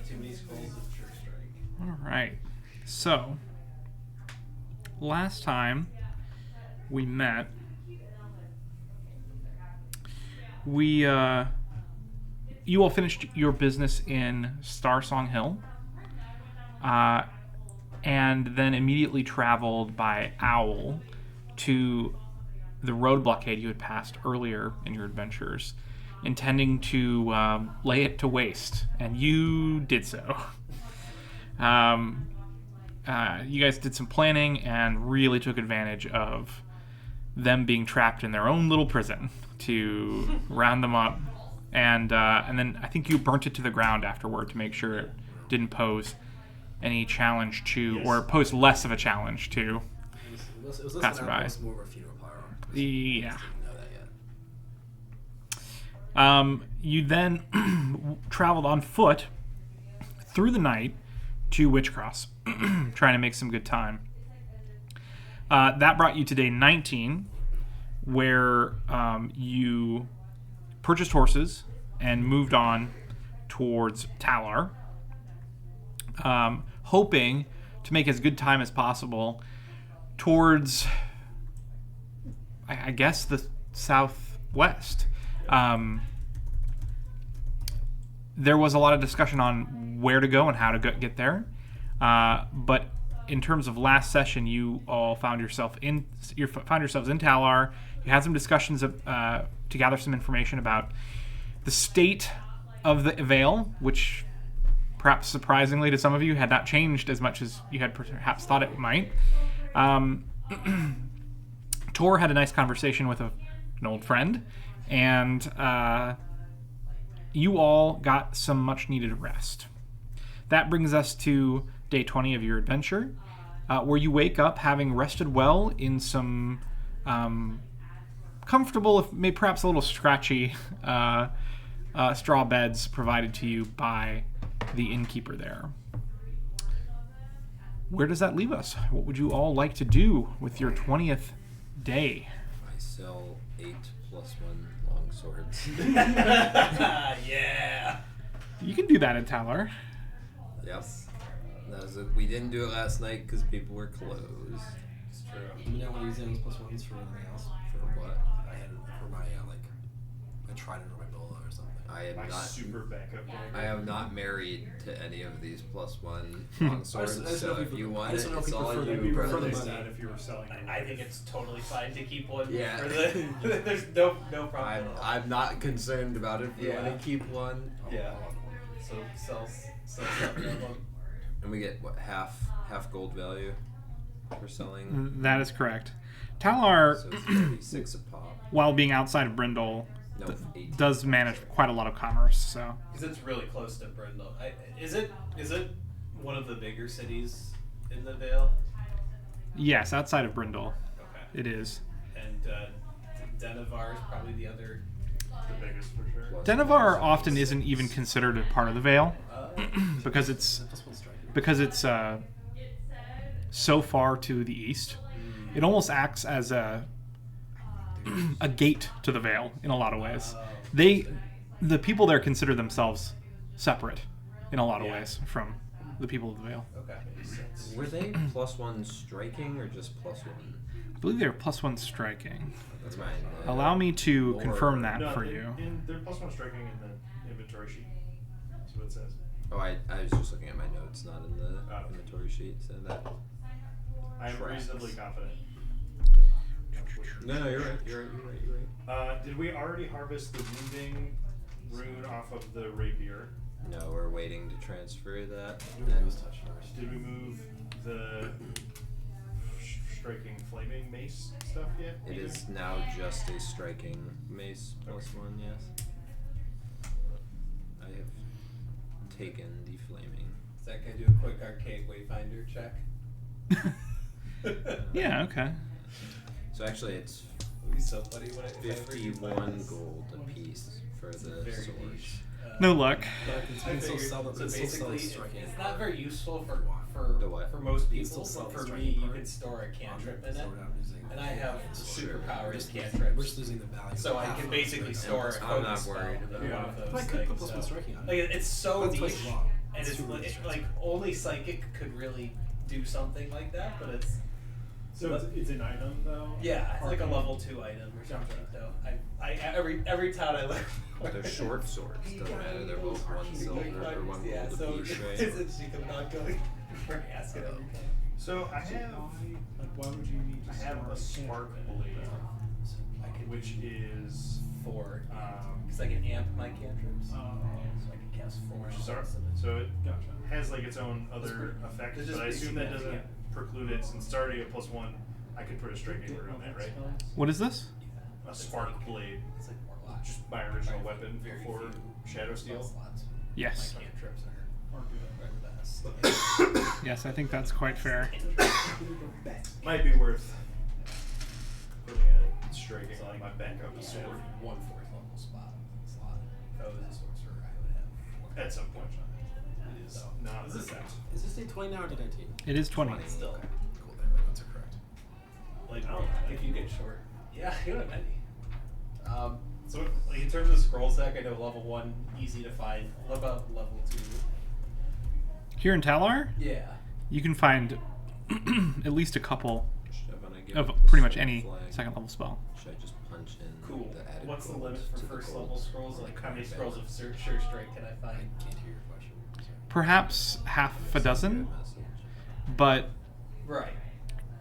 too many scrolls of Jerk Strike. All right. So, last time we met, you all finished your business in Starsong Hill, and then immediately traveled by owl to the road blockade you had passed earlier in your adventures, intending to lay it to waste, and you did so. You guys did some planning and really took advantage of them being trapped in their own little prison to round them up, and then I think you burnt it to the ground afterward to make sure it didn't pose any challenge to, or pose less of a challenge to It was less passerby. an outpost, more of a funeral pyre. Yeah. Didn't know that yet. You then traveled on foot through the night to Witchcross, trying to make some good time. That brought you to day 19, where you purchased horses and moved on towards Talar, hoping to make as good time as possible towards, I guess, the southwest. There was a lot of discussion on where to go and how to get there, but in terms of last session, you all found yourselves in Talar. You had some discussions to gather some information about the state of the Vale, which perhaps surprisingly to some of you had not changed as much as you had perhaps thought it might. Tor had a nice conversation with an old friend, and you all got some much needed rest. That brings us to day 20 of your adventure, where you wake up having rested well in some comfortable, if maybe perhaps a little scratchy, straw beds provided to you by the innkeeper there. Where does that leave us? What would you all like to do with your 20th day? I sell 8 + 1 long swords. Yeah. You can do that in Talar. Yep. We didn't do it last night because people were closed. It's true. Do you know when using those +1s for anything else? For what? I had for my a trident or my bola or something. I am My not. super backup dagger. I am not married to any of these +1 long swords. I just know So if people- you I want just it, know it's people all prefer the- I'd be you, prefer really the brother. money. sad if you were selling. I think it's totally fine to keep one. Yeah. For the, there's no problem. I'm at all. I'm not concerned about it. If you Yeah. want to keep one, Yeah. So sell 7 of them. and we get what half gold value for selling. That is correct. Talar, So it's 36 a pop. while being outside of Brindle, No, 18. does manage quite a lot of commerce. So Because it's really close to Brindle. Is it one of the bigger cities in the Vale? yes, outside of Brindle, Okay. it is. And Denevar is probably the other. The biggest for sure. Plus Denevar 1 often is isn't even considered a part of the Vale because it's +1 striking. so far to the east. It almost acts as a gate to the Vale in a lot of ways. The people there consider themselves separate in a lot of ways from the people of the Vale. Okay. Were they +1 striking or just +1? I believe they're +1 striking. That's mine. Allow me to Lord. confirm that No, for you. they're +1 striking in the inventory sheet. That's what it says. Oh, I was just looking at my notes, not in the Oh. inventory sheet. So that. I am Tracks. reasonably confident. No, you're right. You're right. Did we already harvest the wounding rune off of the rapier? No, we're waiting to transfer that. It was touched first. Did we move the striking flaming mace stuff yet? It is now just a striking mace +1. Yes. I have taken the flaming. Zach, can I do a quick arcade wayfinder check? Yeah, okay. So actually, it's It would be so funny when if I ever use 51 this. gold a piece for the Very swords. niche. No luck. It's I been so figured- seldom. so It's so basically, seldom striking. it's not very useful for The what? for most You can people. still sell But the for striking me, you part. can store a cantrip in it, So we're not losing- and I have Sure. superpower We're as just cantrips. We're just losing the value. So of I half can of basically it. store a I'm focus not spell worried in about one it. of those But I could put things. +1 striking on Like it. it's so That's twice niche. as long. and it's like only psychic could really do something like that, but it's. So it's an item though. Yeah, it's like a Arcane? level 2 item or something. So I every town I live. They're short swords. Doesn't matter. They're both 1 silver or 1 yeah, gold so apiece, right? it's interesting. I'm not going for asking every time. So I have Like, why would you need to I have a spark blade, I can which is 4 because I can amp my cantrips. So I can cast 4. which is our, spells. so it Gotcha. has like its own That's other pretty- effect, it's just but I assume that pretty doesn't significant. preclude it since it's already a +1. I could put a strike anywhere on that, right? What is this? A It's spark like- blade, It's like Warlock. just my original Right, weapon very before few Shadow spell Steel. slots. Yes. My cantrips are Or good. the best. Yes, I think that's quite fair. Might be worth putting a striking on my backup sword 1/4 level slot. If I was a sorcerer, I would have 4. at some point. It is Not Is this perfect. Is this day 20 now or day 19? It is 20. Still. Okay. Cool, then my notes are correct. Like, oh, if you get short. Yeah, you don't have many. So, like, in terms of scroll stack, I know level 1, easy to find. What about level 2? Here in Talar, Yeah. you can find at least a couple Should I give of it the pretty much sword any flag? second level spell. Should I just punch in Cool. the added What's the gold limit for to the first gold? level scrolls? Or Like, how many my scrolls of balance? Sure Strike can I I find? can't hear your question. Sorry. Perhaps half a Send you dozen, message. but Right.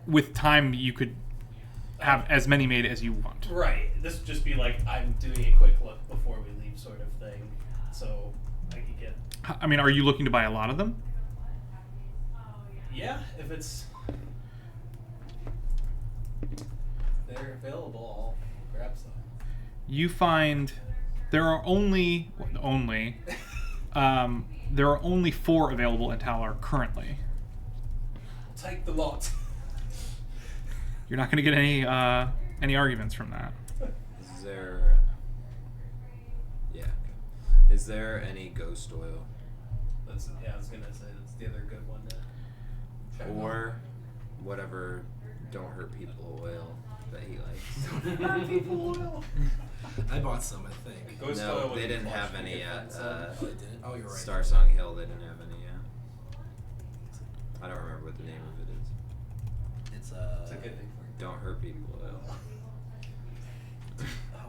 with time you could have as many made as you want. Right. This would just be like, I'm doing a quick look before we leave sort of thing. So, I could get. I mean, are you looking to buy a lot of them? Yeah, if it's. If they're available, I'll grab some. You find there are only there are only 4 available in Talar currently. Take the lot. You're not going to get any arguments from that. Is there? Yeah. Okay. Is there any ghost oil That's, yeah, I was gonna say that's the other good one to check out. or whatever don't hurt people oil that he likes? I bought some, I think. Ghost No, oil would they be didn't flush have to any get at some. Oh, they didn't? Oh, you're right. Star Song Hill. They didn't have any. I don't remember what the name of it is. It's It's a good thing for you. Don't hurt people oil.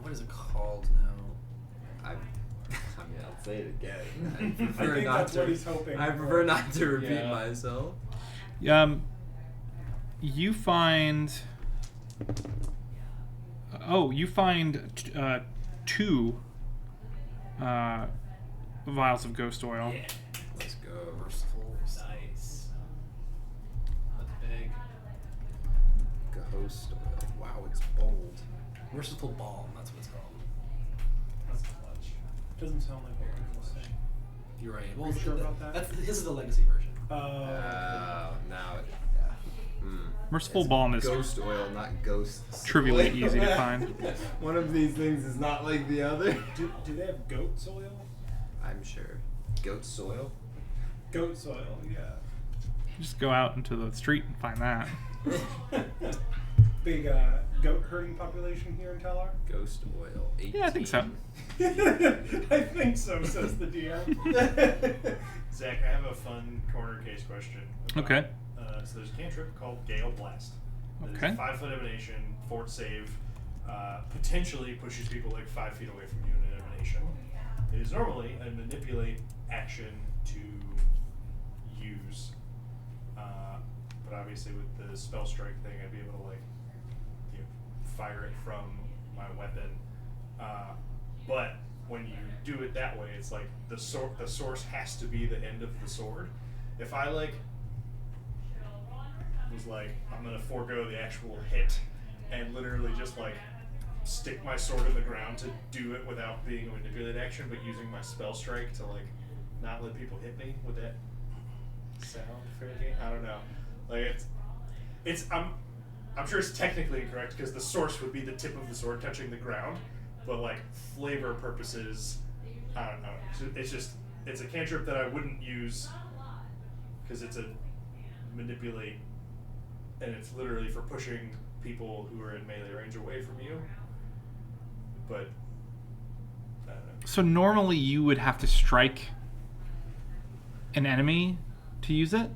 what is it called now? I mean, I'll say it again. I I prefer think not that's to. what he's hoping I for. prefer not to repeat Yeah. myself. You find. You find 2 vials of ghost oil. Yeah. Let's go. Merciful. Nice. That's big. Ghost oil. Wow, it's bold. Merciful Balm, that's what it's called. That's clutch. Doesn't sound like what people say. You're right. Are you sure about that? That's, this is the legacy version. Now it. Yeah. Merciful It's Balm is ghost oil, not ghost. trivially oil. easy to find. One of these things is not like the other. Do they have goat soil? I'm sure. Goat soil. Goat soil, yeah. Just go out into the street and find that. Big goat herding population here in Talar? Ghost oil. 18. Yeah, I think so. I think so, says the DM. Zach, I have a fun corner case question. about- Okay. So there's a cantrip called Gale Blast. That is Okay. 5-foot emanation, fort save, potentially pushes people like 5 feet away from you in an emanation. It is normally a manipulate action to use, but obviously with the spell strike thing, I'd be able to like, fire it from my weapon. But when you do it that way, it's like the source has to be the end of the sword. If I like was like, I'm gonna forego the actual hit and literally just like stick my sword in the ground to do it without being a manipulate action, but using my spell strike to like not let people hit me. Would that sound fair game? I don't know. Like it's I'm sure it's technically incorrect because the source would be the tip of the sword touching the ground, but like flavor purposes, I don't know. It's a cantrip that I wouldn't use because it's a manipulate, and it's literally for pushing people who are in melee range away from you. But I don't know. So normally you would have to strike an enemy to use it?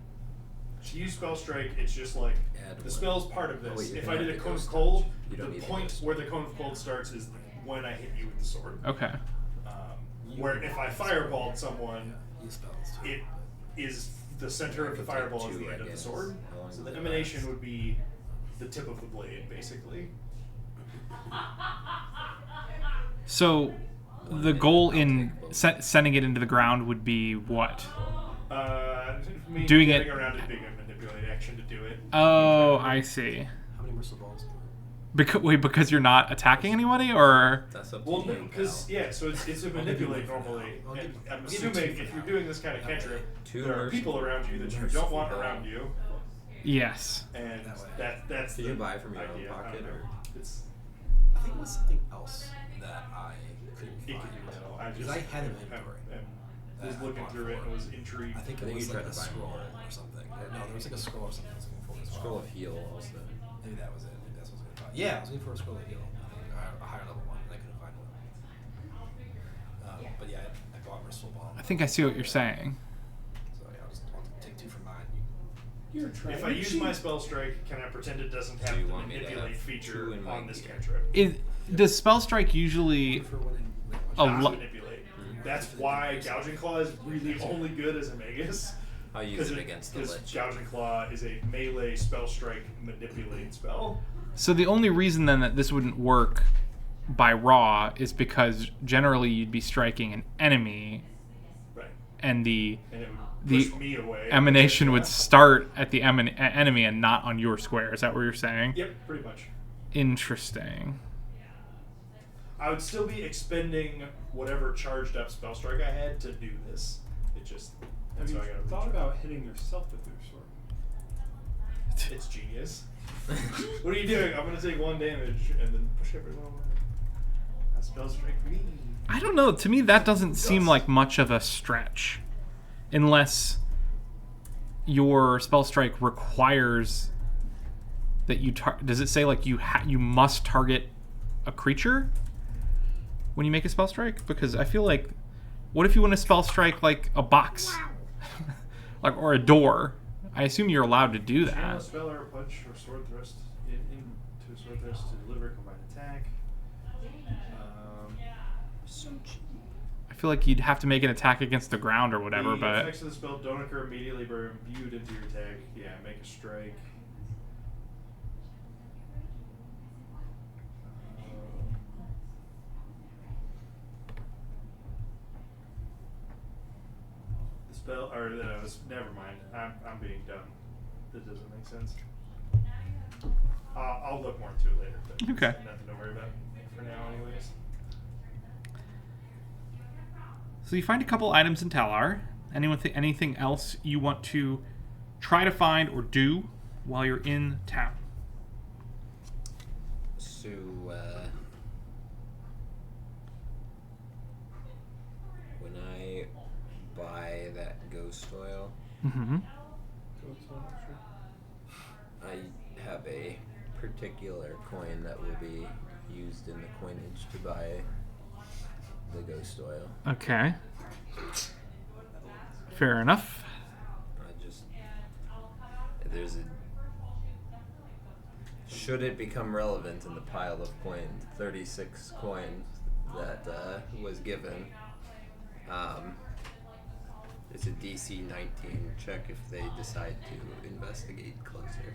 To use spell strike, it's just like Add the one. spell's part of this. Oh, wait, you if can I add did a the cone of ghost cold, touch. You the don't need the point ghost where the cone of cold starts is when I hit you with the sword. Okay. Where if I fireballed someone, Use spells too. it is the center of the could take fireball is two, the I end of the guess. sword. How long So does the it emanation last? would be the tip of the blade, basically. So the goal in sending it into the ground would be what? Me Doing getting it- around it being a manipulate action to do it. Oh, I see. How many merciful balls do Because you're not attacking anybody, or That's up to Well, you, because pal. yeah, so it's a manipulate normally, and I'm assuming if you're doing this kind of cantrip, Two there are merciful- people around you that you don't merciful want ball. around you, yes. and That way. that's Did the you buy from your own idea. I don't pocket, know. or? It's I think it was something else that I couldn't it find. could know. I Because just I had an inventory. was that I looking bought through it and for- was intrigued. I think I it think was you like tried a to buy scroll more. or something. No, there was like a scroll or something I was looking for as well. Scroll of heal also. Maybe that was it. Maybe that's what I was going to find. Yeah, I was looking for a scroll of heal. I think a higher level one, and I couldn't find one. But yeah, I bought merciful ball. I think I see what you're saying. So yeah, I'll just take two from mine. You're trying If I use my spell strike, can I pretend it doesn't have Do you the want me to manipulate have feature two in my on this gear? cantrip? Does spell strike usually? For winning. A Not lo- manipulate. That's why Gouging Claw is really only good as a Magus. I'll use it against the Because Lich. Gouging Claw is a melee spell strike manipulate spell. So the only reason then that this wouldn't work by raw is because generally you'd be striking an enemy, Right. and the And it would The push me away. emanation would start at the enemy and not on your square. Is that what you're saying? Yep, pretty much. Interesting. I would still be expending whatever charged up spell strike I had to do this. It just. Have That's you how I gotta thought reach out. about hitting yourself with your sword? It's genius. What are you doing? I'm gonna take 1 damage and then push everyone away. That spell strike me. I don't know. To me, that doesn't seem like much of a stretch, unless your spell strike requires that you does it say like you must target a creature when you make a spell strike? Because I feel like, what if you want to spell strike like a box, like, or a door? I assume you're allowed to do Channel a that. spell or a punch or sword thrust into a sword thrust to deliver a combined attack. I feel like you'd have to make an attack against the ground or whatever, The but effects of the spell don't occur immediately but are imbued into your attack. Yeah, make a strike. The spell, or never mind. I'm being dumb. That doesn't make sense. I'll look more into it later. But it's Okay. nothing to worry about for now, anyways. So you find a couple items in Talar. Anything else you want to try to find or do while you're in town? So, when I buy that ghost oil, Mm-hmm. I have a particular coin that will be used in the coinage to buy the ghost oil. Okay. Fair enough. There's a. Should it become relevant in the pile of coins, 36 coins that was given, it's a DC 19 check if they decide to investigate closer.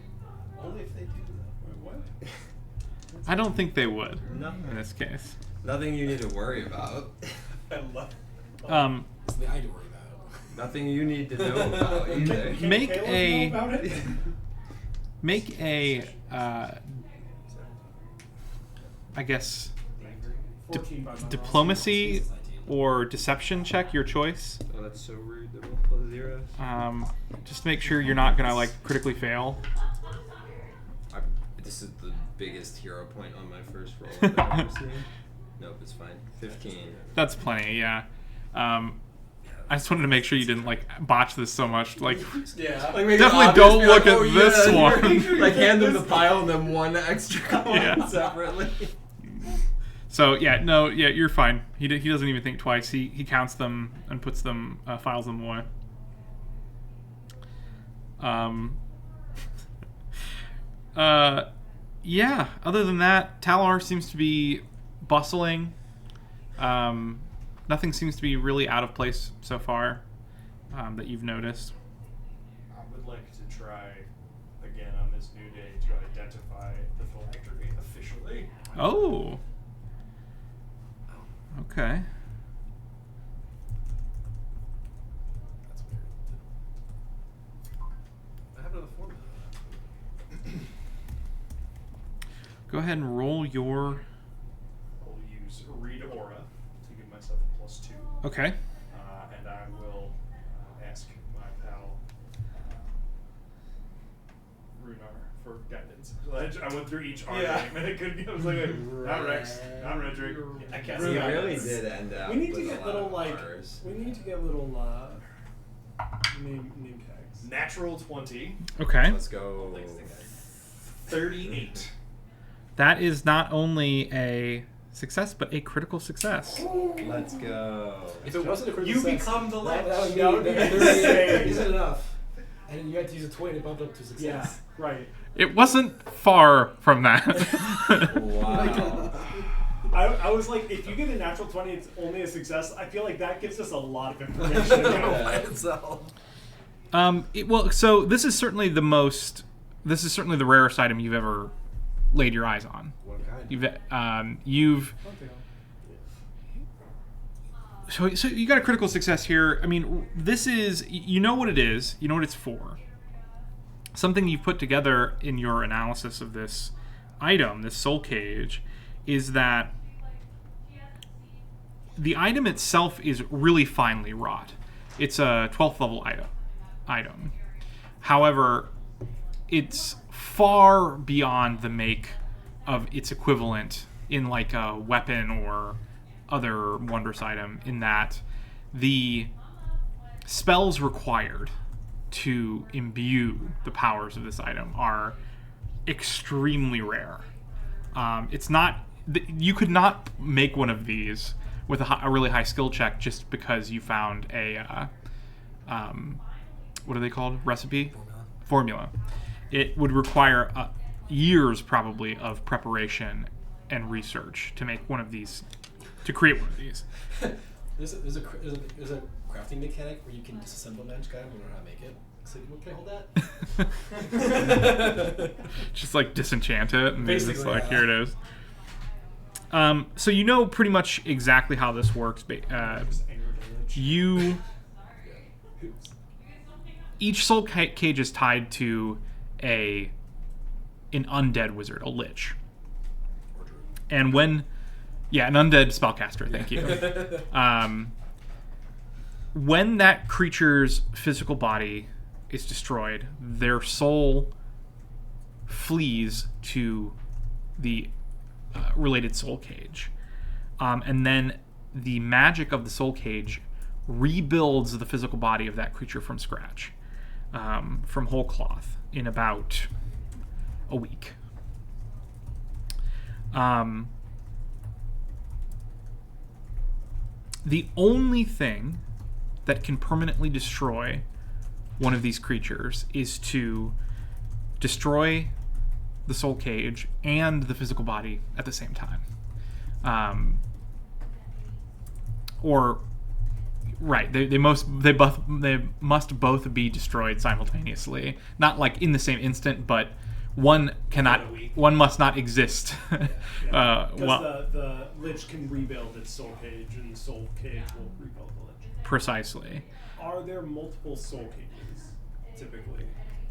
Only if they do that. What? I don't think they would No. in this case. Nothing you need to worry about. I love. Something I had to worry about. Nothing you need to know about either. Can Make Caleb a- know about it? Make a, I guess, 14 by my diplomacy or deception check, your choice. Oh, that's so rude. They're both plus zeros. Just to make sure you're not gonna like critically fail. This is the biggest hero point on my first roll I've ever seen. Nope, it's fine. 15. That's plenty, yeah. I just wanted to make sure you didn't like botch this so much. Like, Yeah. Like, make it Definitely obvious, don't be look like, at "Oh, this yeah, one." you're- like hand them the pile and then one extra coin Yeah. separately. so yeah, no, yeah, you're fine. He doesn't even think twice. He counts them and puts them, files them away. Yeah. Other than that, Talar seems to be bustling. Nothing seems to be really out of place so far that you've noticed. I would like to try again on this new day to identify the phylactery officially. Oh. Okay. That's weird. I have another formula. Go ahead and roll your. I'll use Read Aura to give myself a +2. Okay. And I will ask my pal Runar for guidance. I went through each R Yeah. name and it could be, I was like, not Rex, not Redrick. I cast We guidance. really did end up We need to with a get lot little of like Rs. we need to get little name tags. Natural 20, Okay. Let's go. 38. That is not only a success, but a critical success. Let's go. If it wasn't a critical You success, become the lich. that would That would mean be that insane. 30 isn't enough. And you had to use a 20 to bump it up to success. Yeah, right. It wasn't far from that. Wow. I was like, if you get a natural 20, it's only a success. I feel like that gives us a lot of information. By itself. So this is certainly the most. This is certainly the rarest item you've ever laid your eyes on. One kind. You've so you got a critical success here. I mean, this is, you know what it is. You know what it's for. Something you've put together in your analysis of this item, this soul cage, is that the item itself is really finely wrought. It's a 12th level item. However, it's far beyond the make of its equivalent in like a weapon or other wondrous item, in that the spells required to imbue the powers of this item are extremely rare. It's not, you could not make one of these with a really high skill check just because you found a what are they called? Recipe? Formula. It would require years probably of preparation and research to make one of these, to create one of these. There's a crafting mechanic where you can disassemble a magic item and learn how to make it. So can I hold that? Just like disenchant it and then just Basically, like, yeah. here it is. So you know pretty much exactly how this works. Each soul cage is tied to an undead wizard, a lich. And when, an undead spellcaster, thank you. When that creature's physical body is destroyed, their soul flees to the related soul cage. And then the magic of the soul cage rebuilds the physical body of that creature from scratch, from whole cloth, in about a week. The only thing that can permanently destroy one of these creatures is to destroy the soul cage and the physical body at the same time. They must both be destroyed simultaneously. Not like in the same instant, but one must not exist. Because the lich can rebuild its soul cage, and the soul cage will rebuild the lich. Precisely. Are there multiple soul cages, typically,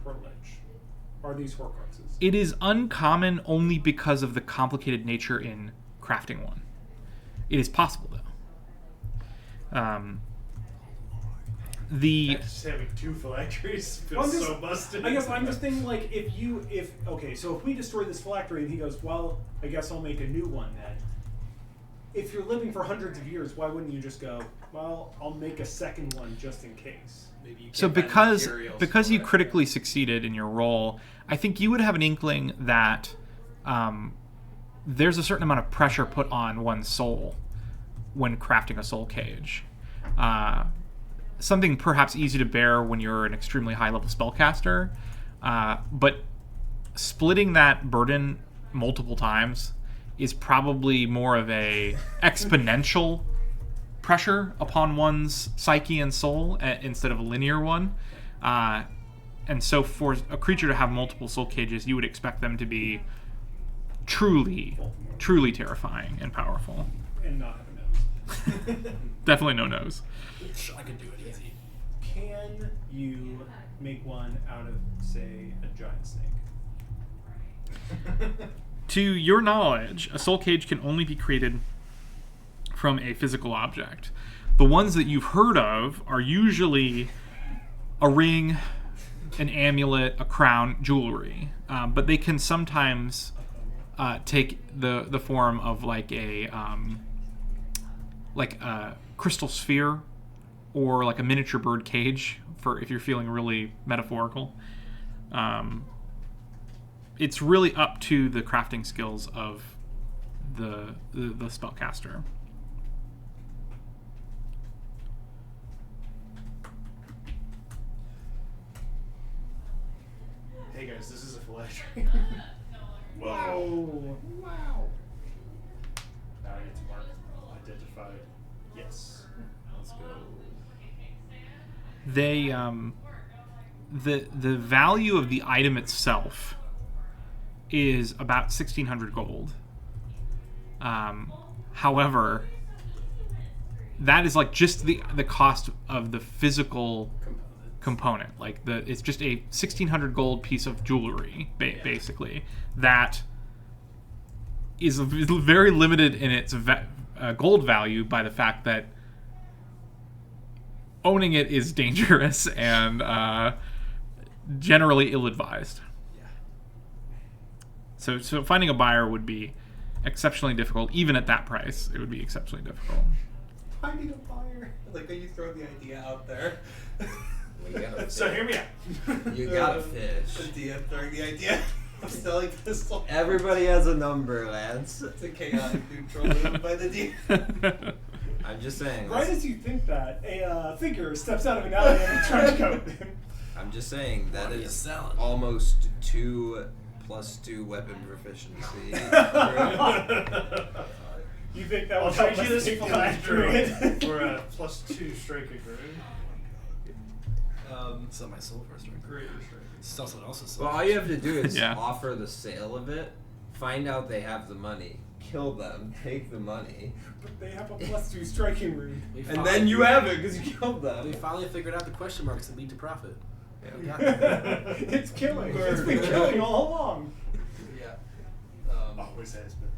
per lich? Are these Horcruxes? It is uncommon only because of the complicated nature in crafting one. It is possible, though. Just having two phylacteries feels so busted. I guess I'm just thinking, like, so if we destroy this phylactery and he goes, well, I guess I'll make a new one then. If you're living for hundreds of years, why wouldn't you just go, well, I'll make a second one just in case? Maybe you So can't find because materials you for it. critically succeeded in your role, I think you would have an inkling that there's a certain amount of pressure put on one's soul when crafting a soul cage. something perhaps easy to bear when you're an extremely high level spellcaster, but splitting that burden multiple times is probably more of a exponential pressure upon one's psyche and soul instead of a linear one. And so for a creature to have multiple soul cages, you would expect them to be truly terrifying and powerful. And not have a nose. Definitely no nose. I could do it easy. Can you make one out of, say, a giant snake? To your knowledge, a soul cage can only be created from a physical object. The ones that you've heard of are usually a ring, an amulet, a crown, jewelry. But they can sometimes take the form of like a crystal sphere or like a miniature bird cage, for if you're feeling really metaphorical. It's really up to the crafting skills of the spellcaster. Hey guys, this is a phylactery. Whoa! Wow. Now I get to mark identified. Yes. Let's go. They the value of the item itself is about 1,600 gold. However, that is like just the cost of the physical component. Like it's just a 1,600 gold piece of jewelry, basically, that is very limited in its gold value by the fact that owning it is dangerous and generally ill-advised. So finding a buyer would be exceptionally difficult. Even at that price, it would be exceptionally difficult. Finding a buyer. Like, you throw the idea out there. Well, you gotta So fish. hear me out. You gotta The fish. DM throwing the idea of selling pistol. Everybody has a number, lads. It's a chaotic neutral move by the DM. I'm just saying. Right as you think that, a figure steps out of an alley in a trench coat. I'm just saying that What are you is selling? almost 2 + 2 weapon proficiency. You think that I'll will trade help you us this take the last phylactery druid? for a +2 striking rune. Sell my soul for a strike. Greater striking. Sell someone else's soul. Well, all you have to do is Yeah. offer the sale of it, find out they have the money, kill them, take the money, But they have a +2 striking rune. We and finally- then you have it because you killed They them. finally figured out the question marks that lead to profit. We got it. It's killing. It's been killing all along. Yeah. Always has been.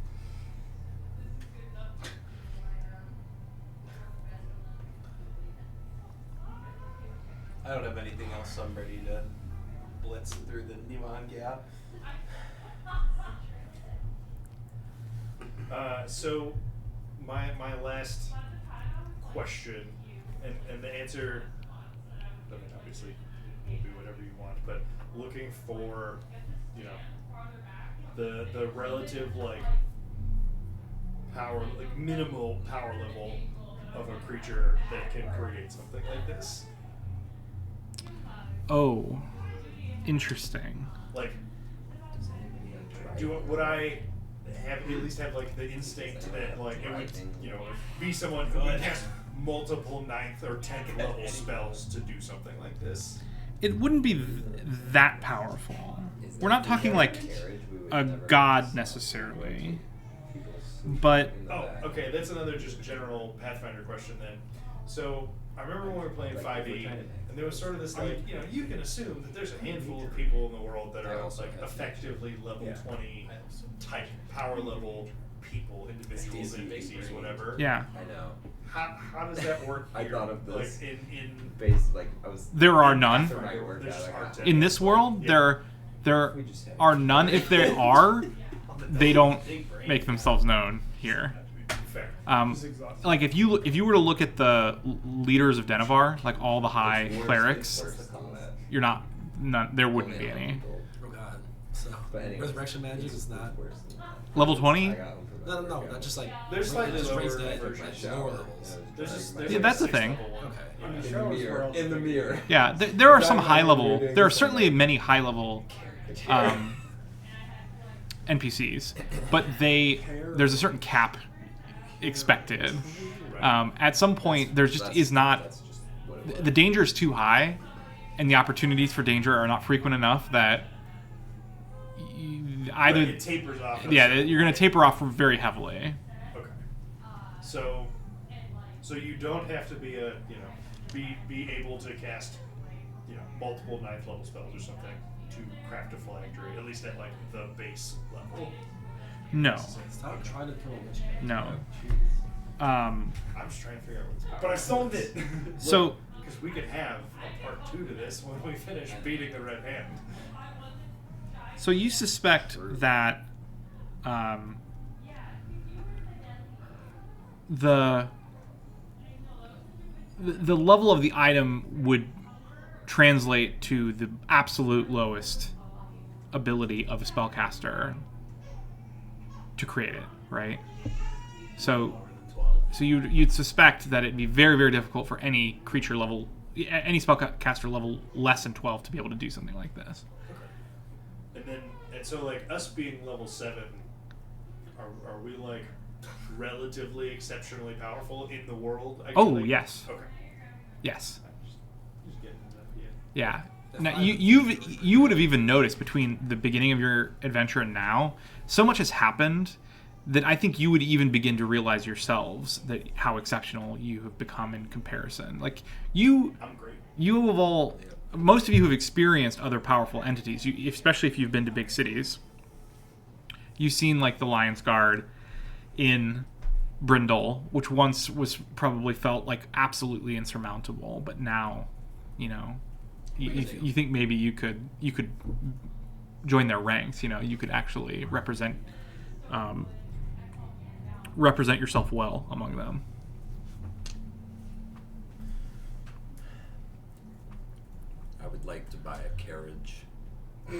I don't have anything else, so I'm ready to blitz through the Neon Gap. So my last question, and the answer, I mean, obviously will be whatever you want, but looking for, you know, the relative like power, like minimal power level of a creature that can create something like this. Oh, interesting. Like, would I have at least have like the instinct that like it would, you know, be someone who would cast multiple 9th or 10th level spells to do something like this? It wouldn't be that powerful. We're not talking like a god necessarily, but Oh, okay, that's another just general Pathfinder question then. So I remember when we were playing 5e, and there was sort of this like, you know, you can assume that there's a handful of people in the world that are like effectively level 20 type power level people, individuals, NPCs, whatever. yeah, I know. How does that work I here? thought of this. Like in Based like I was. there are none. After I worked There's out, just I got- aren't In this world, Yeah. there are none. If there are, they don't make themselves known here. fair. It's exhausting. Like if you were to look at the leaders of Denevar, like all the high It's worse clerics, than combat. you're not. None, there wouldn't be any. Oh god. So But anyway, resurrection magic is not. worse than that. Level 20? I got one for No, not just like There's slightly just lower raised that versions. lower levels. Yeah, that's the thing. Okay. In the In the Showers mirror. world, In the mirror. Yeah, there are some That high might level. be doing There are something. certainly many high level NPCs, but there's a certain cap expected. At some point, there just is not. That's just what it was. The danger is too high, and the opportunities for danger are not frequent enough that either. It tapers off. at a Yeah, certain you're going point. to taper off very heavily. Okay. So you don't have to be be able to cast, multiple 9th level spells or something to craft a phylactery, at least at like the base level. No, Stop trying to kill a witch. no. I'm just trying to figure out what's but I solved it. So Because we could have a part 2 to this when we finish beating the Red Hand. So you suspect that the level of the item would translate to the absolute lowest ability of a spellcaster to create it, right? So you'd suspect that it'd be very, very difficult for any creature level, any spellcaster level less than 12 to be able to do something like this. And so like us being level 7, are we like relatively exceptionally powerful in the world? Oh, yes. Okay. Yes. Just getting that, Yeah. Now you would have even noticed between the beginning of your adventure and now, so much has happened that I think you would even begin to realize yourselves that how exceptional you have become in comparison. Like I'm great. you have all, most of you have experienced other powerful entities, especially if you've been to big cities. You've seen like the Lion's Guard in Brindle, which once was probably felt like absolutely insurmountable, but now, you think maybe you could join their ranks. You could actually represent yourself well among them. I would like to buy a carriage. A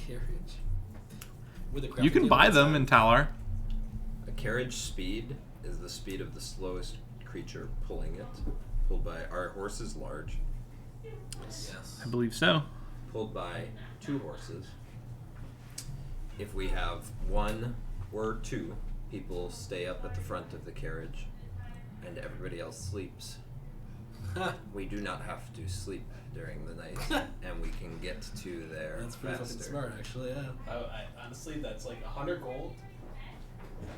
carriage. With a You can crafting buy table them in inside. Talar. A carriage speed is the speed of the slowest creature pulling it. Pulled by our horse is large. Yes. I believe so. Pulled by 2 horses. If we have 1 or 2 people stay up at the front of the carriage and everybody else sleeps, we do not have to sleep during the night and we can get to there That's pretty fucking faster. smart, actually. Yeah. I honestly, that's like 100 gold.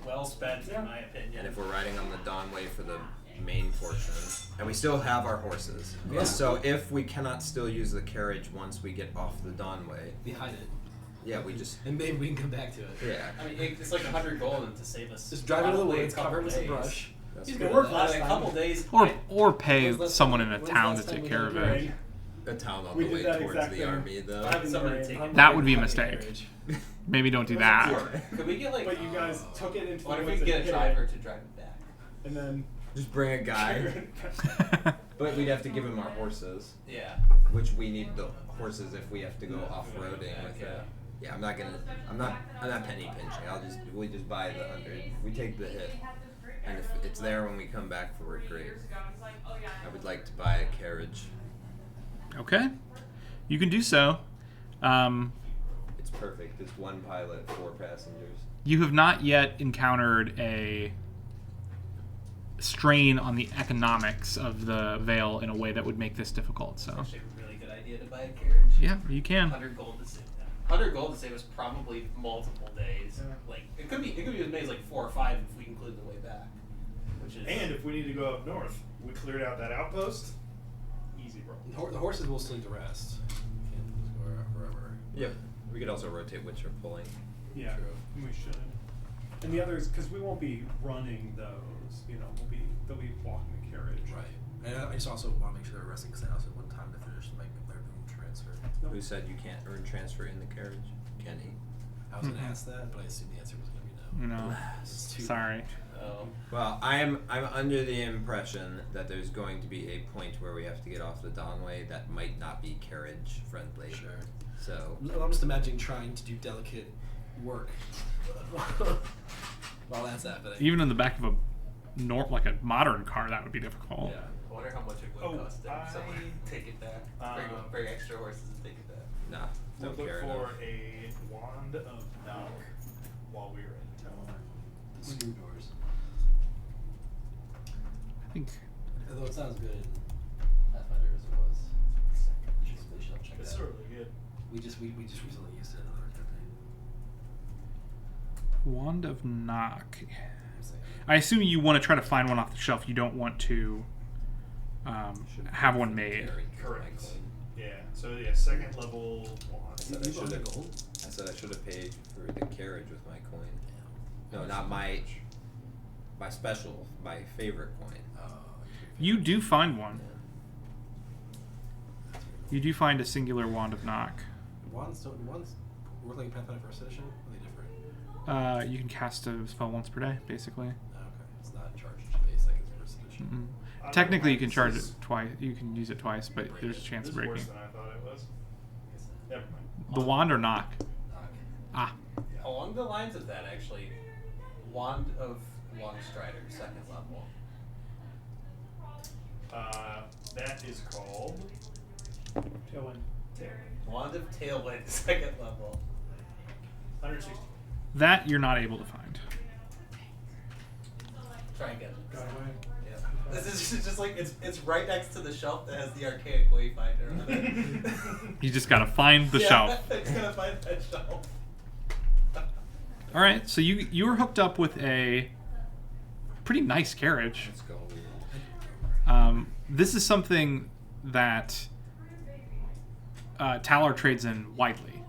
Well spent, in my opinion. And if we're riding on the Dawnway for the main portion, and we still have our horses, Yeah. so if we cannot still use the carriage once we get off the Dawnway, Behind it. yeah, we just And maybe we can come back to it. yeah. I mean, it's like 100 gold and to save us. Just drive into the probably woods, a couple cover it with some days. brush. That's He's good. good. worked at last that. A couple days. Or pay When's last someone time- in a when's town to last time take we care did of that? it. A town on We the did way that towards exact the thing. army, though. I have someone to Right. take. That would be a Behind the mistake. carriage. Maybe don't do that. Could we get like? But you guys took it into What the if we woods could get and a hid driver it, to drive it back? and then Just bring a guy, but we'd have to give him our horses, Yeah. which we need the horses if we have to go off-roading with Yeah. it. Yeah, I'm not penny pinching. We just buy the 100. We take the hit, and if it's there when we come back for it, great. I would like to buy a carriage. Okay, you can do so. It's perfect. It's 1 pilot, 4 passengers. You have not yet encountered a strain on the economics of the Vale in a way that would make this difficult. So, Actually, a really good idea to buy a carriage. yeah, you can. 100 gold to save. 100 gold to save us probably multiple days. Yeah. Like it could be as many as like 4 or 5 if we include the way back. Which is And if we need to go up north, we cleared out that outpost. Easy, bro. The horses will sleep to rest. We can't just go wherever. Yep. We could also rotate which are pulling. yeah, True. we should. And the others, because we won't be running those. They'll be walking the carriage. Right. And I just also want to make sure they're resting because I also want time to finish like their boom transfer. Nope. Who said you can't earn transfer in the carriage? Kenny. I was gonna Mhm. ask that, but I assumed the answer was gonna be no. No, It's too sorry. Well, I'm under the impression that there's going to be a point where we have to get off the Dawnway that might not be carriage friendly. Sure. So I'm just imagining trying to do delicate work Well, that's happening. Even in the back of a like a modern car, that would be difficult. Yeah. I wonder how much it would cost them. So take it back. Bring extra horses and take it back. Nah, We'll don't look care for enough. a wand of knock while we were in town. The screw doors. I think Although it sounds good in Pathfinder as it was. We should check It's that. really good. We just recently used it in another campaign. Wand of Knock. I'm saying. I assume you want to try to find one off the shelf. You don't want to have one made. Carry Correct. my coin. Yeah. So yeah, second level wand. I said I should have gold. I said I should have paid for the carriage with my coin. No, not my special, my favorite coin. You do find one. Yeah. You do find a singular Wand of Knock. Wands work like Pathfinder First Edition? Or are they different? You can cast a spell once per day, basically. Oh, okay. It's not charged base like it's First Edition. Technically, you can This charge is- it twice. You can use it twice, but there's a chance This of is worse breaking. than I thought it was. Never mind. The Wand or Knock? Ah, Along the lines of that, actually, Wand of Longstrider, second level. That is called Tailwind. Wand of Tailwind, second level. 160. that you're not able to find. Try again. Got away. Yeah. This is just like it's right next to the shelf that has the archaic wayfinder on it. You just gotta find the shelf. I just gotta find that shelf. All right, so you were hooked up with a pretty nice carriage. Let's go. This is something that Talar trades in widely.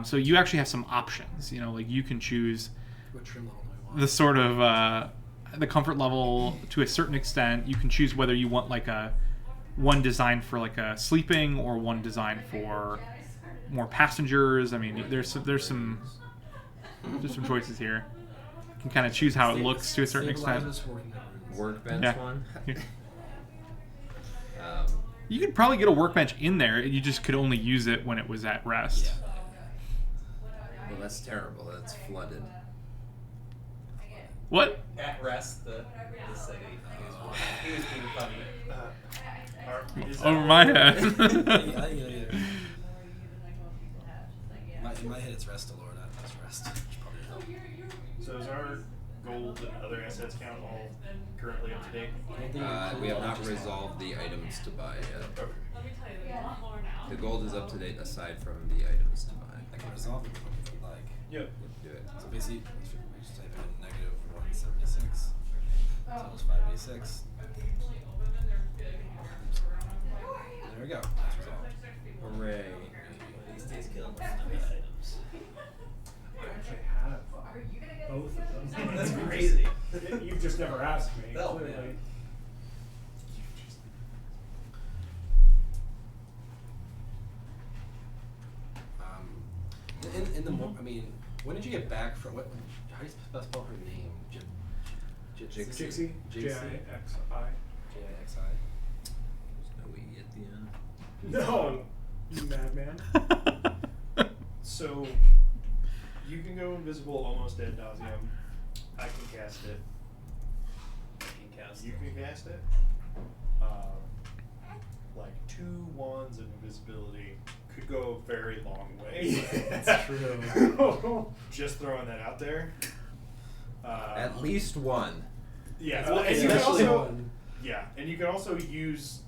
So you actually have some options. You know, like you can choose What trim level do I want? the sort of the comfort level to a certain extent. You can choose whether you want like one designed for like a sleeping or one designed for more passengers. I mean, there's some choices here. You can kind of choose how it looks to a certain extent. Stabilizers, working on rooms. Workbench Yeah. one. You could probably get a workbench in there. You just could only use it when it was at rest. Yeah. Well, that's terrible. That's flooded. What? At rest, the city. He was being funny. Over my head. In my head, it's rest Lord, not just rest. Which probably help. So is our gold and other assets count all currently up to date? We have not resolved the items to buy yet. Okay. The gold is up to date aside from the items to buy. I can resolve it if you like. Yep. Do it. So basically, we just type in negative 176. So it's 586. There we go. That's resolved. Hooray. These days killing items. I actually have both of them. That's crazy. You've just never asked me. No, clearly. man. In the I mean, when did you get back from what? How do you spell her name? Jixie? Jixie. J-I-X-I. J-I-X-I. There's no E at the end. No! You madman. So you can go invisible almost ad nauseum. I can cast it. You can cast it. Like 2 wands of invisibility could go a very long way. That's true. Just throwing that out there. At least one. Yeah, Well, and you can especially also one. and you can also use.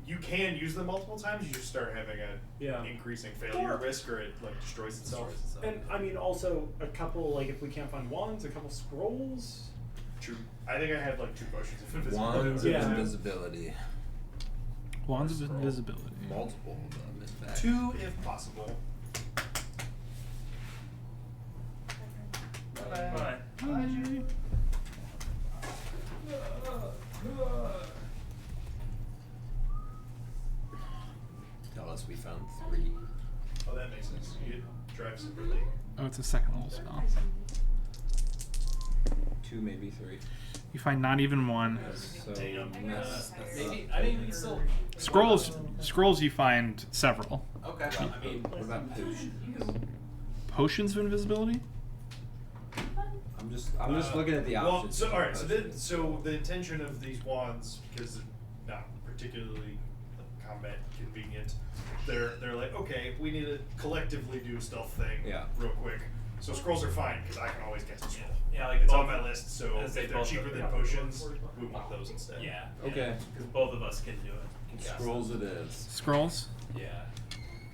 You can use them multiple times. You just start having a Yeah. increasing failure risk, or it like destroys itself. And I mean, also a couple, like if we can't find wands, a couple scrolls. True. I think I had like 2 potions of invisibility. Wands Yeah. of invisibility. Wands of invisibility. Multiple of them, in fact. 2 if possible. Bye. Tell us we found 3. Oh, that makes sense. You drive separately. Oh, it's a second level spell. 2, maybe 3. You find not even one. So That's maybe. I mean, still. Scrolls you find several. Okay. What I mean, about potions? Potions of invisibility? I'm just looking at the Well, options. so all right. Potions. So the intention of these wands, because they're not particularly combat convenient, they're like, okay, we need to collectively do a stealth thing. Yeah. Real quick. So scrolls are fine because I can always get a scroll. Yeah, like It's both- on my list. So as if they they're both cheaper are- than yeah. potions, we want those instead. Yeah. Okay. Because both of us can do it. Can Scrolls it is. Scrolls. Yeah.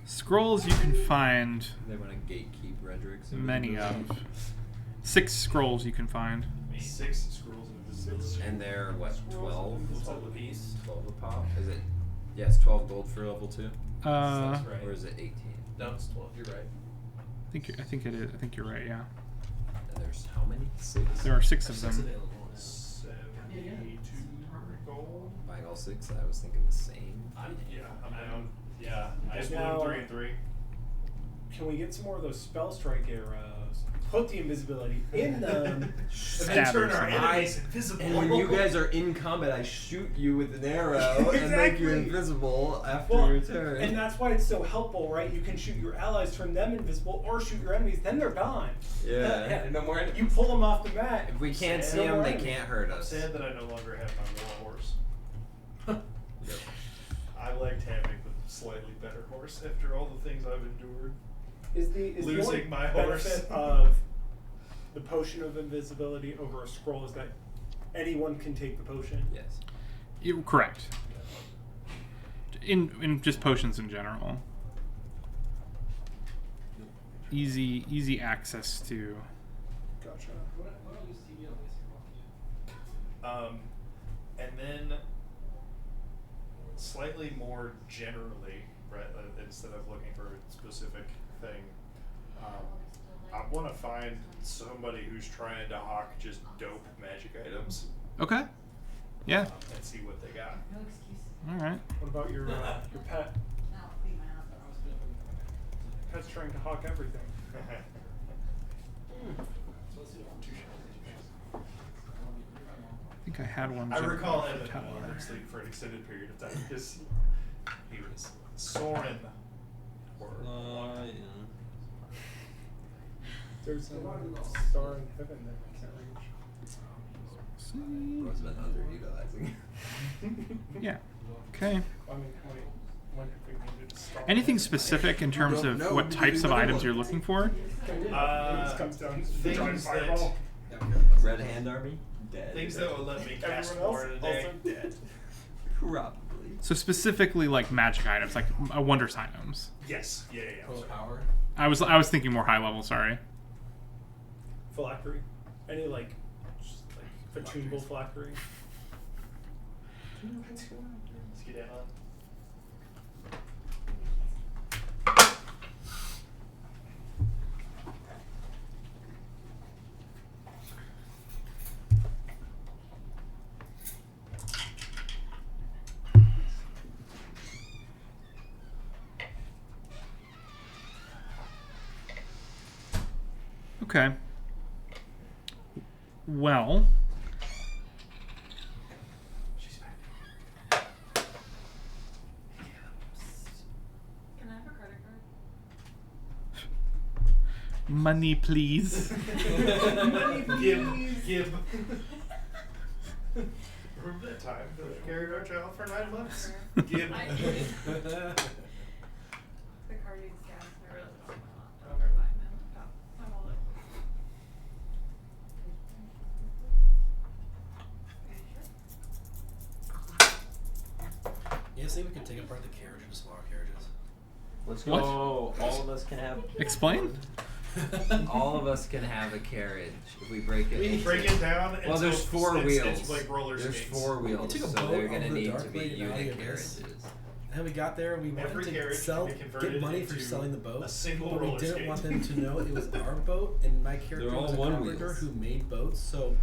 Scrolls you can find They want to gatekeep Redrick's. many of. invisibility. 6 scrolls you can find. 6 scrolls of invisibility. And they're what? 12. 12 apiece. 12 a pop. Is it? Yes, 12 gold for level 2. I Right. Or is it 18? No, it's 12. You're right. think it is. I think you're right. Yeah. And there's how many? 6. There are 6 of 6 them. available. 72 gold. Buying all 6. I was thinking the same. I'm down. Yeah. I Just Now- 3 and 3. Can we get some more of those spell strike arrows? Put the invisibility in them. And Stab then turn or our something. enemies invisible. And when you guys are in combat, I shoot you with an arrow and make you Exactly. invisible after Well, your turn. and that's why it's so helpful, right? You can shoot your allies, turn them invisible, or shoot your enemies. Then they're gone. yeah. No more enemies. You pull them off the mat. If we can't see No them, more they enemies. can't hurt I'm us. sad that I no longer have my war horse. Yep. I liked having the slightly better horse after all the things I've endured. Is the Losing only my benefit horse. of the potion of invisibility over a scroll is that anyone can take the potion? Yes. You're correct. In just potions in general. Easy access to. Gotcha. And then slightly more generally, right, instead of looking for a specific thing, I want to find somebody who's trying to hawk just dope magic items Okay. Yeah. and see what they got. All right. What about your pet? Pet's trying to hawk everything. I think I had one. I generally recall for Evan Tower. sleep for an extended period of time because he was soaring. There's a star in heaven that we can't reach. Bro's been underutilizing. Yeah. Okay. I mean, when have we made it a star? Anything specific in terms don't of know. what We types do of another items one. you're looking for? It just comes down to things giant that- fireball. Red Hand Army? Dead. Things that would let me cast Everyone more else in a day. also dead. Probably. So specifically like magic items, like wondrous items. Yes. Yeah. Pearl of power. I was thinking more high level. Sorry. Phylactery. Any just attunable phylactery. Let's get in on. Okay. Well, She's back. Can I have a credit card? money, please. Give. Remember that time that we carried our child for 9 months? Give. I did. The card needs gas. I really don't want to buy my laptop. My wallet. Yeah, say we could take apart the carriage into smaller carriages. Let's What? go. All of us can have. Explain. All of us can have a carriage if we break it. We into- break it down. Well, there's until 4 wheels. It's like roller There's skates. 4 wheels, took a so boat they're gonna over the need to dark be lane unit valley abyss. carriages. And we got there, we Every wanted carriage to sell, can be converted get money for into selling the boat, a single but we roller didn't skate. want them to know it was our boat, and my character They're all was a one carpenter wheels. who made boats, so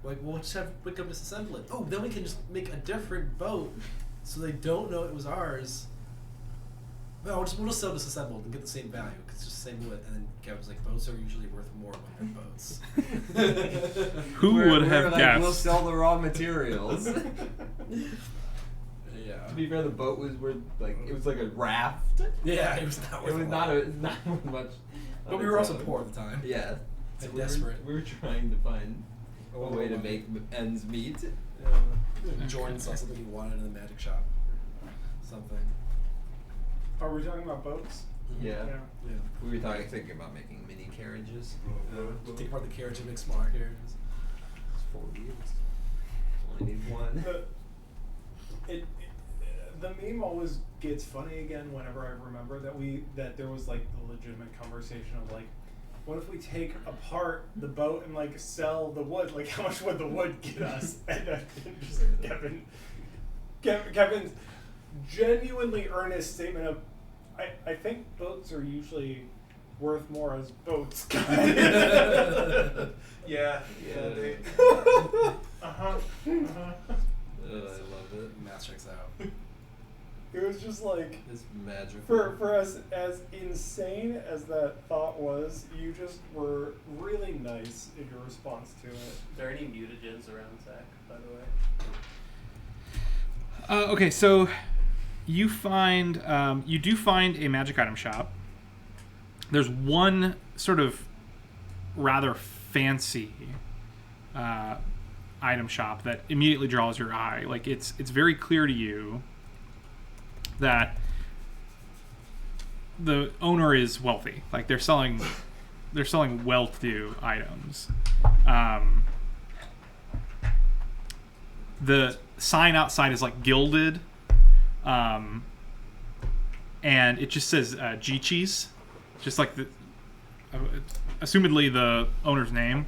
like we'll just have we come disassemble it. Oh, then we can just make a different boat, so they don't know it was ours. Well, we'll just sell disassembled and get the same value because it's just the same wood. And then Kevin's like, boats are usually worth more when they're boats. Who would have like, guessed? We'll sell the raw materials. Yeah. To be fair, the boat was worth it was like a raft. Yeah, it was not It worth was a not lot. not worth much. But we were also poor at the time. Yeah. And we were- desperate. We were trying to find a way to make ends meet. Jordan saw something he wanted in the magic shop. Something. Are we talking about boats? Yeah. Yeah. We were thinking about making mini carriages. Take apart the carriage and make smaller carriages. It's 4 wheels. Only need one. The meme always gets funny again whenever I remember that there was like the legitimate conversation of like, what if we take apart the boat and like sell the wood? Like, how much would the wood get us? And just Kevin's genuinely earnest statement of, I think boats are usually worth more as boats. Yeah. They, Uh-huh. I love it. Math checks out. It was just like, It's magical. for us, as insane as that thought was, you just were really nice in your response to it. Are there any mutagens around Zach, by the way? Okay, so you find you do find a magic item shop. There's one sort of rather fancy item shop that immediately draws your eye. Like it's very clear to you that the owner is wealthy. Like they're selling well-to-do items. The sign outside is like gilded, and it just says G-Cheese, just like the assumedly the owner's name.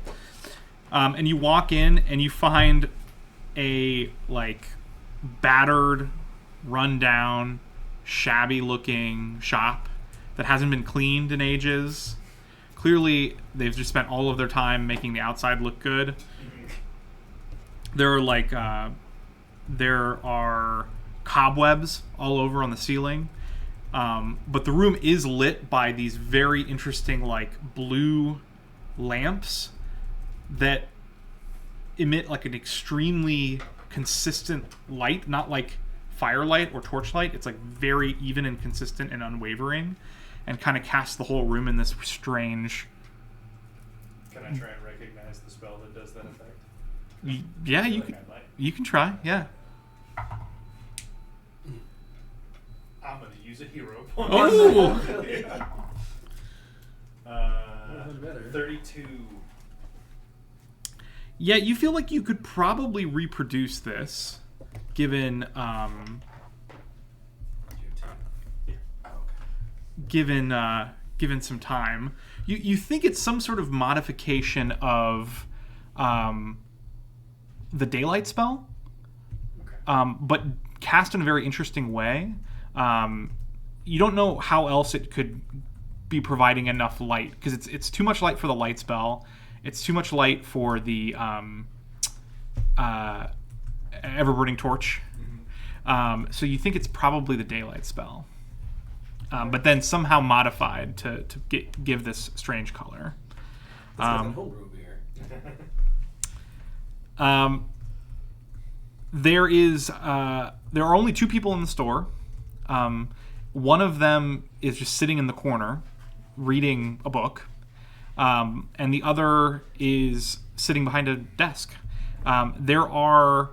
And you walk in and you find a like battered, run-down, shabby-looking shop that hasn't been cleaned in ages. Clearly, they've just spent all of their time making the outside look good. There are like there are cobwebs all over on the ceiling, but the room is lit by these very interesting like blue lamps that emit like an extremely consistent light, not like firelight or torchlight. It's like very even and consistent and unwavering, and kind of casts the whole room in this strange. Can I try and recognize the spell that does that effect? Yeah, I feel you like can. I might. You can try. Yeah. I'm gonna use a hero point. Oh. Better. 32. Yeah, you feel like you could probably reproduce this, given given some time. You think it's some sort of modification of the daylight spell, but cast in a very interesting way. You don't know how else it could be providing enough light, because it's too much light for the light spell. It's too much light for the ever-burning torch. So you think it's probably the daylight spell, but then somehow modified to give this strange color. It's like a homebrew over here. There are only 2 people in the store. One of them is just sitting in the corner reading a book, and the other is sitting behind a desk. There are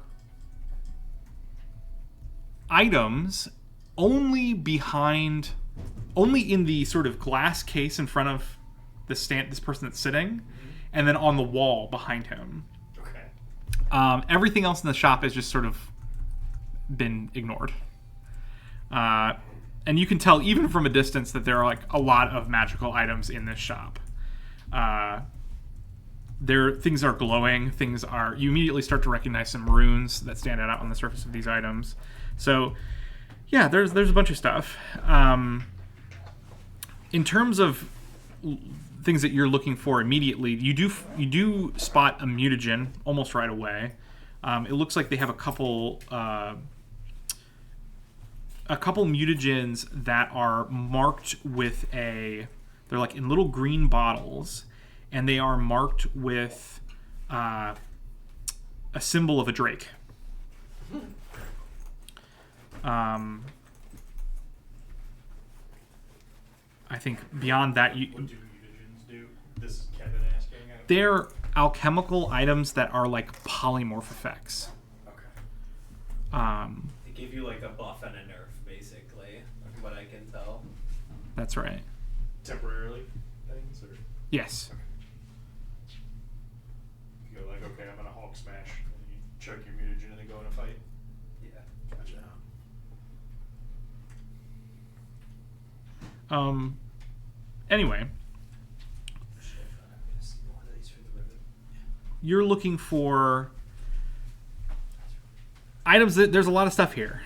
items only in the sort of glass case in front of this person that's sitting, and then on the wall behind him. Okay. Everything else in the shop has just sort of been ignored. And you can tell even from a distance that there are like a lot of magical items in this shop. Things are glowing. You immediately start to recognize some runes that stand out on the surface of these items. So, yeah, there's a bunch of stuff. In terms of things that you're looking for immediately, you do spot a mutagen almost right away. It looks like they have a couple mutagens that are marked with they're like in little green bottles, and they are marked with a symbol of a drake. I think beyond that, What do mutagens do? This is Kevin asking, I They're alchemical items that are like polymorph effects. Okay. They give you like a buff and a nerf, basically, from what I can tell. That's right. Temporarily things, or Yes. you go like, okay, I'm gonna Hulk smash, and you chuck your mutagen and then go in a fight. Yeah. Gotcha. Anyway, you're looking for items there's a lot of stuff here.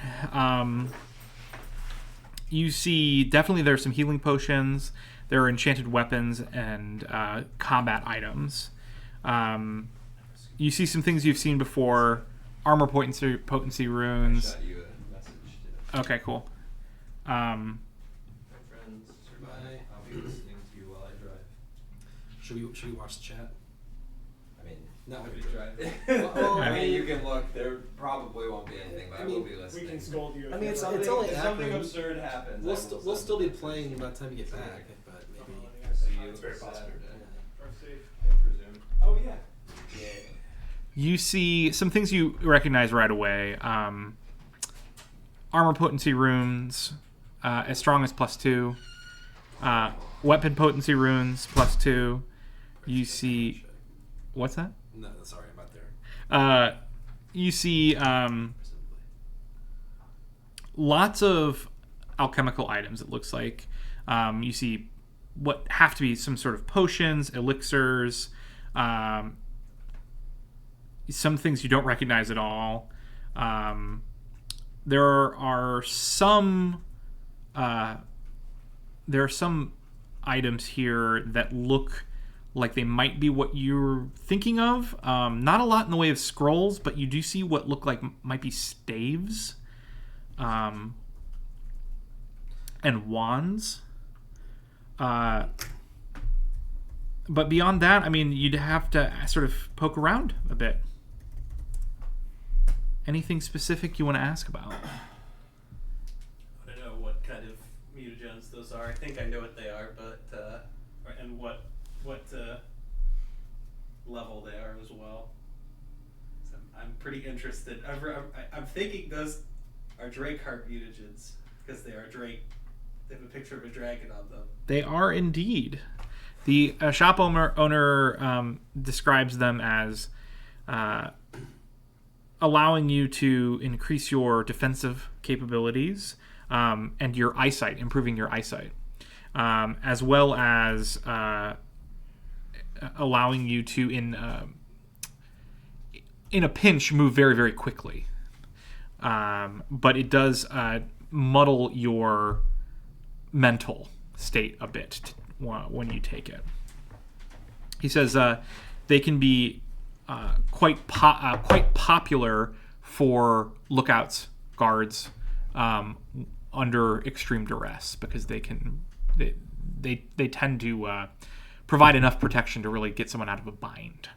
You see definitely there's some healing potions, there are enchanted weapons and combat items. You see some things you've seen before, armor potency I runes. shot you a message too. Okay, cool. My friends, survive. I'll be listening to you while I drive. Should we watch the chat? I mean, No, I'll we be could driving. Well, I mean, you can look. There probably won't be anything, but I I will mean, be We listening. can scold you. I mean, it's Something- only if something Akron. absurd happens. We'll, I will we'll send still be it. playing by the time you get back, but maybe. See you It's very possible. Saturday, Drive safe. I presume. Oh yeah. Yeah. You see some things you recognize right away. Armor potency runes, as strong as +2. Weapon potency runes +2. You see, what's that? No, sorry, I'm not there. You see lots of alchemical items. It looks like you see what have to be some sort of potions, elixirs. Some things you don't recognize at all. There are some items here that look like they might be what you're thinking of. Not a lot in the way of scrolls, but you do see what look like might be staves and wands. But beyond that, I mean, you'd have to sort of poke around a bit. Anything specific you want to ask about? I don't know what kind of mutagens those are. I think I know what they are, but and what level they are as well. So I'm pretty interested. I'm thinking those are Drakeheart mutagens because they are Drake. They have a picture of a dragon on them. They are indeed. The shop owner describes them as allowing you to increase your defensive capabilities and your eyesight, improving your eyesight, as well as allowing you to, in a pinch, move very, very quickly. But it does muddle your mental state a bit when you take it. He says they can be quite popular for lookouts, guards, under extreme duress, because they tend to provide enough protection to really get someone out of a bind.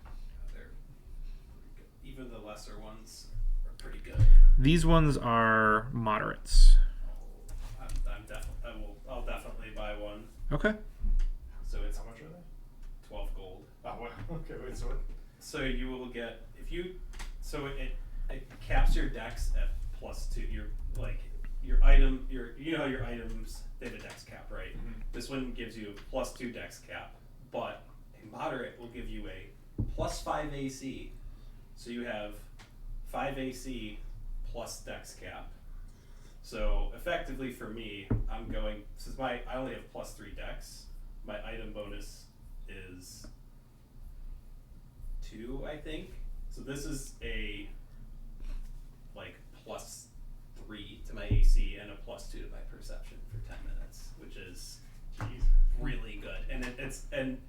Even the lesser ones are pretty good. These ones are moderates. I'll definitely buy one. Okay. So it's How much are they? 12 gold. Oh wow. Okay, wait. So what? So you will get it caps your dex at +2. Your item, you know how your items, they have a dex cap, right? Mhm. This one gives you a +2 dex cap, but a moderate will give you a +5 AC. So you have 5 AC plus dex cap. So effectively for me, I'm going, since I only have +3 dex, my item bonus is 2, I think. So this is a +3 to my AC and a +2 to my perception for 10 minutes, which is really good. And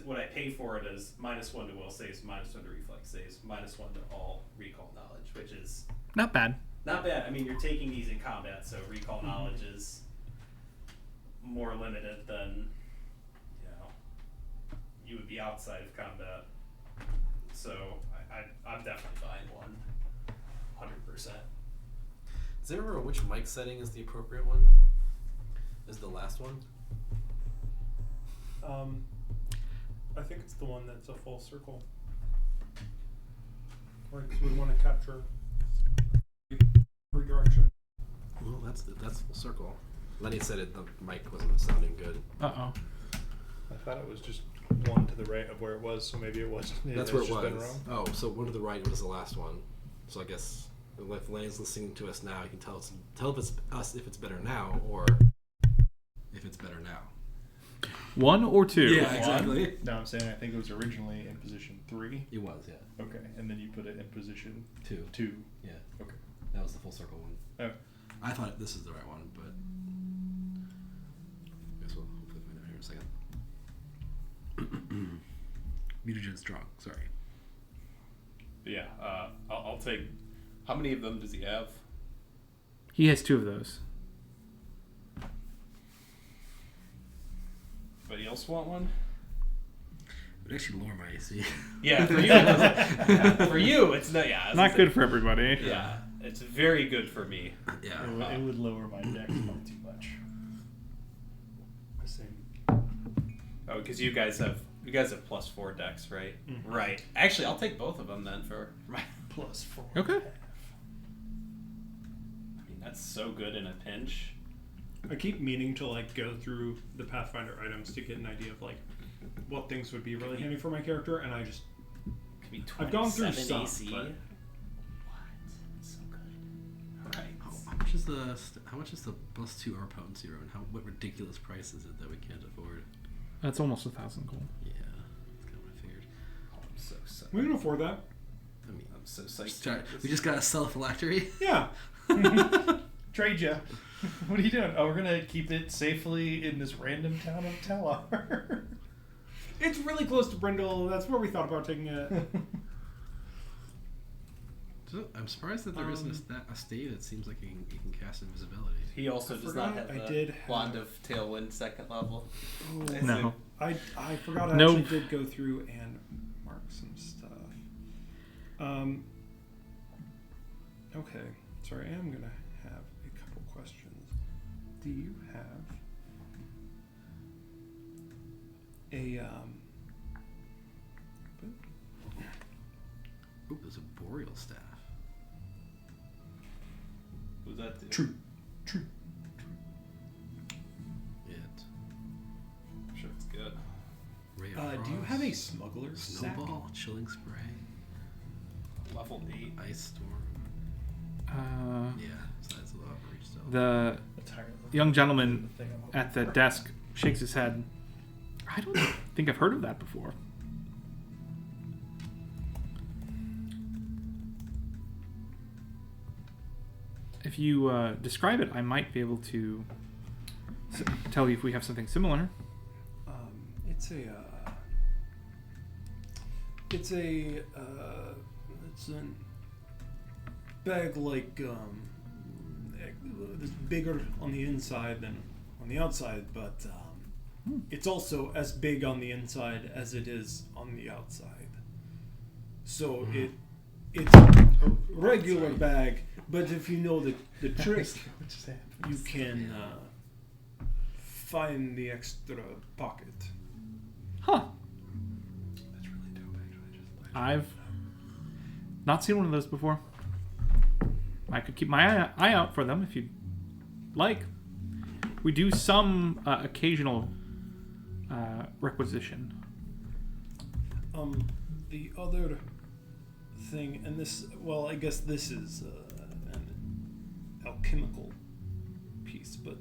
what I pay for it is -1 to will saves, -1 to reflex saves, -1 to all recall knowledge, which is Not bad. not bad. I mean, you're taking these in combat, so recall knowledge is more limited than, you would be outside of combat. So I'm definitely buying one, 100%. Does anyone remember which mic setting is the appropriate one? Is the last one? I think it's the one that's a full circle. Right, because we want to capture every direction. Well, that's full circle. Lenny said the mic wasn't sounding good. Uh-oh. I thought it was just one to the right of where it was, so maybe it was. That's it's where it just was. been wrong. Oh, so one to the right was the last one. So I guess if Lenny's listening to us now, he can tell if it's us if it's better now or if it's better now. 1 or 2? Yeah, exactly. No, I'm saying I think it was originally in position 3. It was, yeah. Okay, and then you put it in position 2. 2. Yeah. Okay. That was the full circle one. Oh. I thought this is the right one, but I guess we'll hopefully find out here in a second. Mutagen strong. Sorry. Yeah, I'll take. How many of them does he have? He has 2 of those. Anybody else want one? It would actually lower my AC. Yeah, for you. Yeah, for you, it's not. Yeah, Not good for everybody. Yeah, it's very good for me. Yeah. It would lower my dex by too much. Oh, because you guys have +4 dex, right? Mhm. Right. Actually, I'll take both of them then for. Right. +4. Okay. I mean, that's so good in a pinch. I keep meaning to like go through the Pathfinder items to get an idea of like what things would be really handy for my character, and I just Could be I've gone through 27 some, AC. but- What? That's so good. All right. How much is the +2 R potency and what ridiculous price is it that we can't afford? That's almost 1,000 gold. Yeah, that's kind of what I figured. Oh, I'm so psyched. we can afford that. I mean, I'm so psyched. we just gotta sell a phylactery. Yeah. Trade ya. What are you doing? Oh, we're gonna keep it safely in this random town of Talar. It's really close to Brindle. That's where we thought about taking it. So, I'm surprised that there isn't a state that seems like you can cast invisibility. He also does not have I the did Wand of Tailwind 2nd level. No. I forgot I Nope. actually did go through and mark some stuff. Okay. Sorry, I am gonna have a couple questions. Do you have a Ooh, there's a boreal staff. Who's that? Do? True. It. I'm sure it's good. Ray of do you Frost, have a smuggler sack? snowball, chilling spray, Level 8. ice storm. Yeah, so that's a lot of reach still. The young gentleman at the desk shakes his head. I don't think I've heard of that before. If you describe it, I might be able to tell you if we have something similar. It's a bag like it's bigger on the inside than on the outside, but it's also as big on the inside as it is on the outside. So it's a regular bag, but if you know the trick, you can find the extra pocket. Huh. That's really dope, actually. I've not seen one of those before. I could keep my eye out for them if you'd like. We do some occasional requisition. The other thing, and this, well, I guess this is an alchemical piece, but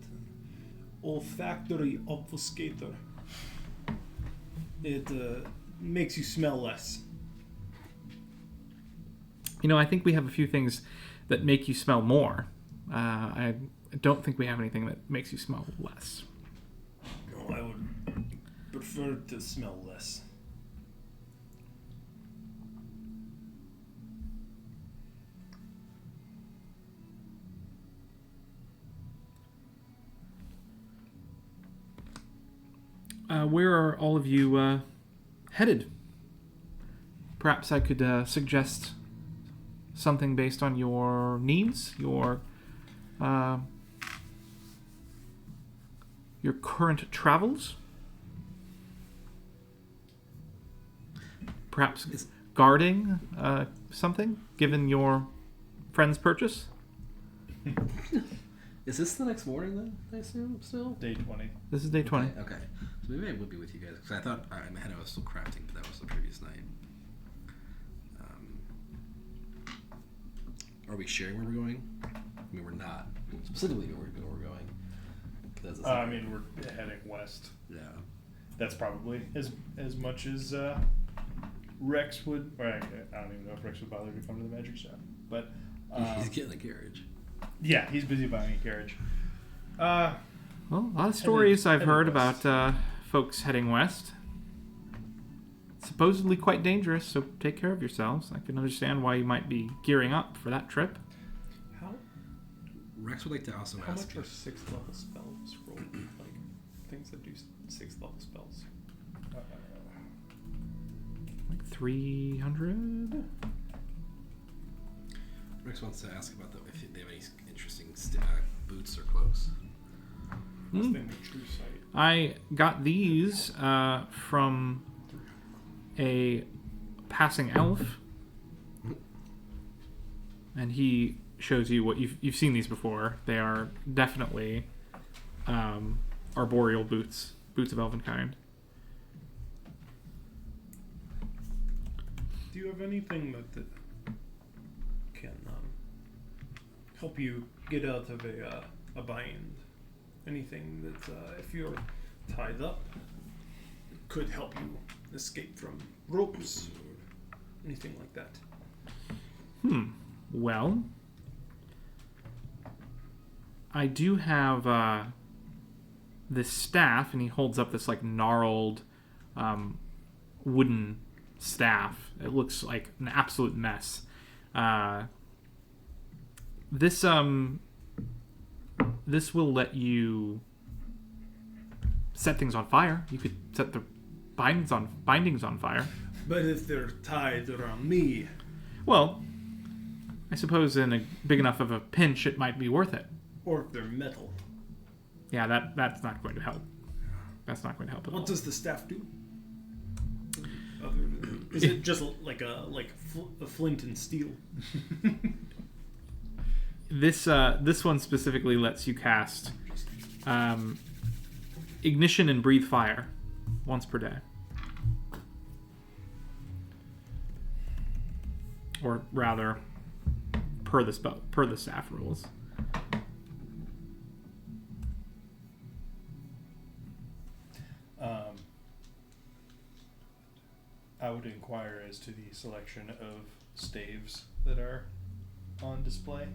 olfactory obfuscator. It makes you smell less. You know, I think we have a few things that make you smell more. I don't think we have anything that makes you smell less. No, I would prefer to smell less. Where are all of you headed? Perhaps I could suggest something based on your needs, your current travels. perhaps guarding something, given your friend's purchase? Is this the next morning then? I assume still. Day 20. This is day 20. Okay. So maybe I would be with you guys because I thought in my head I was still crafting, but that was the previous night. Are we sharing where we're going? I mean, we're not specifically where we're going. That's I mean, we're heading west. yeah. That's probably as much as Rex would. Or I don't even know if Rex would bother to come to the magic shop. But He's getting a carriage. yeah, he's busy buying a carriage. Well, a lot of stories I've headed heard west. about folks heading west. Supposedly quite dangerous, so take care of yourselves. I can understand why you might be gearing up for that trip. How Rex would like to also how ask. much are 6th level spells rolled? Like things that do 6th level spells. Like 300? Rex wants to ask about if they have any interesting boots or cloaks. Must be in the true sight. I got these from a passing elf, and he shows you what you've seen these before. They are definitely arboreal boots of elven kind. Do you have anything that can help you get out of a bind? Anything that, if you're tied up, could help you escape from ropes or anything like that? Well, I do have this staff, and he holds up this like gnarled wooden staff. It looks like an absolute mess. This will let you set things on fire. You could set the bindings on fire. But if they're tied around me... Well, I suppose in a big enough of a pinch, it might be worth it. Or if they're metal. Yeah, that's not going to help. That's not going to help at all. What does the staff do? Is it just like a flint and steel? This one specifically lets you cast ignition and breathe fire once per day, or rather, per the staff rules. I would inquire as to the selection of staves that are on display.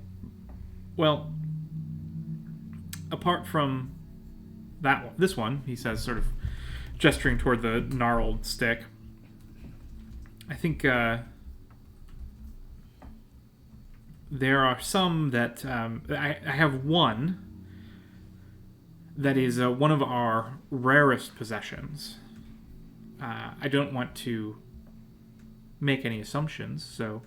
Well, apart from that one, this one, he says, sort of gesturing toward the gnarled stick. I think there are some that I have one that is one of our rarest possessions. I don't want to make any assumptions, so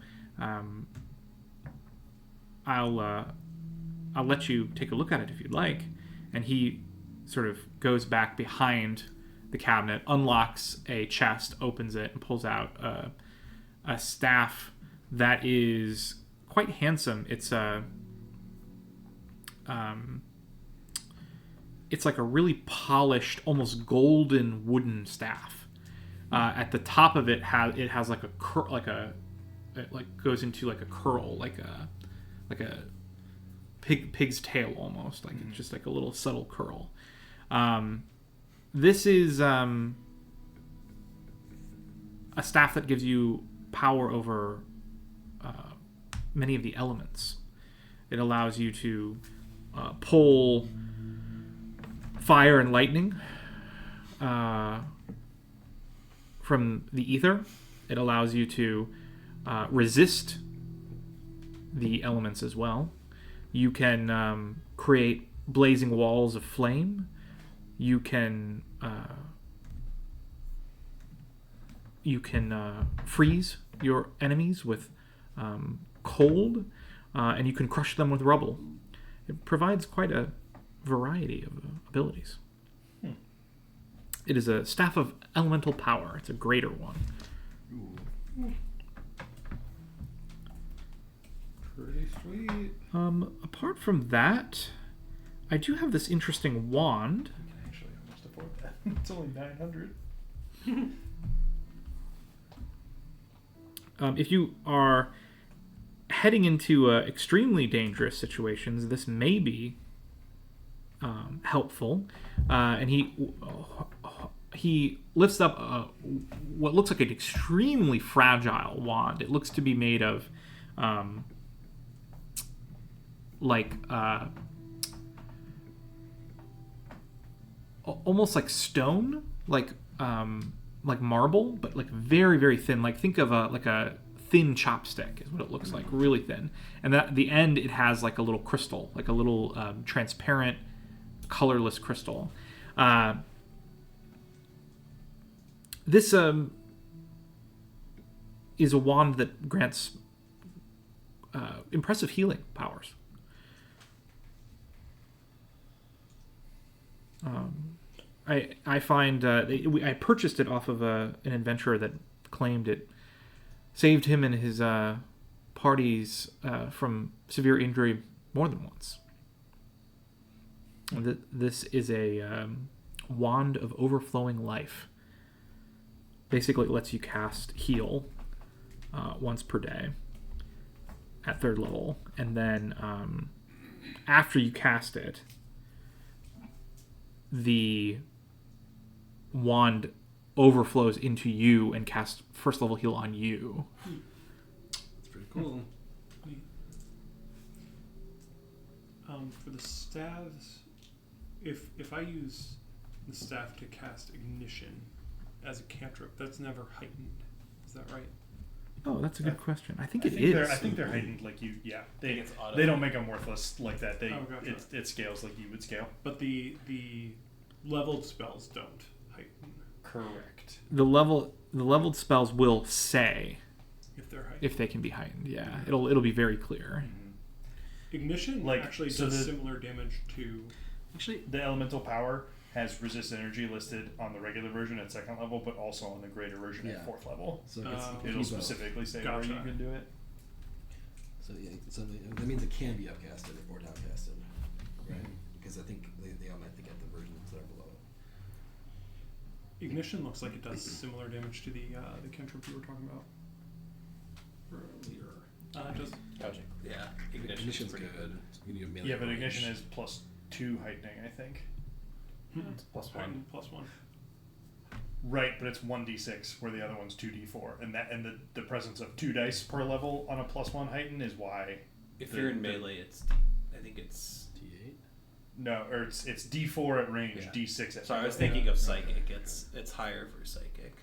I'll let you take a look at it if you'd like. And he sort of goes back behind the cabinet, unlocks a chest, opens it, and pulls out a staff that is quite handsome. It's like a really polished, almost golden wooden staff. At the top of it has like it goes into like a curl, like a pig's tail almost, like it's just like a little subtle curl. This is a staff that gives you power over many of the elements. It allows you to pull fire and lightning from the ether. It allows you to resist the elements as well. You can create blazing walls of flame. You can freeze your enemies with cold, and you can crush them with rubble. It provides quite a variety of abilities. It is a staff of elemental power. It's a greater one. Sweet. Apart from that, I do have this interesting wand. I can actually almost afford that. It's only 900. If you are heading into extremely dangerous situations, this may be helpful. And he lifts up what looks like an extremely fragile wand. It looks to be made of almost like stone, like marble, but like very, very thin. Like think of a thin chopstick is what it looks like, really thin. And at the end, it has like a little crystal, like a little transparent, colorless crystal. This is a wand that grants impressive healing powers. I find I purchased it off of an adventurer that claimed it saved him and his parties from severe injury more than once. This is a wand of overflowing life. Basically, it lets you cast heal once per day at 3rd level, and then after you cast it, the wand overflows into you and casts 1st level heal on you. That's pretty cool. For the staves, if I use the staff to cast ignition as a cantrip, that's never heightened. Is that right? Oh, that's a good question. I think I it think is. I think they're heightened like you. Yeah, they it's auto. they don't make them worthless like that. They Gotcha. it scales like you would scale. But the leveled spells don't heighten Correct. The leveled spells will say if they're heightened. if they can be heightened. Yeah, it'll be very clear. Ignition Like, actually so does the- similar damage to. Actually, the elemental power has resist energy listed on the regular version at 2nd level, but also on the greater version Yeah. at 4th level. So it gets, Oh. it can It'll be both. specifically say Gotcha. where you can do it. So yeah, that means it can be upcasted or downcasted, right? Because I think they automatically get the versions that are below it. Ignition looks like it does similar damage to the cantrip you were talking about earlier. It does. Gotcha. Yeah. Ignition's pretty good. You need a melee Yeah, but range. ignition is +2 heightening, I think. It's +1. Heightened +1. Right, but it's 1d6, where the other one's 2d4, and the presence of 2 dice per level on a +1 heighten is why. If you're in melee, I think it's. T8. No, or it's d4 at range, Yeah. d6 at. Sorry, I was melee. thinking of psychic. It's higher for psychic.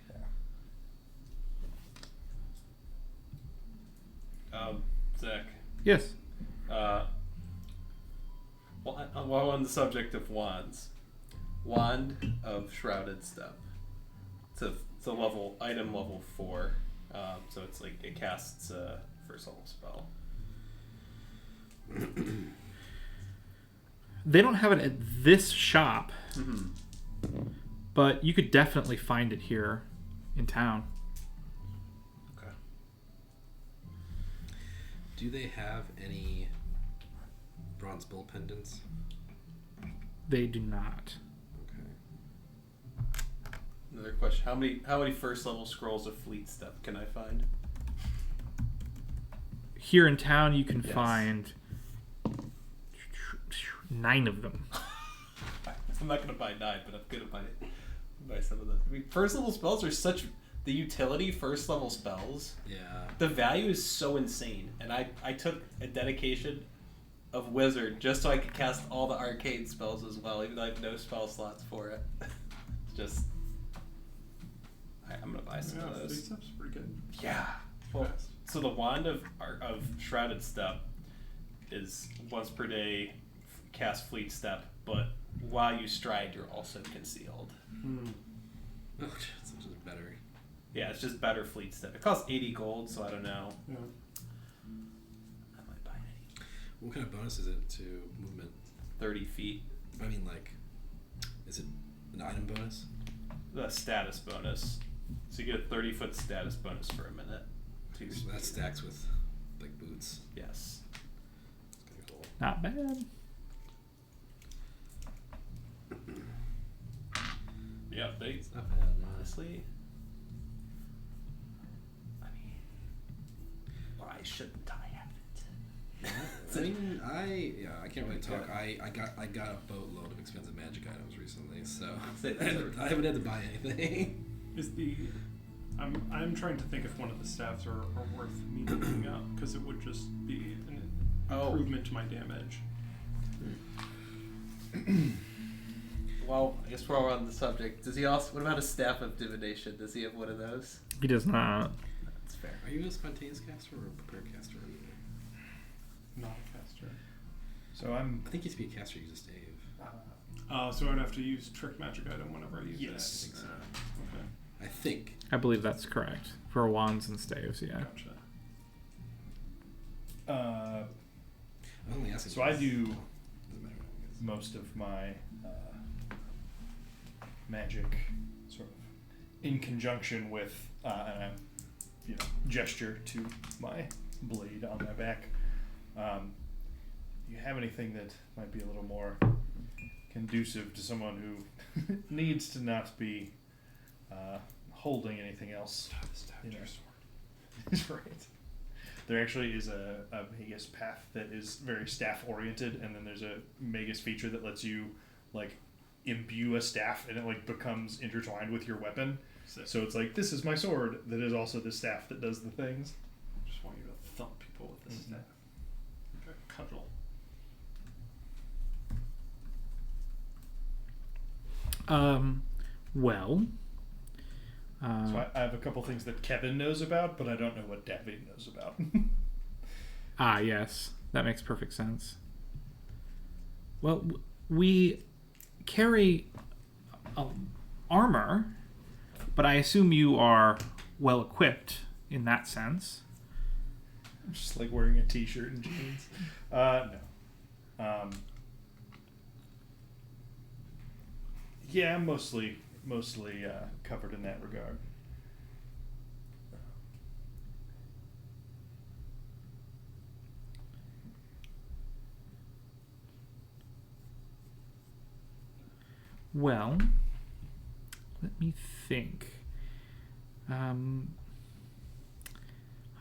Zach. Yes. While on the subject of wands, wand of shrouded step. It's a level item level 4. So it's like it casts a 1st level spell. They don't have it at this shop, but you could definitely find it here in town. Okay. Do they have any bronze bull pendants? They do not. Okay. Another question: How many 1st level scrolls of fleet step can I find? Here in town, you can Yes. find 9 of them. I'm not gonna buy 9, but I'm gonna buy some of them. I mean, 1st level spells are such the utility. 1st level spells, Yeah. the value is so insane, and I took a dedication of wizard just so I could cast all the arcane spells as well, even though I have no spell slots for it. It's just I'm gonna buy some of Fleet those. step's pretty good. Yeah. Well, so the wand of shrouded step is once per day cast fleet step, but while you stride, you're also concealed. Oh, so it's just better. Yeah, it's just better fleet step. It costs 80 gold, so I don't know. Yeah. I might buy it. What kind of bonus is it to movement? 30 feet. I mean, like, is it an item bonus? The status bonus. So you get a 30-foot status bonus for a minute. To your So that speed. stacks with, like, boots. Yes. Not bad. Yeah, they It's not bad. Honestly, I mean, why shouldn't I have it? I mean, I can't really talk. I got a boatload of expensive magic items recently, so I haven't had to buy anything. I'm trying to think if one of the staffs are worth me picking up, because it would just be an improvement to my damage. Well, I guess while we're on the subject, does he also? What about a staff of divination? Does he have one of those? He does not. That's fair. Are you a spontaneous caster or a prepared caster? Not a caster. So I'm. I think you used to be a caster. You just stave. So I'd have to use trick magic item whenever I use Yes. that. I think so. Okay. I think. I believe that's correct. For wands and staves, yeah. Gotcha. I'm only asking. So I do Doesn't matter. I guess. most of my magic sort of in conjunction with and I gesture to my blade on my back. You have anything that might be a little more conducive to someone who needs to not be holding anything else? Right. There actually is a Magus path that is very staff oriented, and then there's a Magus feature that lets you like imbue a staff, and it like becomes intertwined with your weapon. So it's like, this is my sword that is also the staff that does the things. Just want you to thump people with this staff. Okay. Cudgel. Well. So I have a couple things that Kevin knows about, but I don't know what David knows about. Yes. That makes perfect sense. Well, we carry armor, but I assume you are well equipped in that sense. Just like wearing a t-shirt and jeans. No. Yeah, I'm mostly covered in that regard. Well, let me think. I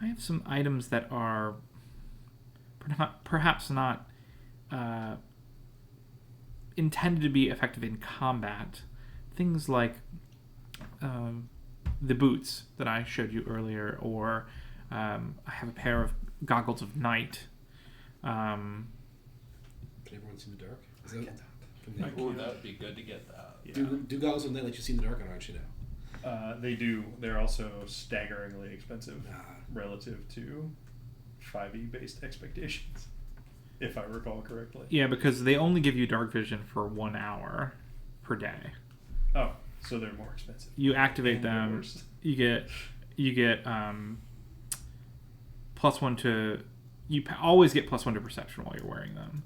have some items that are perhaps not intended to be effective in combat. Things like the boots that I showed you earlier, or I have a pair of goggles of night. Can everyone see in the dark? Is that, Ooh, that would be good to get that. Yeah. do goggles of night let you see in the dark, or don't you know? They do. They're also staggeringly expensive Ah. relative to 5e based expectations, if I recall correctly. Yeah, because they only give you dark vision for 1 hour per day. Oh, so they're more expensive. You activate And they're them. worse. You get +1 to. You always get +1 to perception while you're wearing them,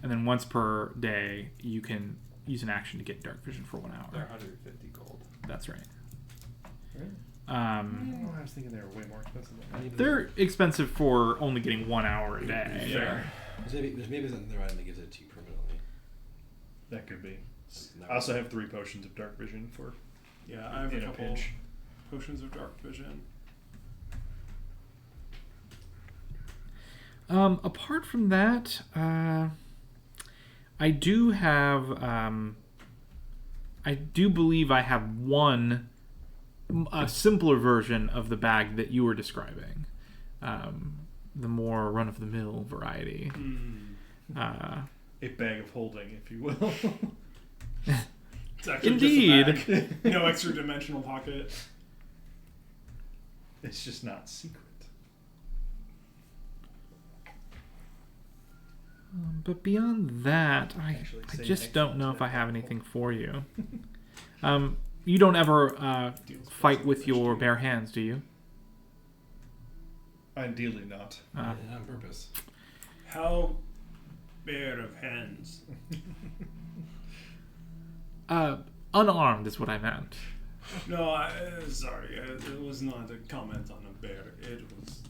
and then once per day you can use an action to get dark vision for 1 hour. They're 150 gold. That's right. Really? I was thinking they were way more expensive than that. They're expensive for only getting 1 hour a day. Fair. There's maybe another item that gives it to you permanently. That could be. I also have 3 potions of dark vision for Yeah, I have in a a couple pinch. potions of dark vision. Apart from that, I do have. I do believe I have a simpler version of the bag that you were describing. The more run-of-the-mill variety. A bag of holding, if you will. It's actually Indeed. just a bag. No extra dimensional pocket. It's just not secret. But beyond that, I Actually, say just next don't know one's if I have that anything for you. You don't ever fight with your bare hands, do you? Ideally not. On purpose. How bare of hands? Unarmed is what I meant. No, sorry. It was not a comment on a bear. It was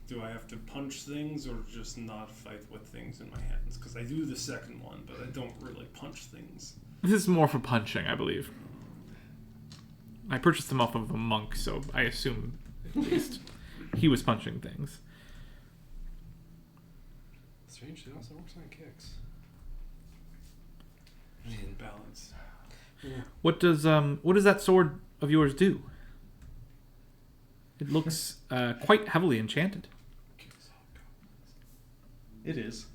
do I have to punch things or just not fight with things in my hands? Because I do the second one, but I don't really punch things. This is more for punching, I believe. I purchased them off of a monk, so I assume at least he was punching things. Strangely, also works on kicks. Balance. What does that sword of yours do? It looks quite heavily enchanted. It is.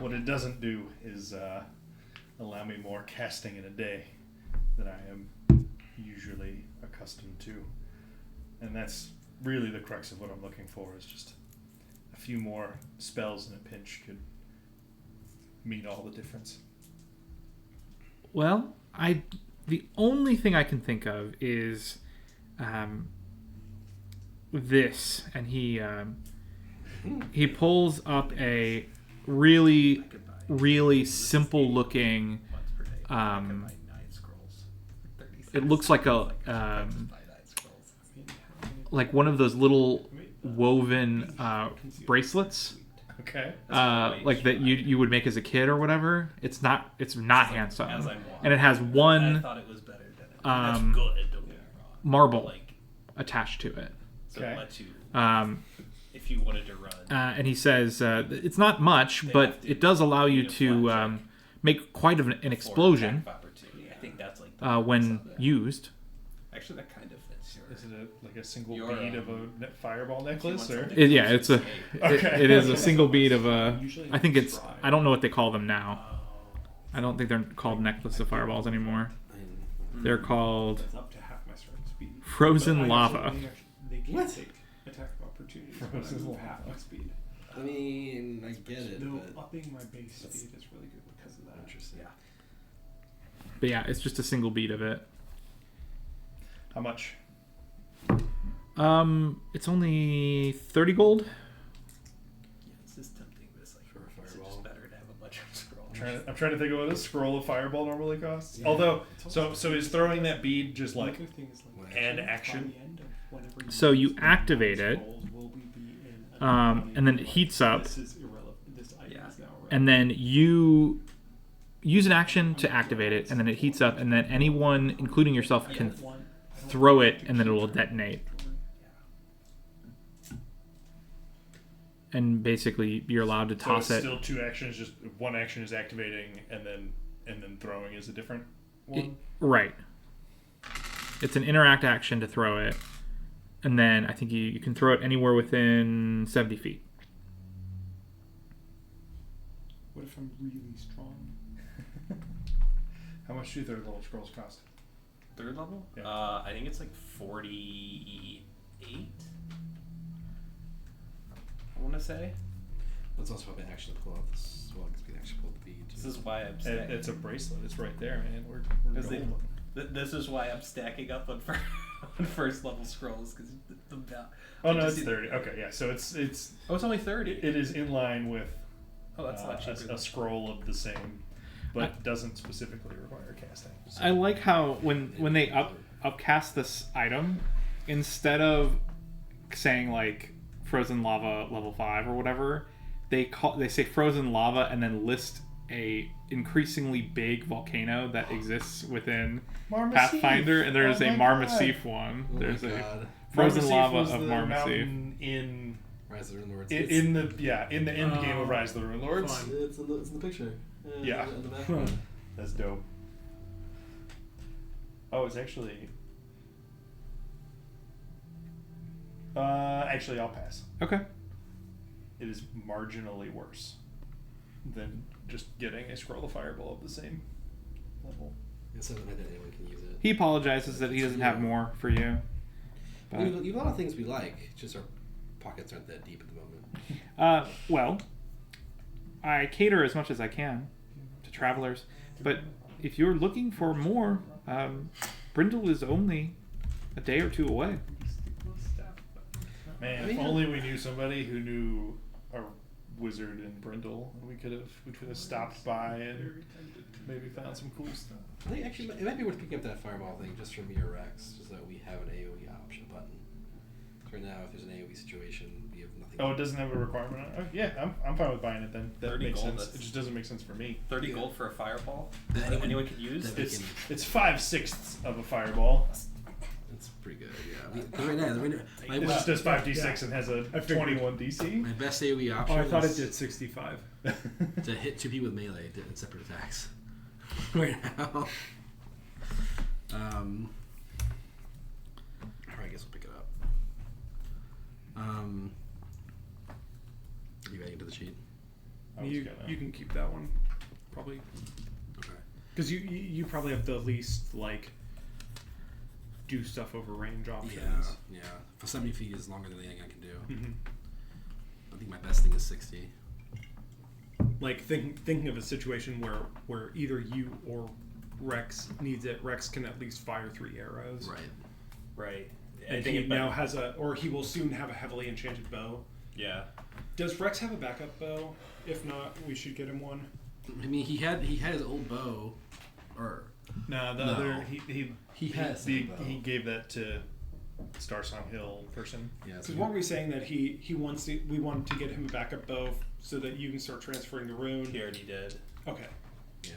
What it doesn't do is allow me more casting in a day than I am usually accustomed to. And that's really the crux of what I'm looking for, is just a few more spells in a pinch could mean all the difference. Well, the only thing I can think of is this, and he pulls up a really, really simple looking. It looks like a like one of those little woven bracelets. Okay. Like that you would make as a kid or whatever. It's not hand sewn, As I'm and it has I one thought it was better than it. That's good. Don't get me wrong. marble Like, attached to it. so Okay. it lets you, Um, if you wanted to run. and he says it's not much, but it does allow you to make quite of an explosion attack of opportunity. I think that's like the when purpose of it. used. Actually, that kind of fits your. Is it like a single Your, bead of a fireball necklace, or? something- It's a Okay. it is a single bead of a. I think it's I don't know what they call them now. I don't think they're called necklace of fireballs anymore. They're called It's up to half my strike speed. frozen But I lava. actually- They can't What? take attack of opportunity when I Frozen move lava. half my speed. I mean, I get it, Though but upping my base speed is really good because of that. interesting. Yeah. But yeah, it's just a single bead of it. How much? It's only 30 gold. Yeah, this is tempting. This like For a is it fireball. just better to have a bunch of scrolls? I'm trying to think of what a scroll of fireball normally costs. Yeah. Although, so is throwing that bead just like Another thing is like and by action? the end of whenever So you use activate it, scrolls will be in and then it heats up, This is irrelevant. This item Yeah. is now irrelevant. and then you use an action to activate it, and then it heats up, and then anyone, including yourself, can throw it, and then it will detonate. And basically, you're allowed to So toss it's it. still two actions. Just one action is activating, and then throwing is a different one. Right. It's an interact action to throw it, and then I think you can throw it anywhere within 70 feet. What if I'm really strong? How much do third level scrolls cost? Third level? Yeah. I think it's like 48. I want to say. That's also probably action to pull out this. Well, because we can actually pull the bead. This is why I'm And stacking. it's a bracelet. It's right there, man. We're Because they- golden. This is why I'm stacking up on, on first level scrolls because the Oh no, I it's just- 30. Okay, yeah. So it's Oh, it's only 30. it is in line with Oh, that's not cheaper. a scroll of the same, but doesn't specifically require casting. So- I like how when they upcast this item, instead of saying like frozen lava level 5 or whatever, they say frozen lava and then list a increasingly big volcano that exists within Marmaceef. Pathfinder, and there's Oh a my Marmaceef one. Oh There's my a god. frozen Marmaceef lava was of the Marmaceef. mountain in Rise of the Rune Lords. in the in the end game of Rise of the Rune Lords. fun. It's in the picture. Yeah. In the background. That's dope. Oh, it's actually. Actually, I'll pass. Okay. It is marginally worse than just getting a scroll of fireball of the same level. It's something that anyone can use it. He apologizes that he doesn't have more for you. But, You have a lot of things we like. Just our pockets aren't that deep at the moment. well, I cater as much as I can to travelers, but if you're looking for more, Brindle is only a day or two away. Man, I mean, if only we knew somebody who knew a wizard in Brindle. We could have stopped by and maybe found some cool stuff. I think actually it might be worth picking up that fireball thing just for me or Rex, just so that we have an AoE option button. So right now, if there's an AoE situation, we have nothing. Oh, it doesn't have a requirement on it? Oh, yeah, I'm fine with buying it then. That 30 makes gold, sense. It just doesn't make sense for me. 30 Yeah. gold for a fireball That that anyone could use. that we It's can- it's 5/6 of a fireball. It's pretty good, yeah. Right now, It just does 5d6 and has a I figured. 21 DC. my best AoE Oh, option I thought it is did 65. to hit 2 people with melee in separate attacks. Right now. I guess we'll pick it up. You adding to the sheet? I was You gonna- can keep that one, probably, Okay. because you probably have the least like do stuff over range options. Yeah. For 70 feet is longer than anything I can do. Hmm. I think my best thing is 60. Like thinking of a situation where either you or Rex needs it. Rex can at least fire 3 arrows. Right. Right. And he now has or he will soon have a heavily enchanted bow. Yeah. Does Rex have a backup bow? If not, we should get him one. I mean, he had his old bow, or No, the No. other he has he a bow. gave that to Starsong Hill person. Yeah. Because weren't we saying that we wanted to get him a backup bow so that you can start transferring the rune? He already did. Okay. Yeah.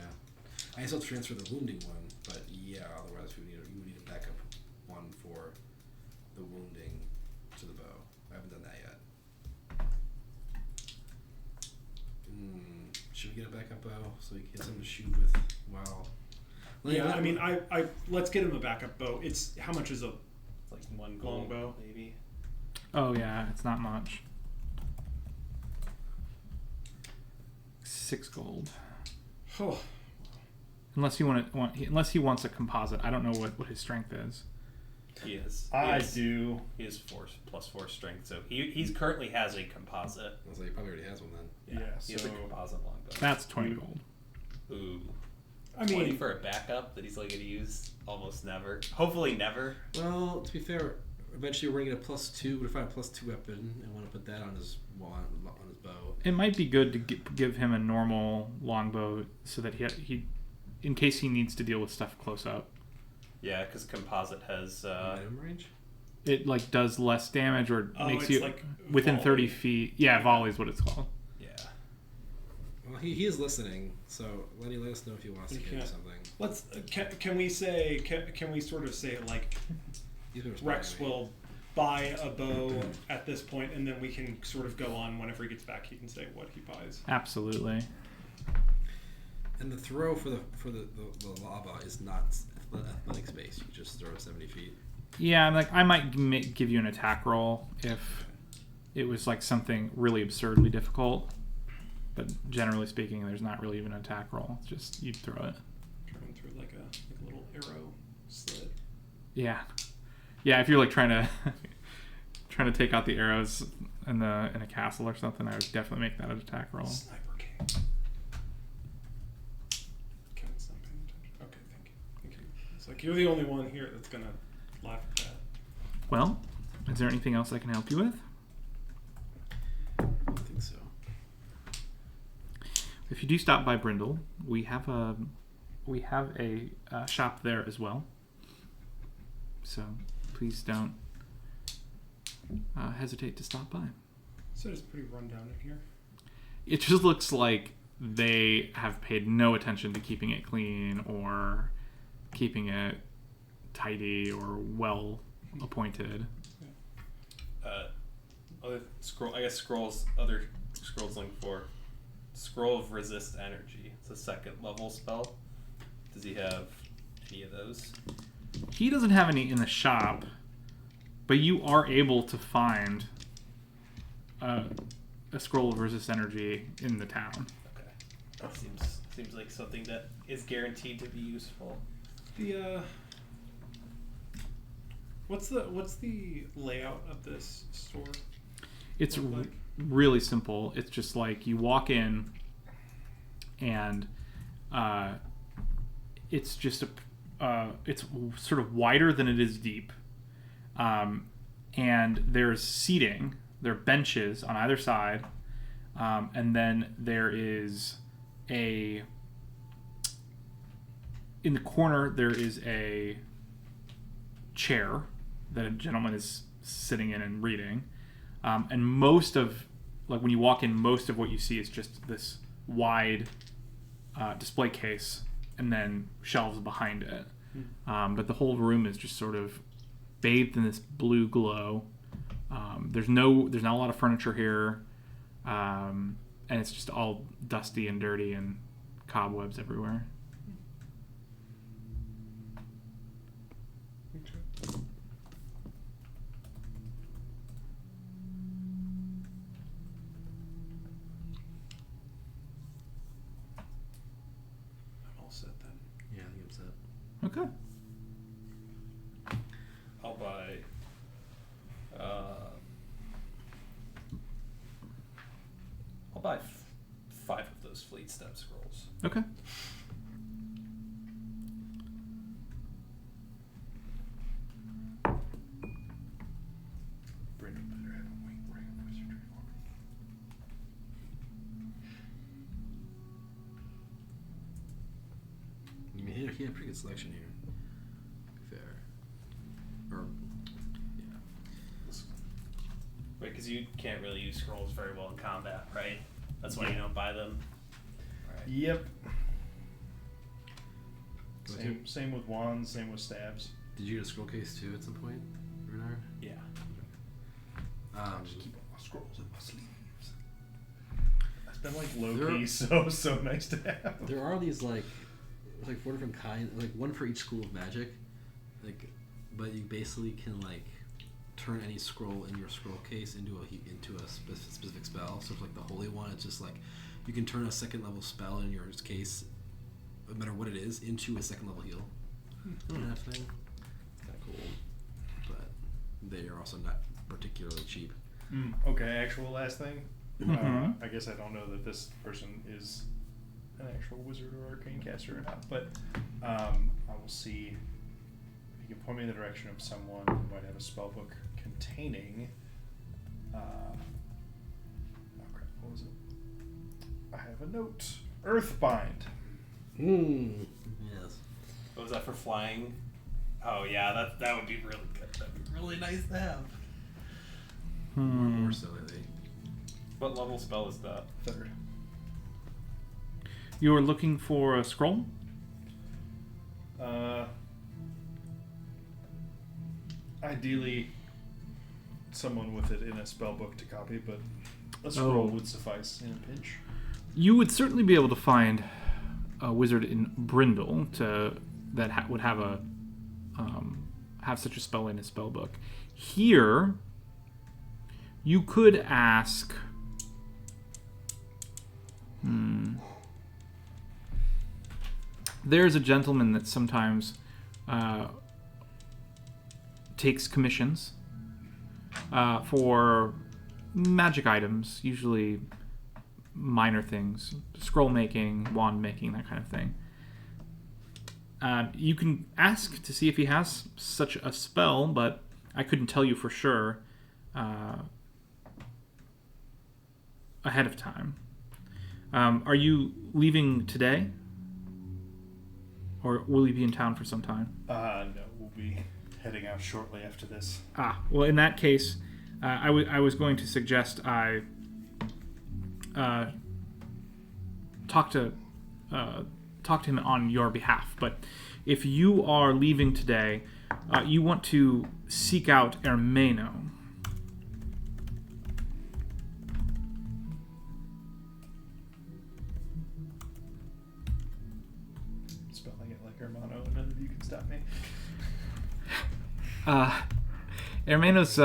I still transfer the wounding one, but yeah, otherwise you would need a backup one for the wounding to the bow. I haven't done that yet. Should we get a backup bow so we can get something to shoot with while? Yeah, I mean, I let's get him a backup bow. It's how much is a It's like 1 gold, Longbow. maybe. Oh yeah, it's not much. 6 gold. oh, Unless unless he wants a composite. I don't know what his strength is. He is. I do. He is +4 strength, so he's currently has a composite. I was like, he probably already has one then. Yeah, he has a so- composite longbow. That's 20 gold. Ooh. I 20 mean, for a backup that he's like going to use almost never. Hopefully never. Well, to be fair, eventually we're gonna get a +2. What if I have a +2 weapon and want to put that on his bow? It might be good to give him a normal longbow so that he in case he needs to deal with stuff close up. Yeah, because composite has. Item range? It like does less damage or makes it's you like within volley. 30 feet. Yeah, volley is what it's called. Yeah. Well, he is listening, so let us know if he wants to You get into can't- something. let's can we say can we sort of say like He's been Rex responding to me. will buy a bow at this point, and then we can sort of go on whenever he gets back. He can say what he buys. Absolutely. And the throw for the lava is not athletic space. You just throw 70 feet. Yeah, I might give you an attack roll if it was like something really absurdly difficult. But generally speaking, there's not really even an attack roll. It's just you throw it. Turn through like a little arrow slit. Yeah, yeah. If you're like trying to take out the arrows in a castle or something, I would definitely make that an attack roll. Sniper King. Kevin's not paying attention. Okay, thank you. It's like you're the only one here that's gonna laugh at that. Well, is there anything else I can help you with? I don't think so. If you do stop by Brindle, we have a shop there as well. So please don't hesitate to stop by. So it's pretty run down in here. It just looks like they have paid no attention to keeping it clean or keeping it tidy or well appointed. Other scroll. I guess scrolls. Other scrolls link for Scroll of Resist Energy. It's a 2nd level spell. Does he have any of those? He doesn't have any in the shop, but you are able to find a scroll of resist energy in the town. Okay. That seems like something that is guaranteed to be useful. The what's the layout of this store? It's Look like? really simple. It's just like you walk in, and it's just it's sort of wider than it is deep, and there's seating. There are benches on either side. And then there is in the corner, there is a chair that a gentleman is sitting in and reading. And most of, like when you walk in, most of what you see is just this wide display case and then shelves behind it. But the whole room is just sort of bathed in this blue glow. There's not a lot of furniture here. And it's just all dusty and dirty and cobwebs everywhere. I'm all set then. Yeah, I think I'm set. Okay. I'll buy. I'll buy 5 of those fleet step scrolls. Okay. Brandon better have a wing ring of wizardry for me. I mean, he had a pretty good selection here. To be fair. Or, yeah. Right, because you can't really use scrolls very well in combat, right? That's why you don't buy them. Right. Yep. Okay. Same with wands, same with stabs. Did you get a scroll case too at some point, Renard? Yeah. Just keep all my scrolls in my sleeves. It's been like low There- key, so nice to have. There are these like 4 different kinds, like one for each school of magic, like, but you basically can like turn any scroll in your scroll case into a specific spell. So it's like the holy one, it's just like you can turn a 2nd level spell in your case, no matter what it is, into a 2nd level heal. Kind of thing. It's kind of cool, but they are also not particularly cheap. Okay, actual last thing. Mhm. I guess I don't know that this person is an actual wizard or arcane caster or not, but I will see if you can point me in the direction of someone who might have a spell book containing. Oh crap! What was it? I have a note. Earthbind. Yes. What was that for flying? Oh yeah, that would be really good. That'd be really nice to have. More so lately. What level spell is that? 3rd. You are looking for a scroll? Ideally, someone with it in a spell book to copy, but a scroll Oh. would suffice in a pinch. You would certainly be able to find a wizard in Brindle that would have have such a spell in his spell book. Here, you could ask. There's a gentleman that sometimes takes commissions for magic items, usually minor things, scroll making, wand making, that kind of thing. You can ask to see if he has such a spell, but I couldn't tell you for sure ahead of time. Are you leaving today? Or will you be in town for some time? No, we'll be heading out shortly after this. Well, in that case, I was going to suggest I talk to him on your behalf. But if you are leaving today, you want to seek out Ermeno. Spelling it like Hermano, and none of you can stop me. Ermeno's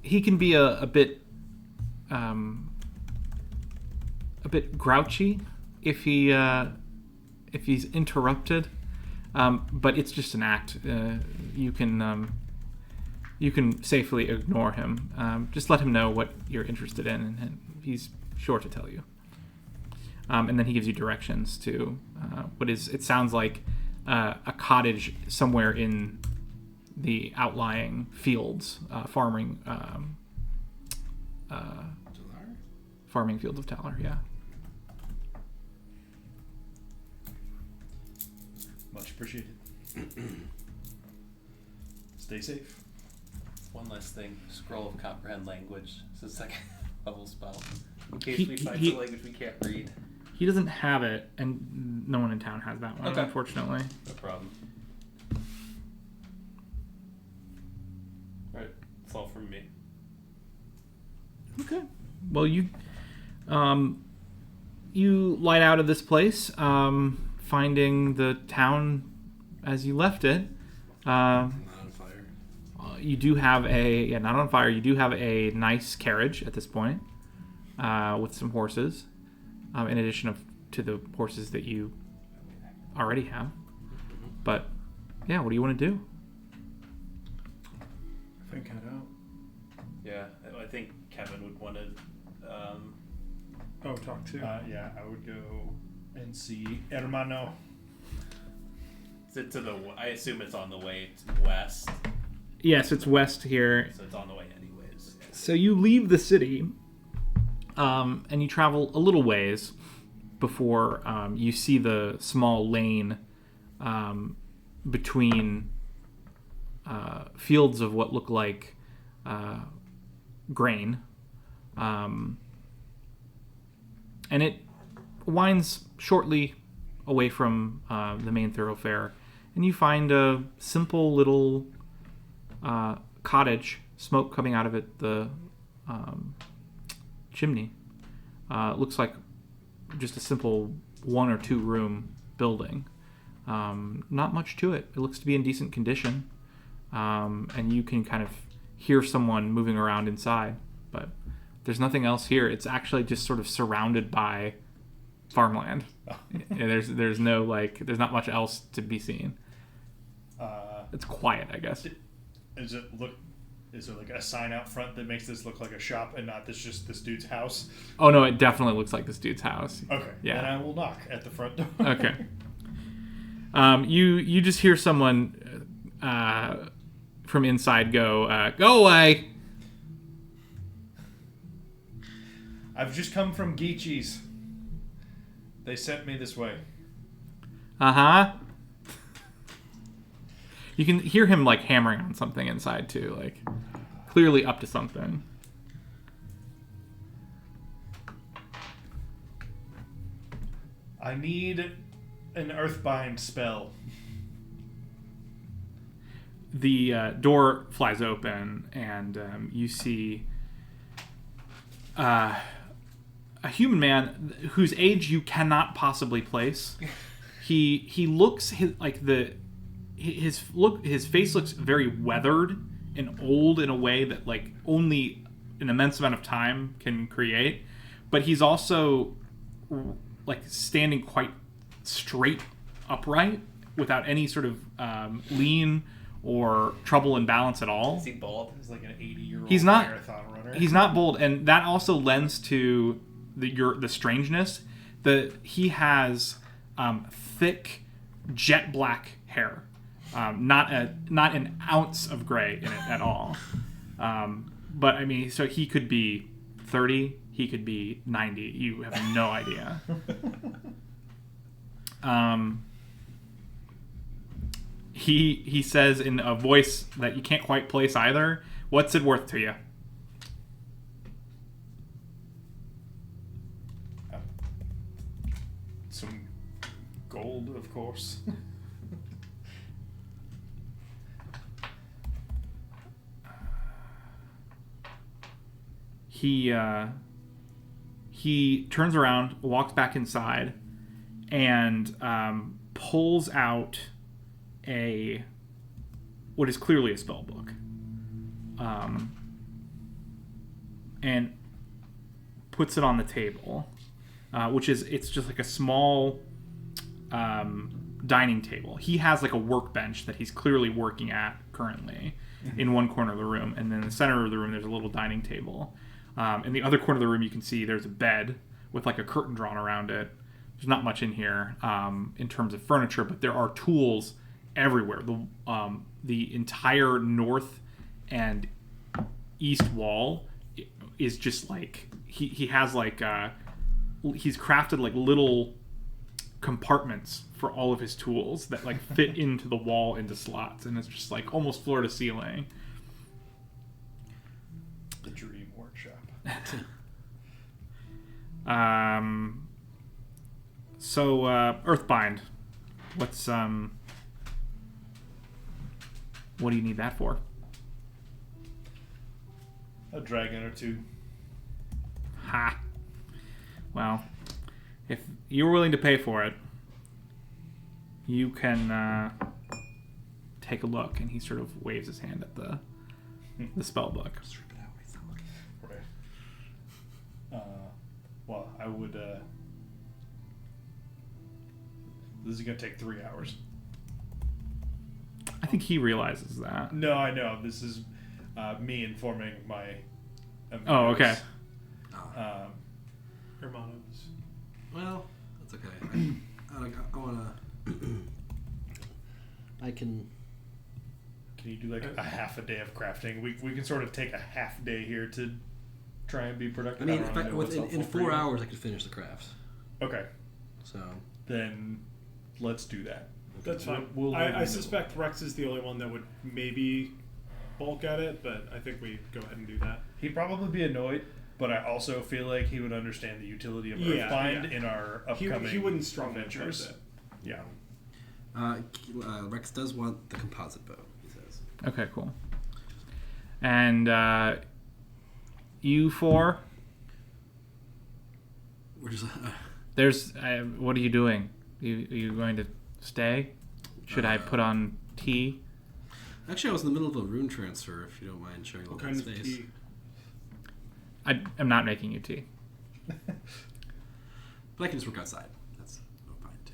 he can be a bit grouchy if he's interrupted, but it's just an act. You can safely ignore him. Just let him know what you're interested in, and he's sure to tell you. And then he gives you directions to it sounds like a cottage somewhere in the outlying fields, farming farming fields of Talar. Yeah. Much appreciated. Stay safe. One last thing. Scroll of Comprehend Language. It's a second level spell. In case He- we find he- a language we can't read. He doesn't have it, and no one in town has that one, Okay. unfortunately. No problem. Alright, that's all from me. Okay. Well, you light out of this place, finding the town as you left it. Not on fire. You do have not on fire. You do have a nice carriage at this point, with some horses, in addition to the horses that you already have. But yeah, what do you want to do? I think head out. Yeah, I think Kevin would want to. Oh, talk to. Yeah, I would go and see Hermano. Is it to the? I assume it's on the way west, Yes, it's west here. so it's on the way anyways. So you leave the city, and you travel a little ways before you see the small lane between fields of what look like grain, and it winds shortly away from the main thoroughfare, and you find a simple little cottage, smoke coming out of it, the chimney. Looks like just a simple 1 or 2 room building. Not much to it. It looks to be in decent condition, and you can kind of hear someone moving around inside, but there's nothing else here. It's actually just sort of surrounded by farmland. There's no there's not much else to be seen. It's quiet, I guess. Is there like a sign out front that makes this look like a shop and not just this dude's house? Oh no, it definitely looks like this dude's house. Okay. Yeah. Then I will knock at the front door. Okay. You just hear someone from inside go, "Go away." I've just come from Geechee's. They sent me this way. Uh-huh. You can hear him hammering on something inside too, clearly up to something. I need an Earthbind spell. The door flies open, and you see a human man whose age you cannot possibly place. He looks his face looks very weathered and old in a way that only an immense amount of time can create, but he's also standing quite straight upright without any sort of lean or trouble in balance at all. Is he bald? He's like an 80-year-old He's not- marathon runner. He's not bold, and that also lends to the strangeness. He has thick jet black hair, not an ounce of gray in it at all. But I mean, so he could be 30, he could be 90. You have no idea. He says in a voice that you can't quite place either, "What's it worth to you?" Some gold, of course. He turns around, walks back inside, and pulls out what is clearly a spell book, and puts it on the table, it's just like a small dining table. He has a workbench that he's clearly working at currently in one corner of the room, and then in the center of the room there's a little dining table. In the other corner of the room you can see there's a bed with a curtain drawn around it. There's not much in here in terms of furniture, but there are tools everywhere. The entire north and east wall is just he has like he's crafted like little compartments for all of his tools that like fit into the wall into slots, and it's just like almost floor to ceiling. The Dream Workshop. So Earthbind, what's what do you need that for? A dragon or two. Ha. Well, if you're willing to pay for it, you can take a look. And he sort of waves his hand at the spell book. Right. Well, I would. This is gonna take 3 hours. I think he realizes that. No, I know. This is me informing my. Oh, okay. Hermanos. Well, that's okay. I wanna. I can. Can you do like a half a day of crafting? We can sort of take a half day here to try and be productive. I mean, don't really know what's in helpful for 4 you. hours, I could finish the craft. Okay, So. then let's do that. That's fine. We'll live in I the suspect Rex is the only one that would maybe bulk at it, but I think we go ahead and do that. He'd probably be annoyed, but I also feel like he would understand the utility of Yeah, Earthbind yeah. in our upcoming He wouldn't strongly adventures. oppose it. Yeah. Rex does want the composite bow, he says. Okay, cool. And you four, We're just. there's what are you doing? Are you going to stay? Should I put on tea? Actually, I was in the middle of a rune transfer, if you don't mind showing a What little kind bit of of space. tea? I'm not making you tea. But I can just work outside. That's fine, too.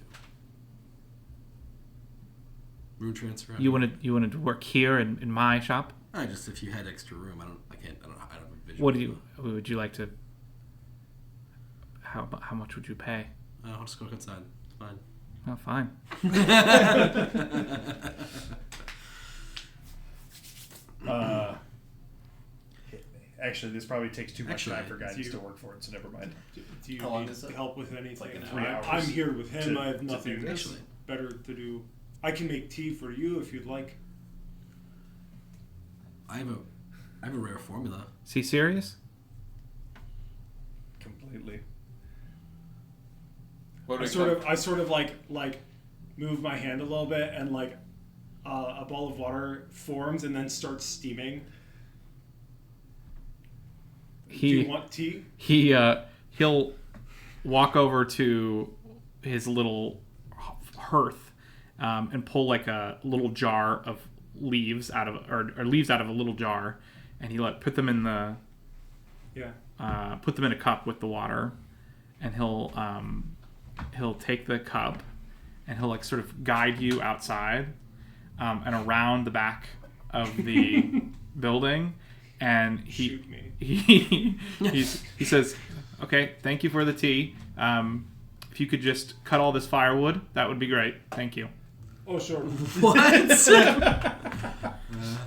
Rune transfer? You wanted to work here in my shop? Just if you had extra room, I don't have a vision. What would you like to? How much would you pay? I'll just go outside. It's fine. Oh, fine. Actually, this probably takes too much Actually, time for guidance you- to work for it, so never mind. Do you How long need is it? help with anything? Like an hour. 3 hours I'm here with him. to- I have to do nothing this. Actually. better to do. I can make tea for you if you'd like. I have a rare formula. Is he serious? Completely. What I sort of like move my hand a little bit, and like a ball of water forms and then starts steaming. Do you want tea? He'll walk over to his little hearth and pull like a little jar of leaves out of or leaves out of a little jar, and he put them in the put them in a cup with the water, and he'll take the cup and he'll like sort of guide you outside and around the back of the building, and Shoot me. he says, "Okay, thank you for the tea. If you could just cut all this firewood, that would be great. Thank you." Oh, sure. What?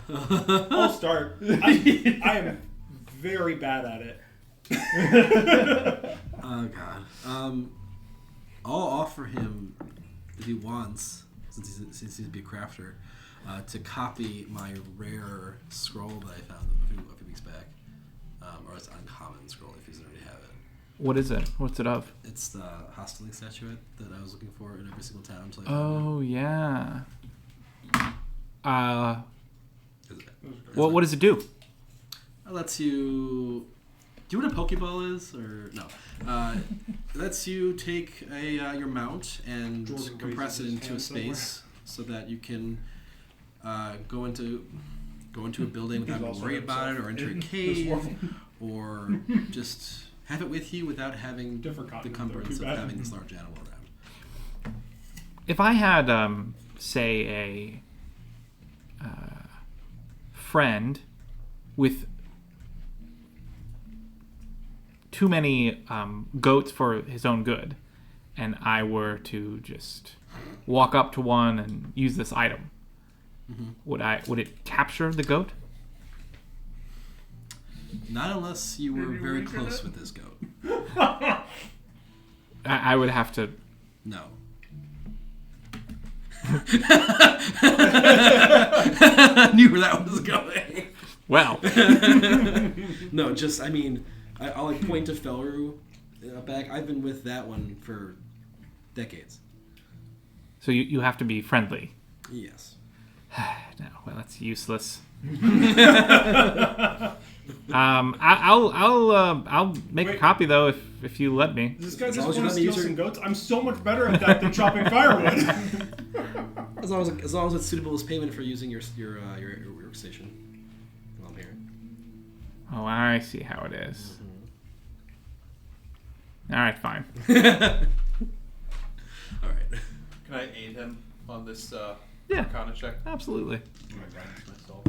I'll start. I am very bad at it. Oh God. I'll offer him, if he wants, since he seems to be a crafter, to copy my rare scroll that I found a few weeks back, or it's uncommon scroll if he doesn't already have it. What is it? What's it of? It's the hosteling statuette that I was looking for in every single town until I found Oh yeah. it. What does it do? It lets you. Do you know what a Pokeball is, or no? It lets you take your mount and Jordan compress it raises his into a hand space so that you can go into a building without having to also worry about it, or himself enter a in this cave, world. or just have it with you without having Different the continent, cumbrance though, of too bad. having this large animal around. If I had, say, a friend with too many goats for his own good, and I were to just walk up to one and use this item, would it capture the goat? Not unless you were very close with this goat. I would have to. No. I knew where that was going. Well. No, just, I mean, I'll like point to Felru back. I've been with that one for decades. So you have to be friendly. Yes. No, well, that's useless. I'll make a Wait. copy though if you let me. This guy As just long as wants to you're steal not some using- goats. I'm so much better at that than chopping firewood. As long as it's suitable as payment for using your workstation. Well, I'm hearing. Oh, I see how it is. All right, fine. All right. Can I aid him on this Yeah. Arcana check? Absolutely. I'm gonna grind this myself.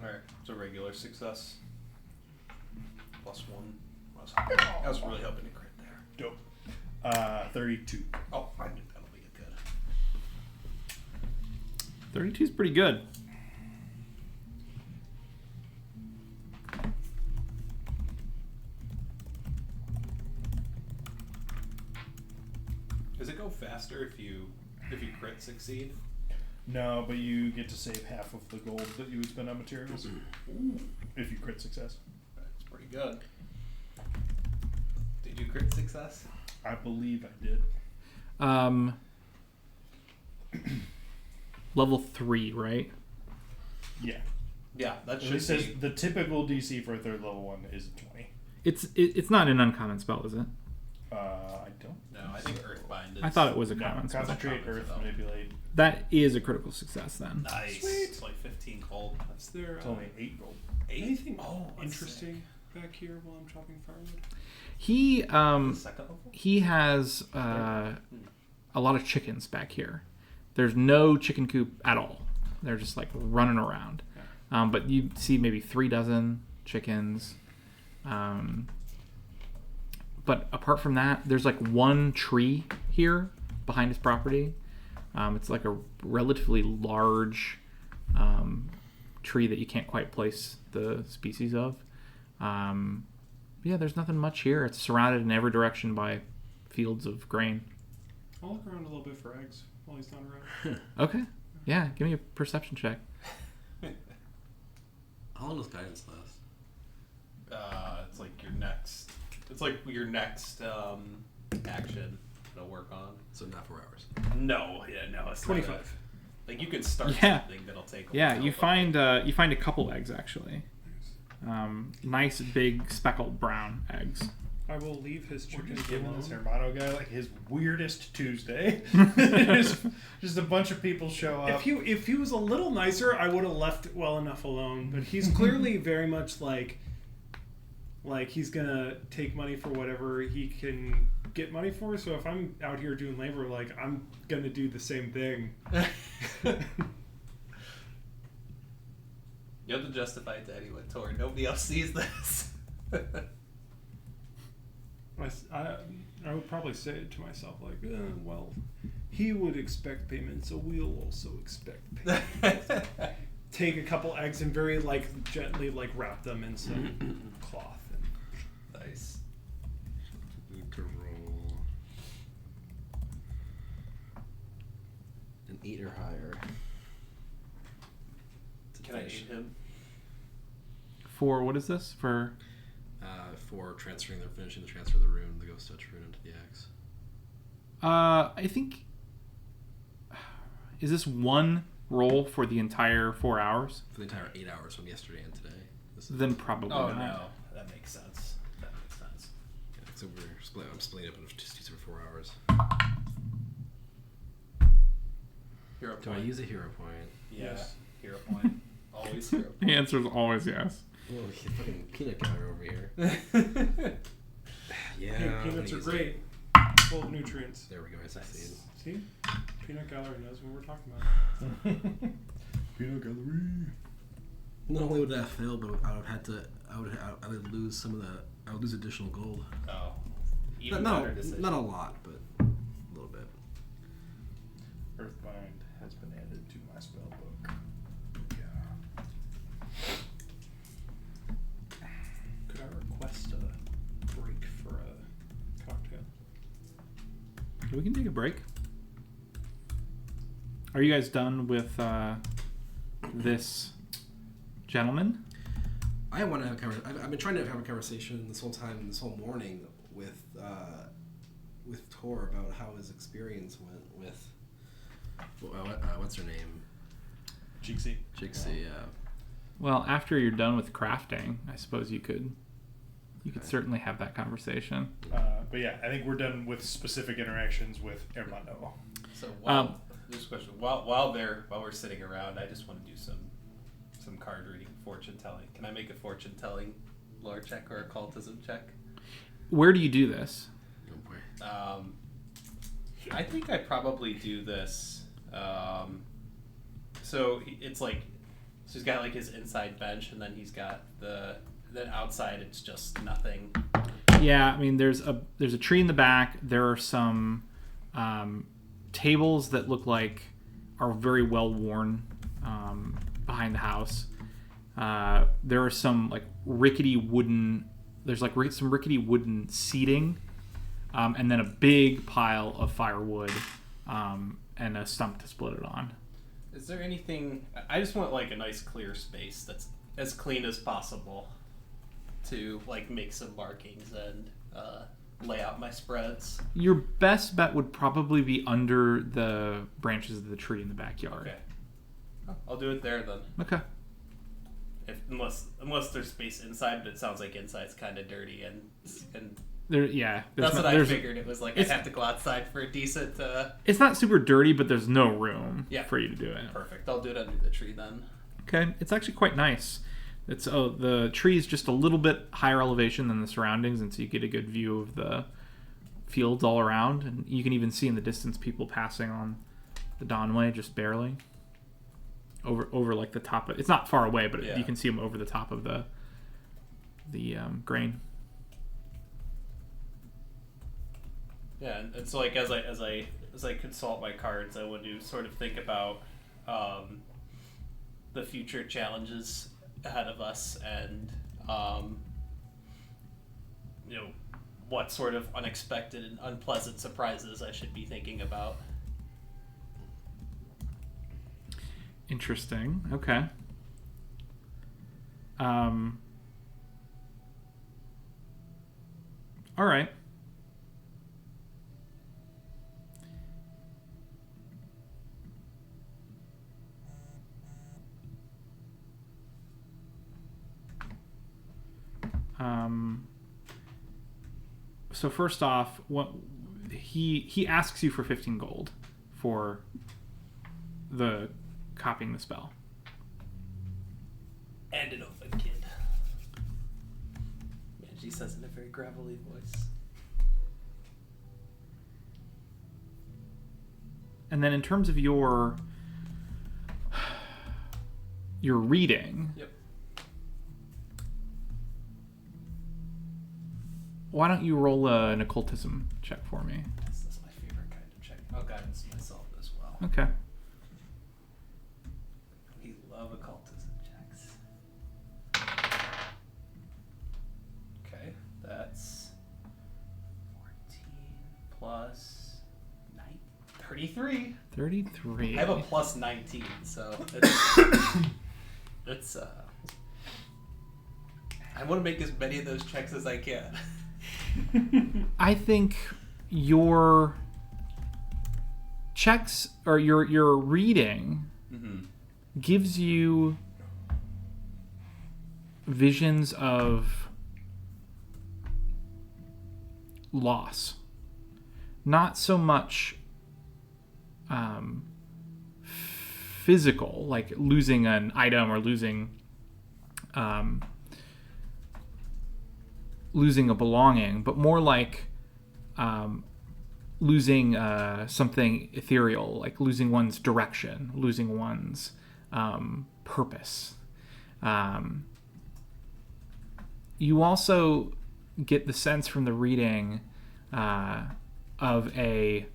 Alright, it's a regular success. +1. I was really hoping to crit there. Dope. 32. Oh, I knew that'll be good. 32 is pretty good. Does it go faster if you crit succeed? No, but you get to save half of the gold that you would spend on materials. If you crit success. That's pretty good. Did you crit success? I believe I did. Level 3, right? Yeah. Yeah, that It should says be. the typical DC for a third level one is 20. It's not an uncommon spell, is it? I don't. No, I think Earthbind is. I thought it was a No, common spell. concentrate, Common earth, spell. manipulate. That is a critical success then. Nice. Sweet. It's like 15 gold. Is there It's only 8 gold. anything that's interesting back here while I'm chopping firewood? He The second level? he has a lot of chickens back here. There's no chicken coop at all. They're just like running around. But you see maybe 3 dozen chickens. But apart from that, there's like one tree here behind his property. It's like a relatively large tree that you can't quite place the species of. Yeah, there's nothing much here. It's surrounded in every direction by fields of grain. I'll look around a little bit for eggs while he's not around. Okay. Yeah, give me a perception check. How long does guidance last? It's like your next. It's like your next action to work on. So not 4 hours. No, it's 25. not like you can start Yeah. something that'll take. a Yeah, while, you but- find a couple eggs actually. Nice big speckled brown eggs. I will leave his We're chickens just giving alone. this Hermano guy like his weirdest Tuesday. just a bunch of people show up. If he was a little nicer, I would have left it well enough alone. But he's clearly very much like he's gonna take money for whatever he can get money for. So if I'm out here doing labor, like I'm gonna do the same thing. You have to justify it to anyone, Tor. Nobody else sees this. I would probably say it to myself like, well, he would expect payment, so we'll also expect payment. Take a couple eggs and very gently wrap them in some cloth. Nice. Need to roll an 8 or higher. to Can I finish. aid him? For what is this? For For finishing the transfer of the rune, the ghost touch rune into the axe. I think is this one roll for the entire 4 hours? For the entire 8 hours from yesterday and today. This is Then probably Oh not. no, that makes sense. That makes sense. yeah, so I'm splitting up into 2 for 4 hours. Hero Do I point. use a hero point? Yes. Hero point. Always hero The point. answer is always yes. Oh, fucking peanut gallery over here. Yeah. Hey, I'm peanuts are gonna use it. great, full of nutrients. There we go. I succeed. See, peanut gallery knows what we're talking about. Peanut gallery. Not only would that fail, but I would lose some of the. I would lose additional gold. Oh. Even Not better decision. a lot, but a little bit. Earthbind has been added to my spell book. Yeah. We can take a break. Are you guys done with this gentleman? I want to have a conversation. I've been trying to have a conversation this whole time, this whole morning, with Tor about how his experience went with what's her name? Jixie. Jixie. Yeah. Well, after you're done with crafting, I suppose you could certainly have that conversation. But yeah, I think we're done with specific interactions with Armando. So while this question, while we're sitting around, I just want to do some card reading, fortune telling. Can I make a fortune telling lore check or occultism check? Where do you do this? I think I probably do this. So it's like, so he's got like his inside bench, and then he's got then outside it's just nothing. Yeah, I mean there's a tree in the back. There are some tables that look like are very well worn behind the house. There are some like rickety wooden. There's like some rickety wooden seating, and then a big pile of firewood, and a stump to split it on. Is there anything? I just want like a nice clear space that's as clean as possible to like make some markings and lay out my spreads. Your best bet would probably be under the branches of the tree in the backyard. Okay, I'll do it there then. Okay. Unless there's space inside, but it sounds like inside's kind of dirty and That's what I figured. It was like I'd have to go outside for a decent. It's not super dirty, but there's no room for you to do it. Perfect. I'll do it under the tree then. Okay, it's actually quite nice. It's the tree is just a little bit higher elevation than the surroundings, and so you get a good view of the fields all around, and you can even see in the distance people passing on the Donway just barely. Over like the top of it's not far away, but you can see them over the top of the grain. Yeah, and so like as I consult my cards, I want to sort of think about the future challenges ahead of us, and what sort of unexpected and unpleasant surprises I should be thinking about. Interesting. Okay. All right. So first off, what he asks you for 15 gold for the copying the spell. And an open kid. Yeah, she says in a very gravelly voice. And then in terms of your reading, yep. Why don't you roll an occultism check for me? This is my favorite kind of check. I'll guidance myself as well. Okay. We love occultism checks. Okay, that's 14 plus 9, 33. 33. I have a plus 19, so it's I want to make as many of those checks as I can. I think your checks or your reading gives you visions of loss, not so much physical, like losing an item or losing a belonging, but more like losing something ethereal, like losing one's direction, losing one's purpose. You also get the sense from the reading of a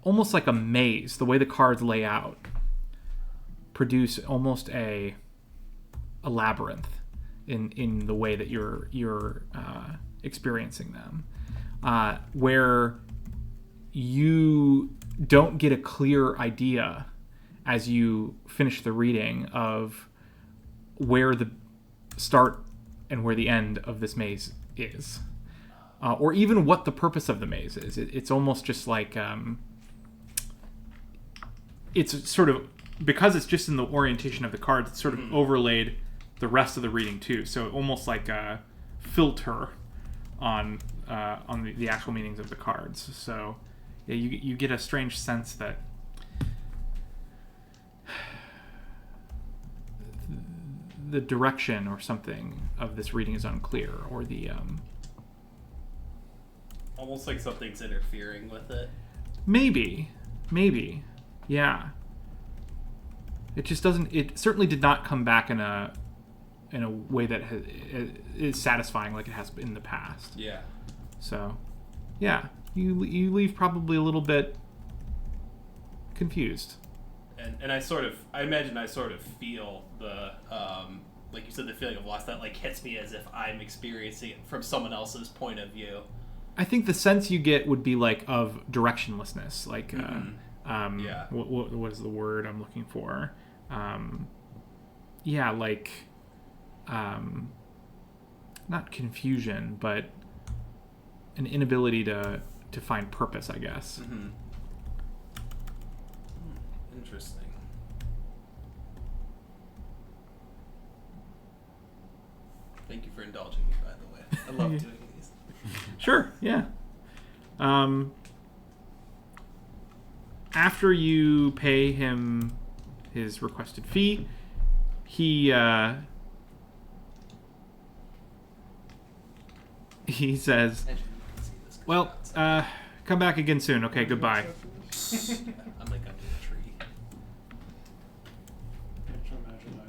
almost like a maze. The way the cards lay out produce almost a labyrinth in the way that you're experiencing them. where you don't get a clear idea as you finish the reading of where the start and where the end of this maze is, or even what the purpose of the maze is. It's almost just like it's sort of, because it's just in the orientation of the cards, it's sort of overlaid the rest of the reading too. So almost like a filter on the actual meanings of the cards. So yeah, you get a strange sense that the direction or something of this reading is unclear, or the Almost like something's interfering with it. maybe, yeah. It just doesn't. It certainly did not come back in a way that is satisfying like it has in the past. Yeah. So, yeah, you leave probably a little bit confused. And I imagine I sort of feel the, like you said, the feeling of loss that like hits me as if I'm experiencing it from someone else's point of view. I think the sense you get would be like of directionlessness, like Yeah. what is the word I'm looking for? Yeah, like not confusion, but an inability to find purpose, I guess. Mm-hmm. Interesting. Thank you for indulging me, by the way. I love doing these. Sure, yeah. After you pay him his requested fee, he says, "Well, come back again soon. Okay, goodbye." I'm like under a tree. I can imagine I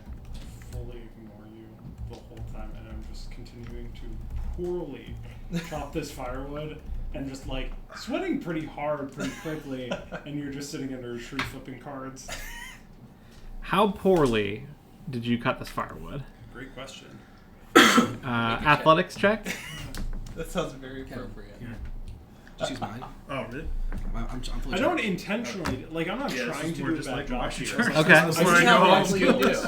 fully ignore you the whole time, and I'm just continuing to poorly chop this firewood and just like sweating pretty hard, pretty quickly, and you're just sitting under a tree flipping cards. How poorly did you cut this firewood? Great question. Athletics check? That sounds very appropriate. Just use mine. Oh, really? I'm fully I don't charged. intentionally, like, I'm not Yeah, this trying is to more do a just bad like job. watching here. us. Okay. That's where I go on skills.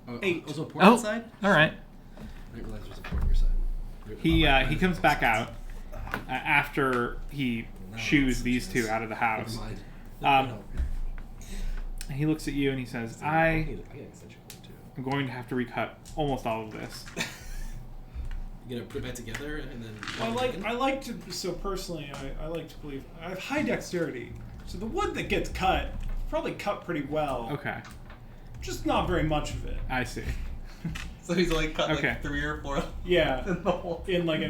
Oh, 8. was it a port Oh, inside? all right. I didn't realize there was a port on your side. He comes back out after he shoos these two out of the house. Never mind. He looks at you and he says, I "I get an extension cord too. am going to have to recut almost all of this." You gonna put it back together and then. I like to, so personally, I like to believe, I have high dexterity. So the wood that gets cut, probably cut pretty well. Okay, Just not very much of it. I see. So he's only cut Okay. like 3 or 4 Yeah. in the whole. In like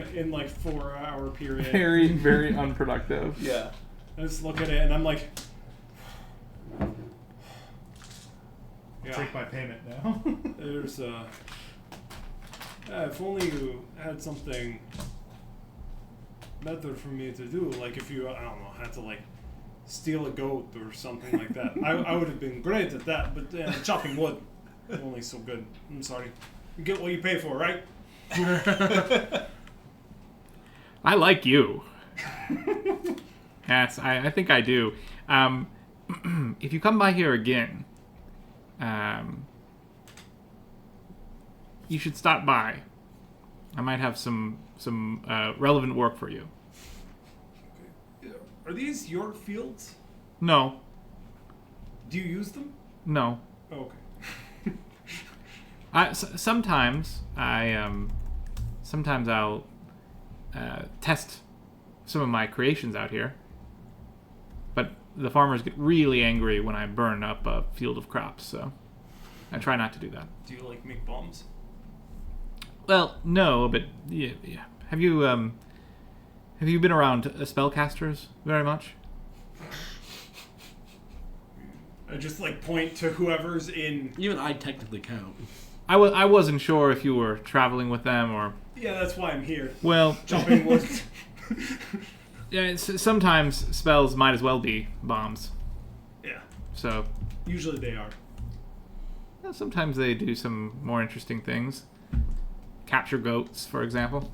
4-hour period. Very, very unproductive. Yeah. I just look at it and I'm like, yeah. Take my payment now. There's if only you had something better for me to do, like if you, I don't know, had to like steal a goat or something like that. I would have been great at that, but chopping wood, only so good. I'm sorry. You get what you pay for, right? I like you. Yes, I think I do. If you come by here again, you should stop by. I might have some relevant work for you. Are these your fields? No, Do you use them? no. Oh, okay. Sometimes I'll test some of my creations out here, but the farmers get really angry when I burn up a field of crops, so I try not to do that. Do you like make bombs? Well, no, but yeah. Have you been around spellcasters very much? I just like point to whoever's in. Even I technically count. I wasn't sure if you were traveling with them or. Yeah, that's why I'm here. Well, Chopping wood. yeah. Sometimes spells might as well be bombs. Yeah, So usually they are. sometimes they do some more interesting things. Capture goats, for example.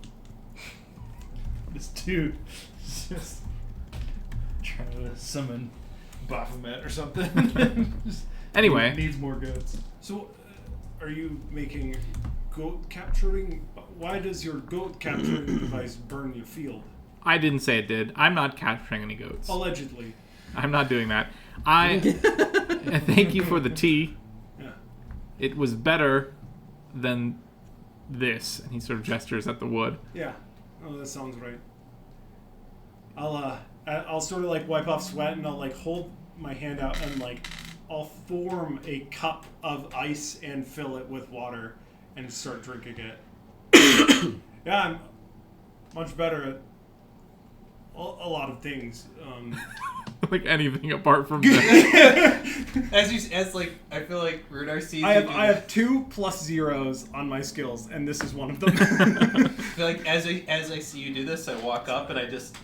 This dude is just trying to summon Baphomet or something. Just Anyway. needs more goats. So, are you making goat capturing? Why does your goat capturing device burn your field? I didn't say it did. I'm not capturing any goats. Allegedly. I'm not doing that. I thank you for the tea. Yeah. It was better than this. And he sort of gestures at the wood. Yeah. Oh, that sounds right. I'll sort of like wipe off sweat and I'll like hold my hand out and like I'll form a cup of ice and fill it with water and start drinking it. Yeah, I'm much better at a lot of things. Like anything apart from that. I feel like Runar sees I you have do I this. have 2 plus 0s on my skills, and this is one of them. I feel like as I see you do this, I walk up and I just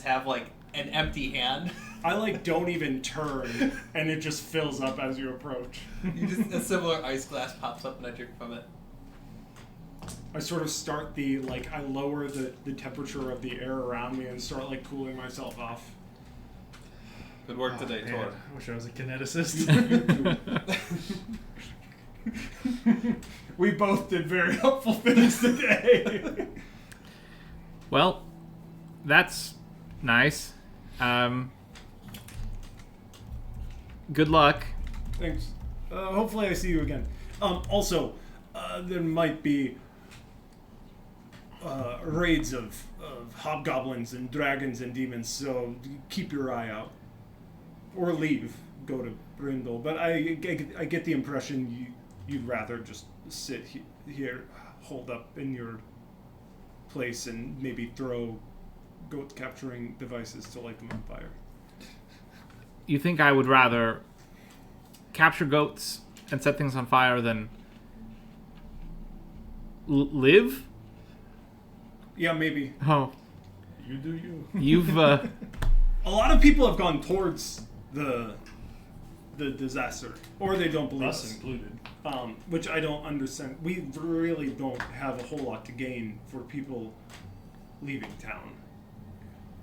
have like an empty hand. I like don't even turn, and it just fills up as you approach. You just a similar ice glass pops up and I drink from it. I sort of start I lower the temperature of the air around me and start like cooling myself off. Good work today, Man, Tor. I wish I was a kineticist. We both did very helpful things today. Well, that's nice. Good luck. Thanks. Hopefully I see you again. Also, there might be raids of hobgoblins and dragons and demons, so keep your eye out. Or leave. Go to Brindle. But I get the impression you'd rather just sit here, hold up in your place, and maybe throw goat capturing devices to light them on fire. You think I would rather capture goats and set things on fire than live? Yeah, maybe. Oh, You do you. you've A lot of people have gone towards the disaster, or they don't believe Us us. included. Which I don't understand. We really don't have a whole lot to gain for people leaving town.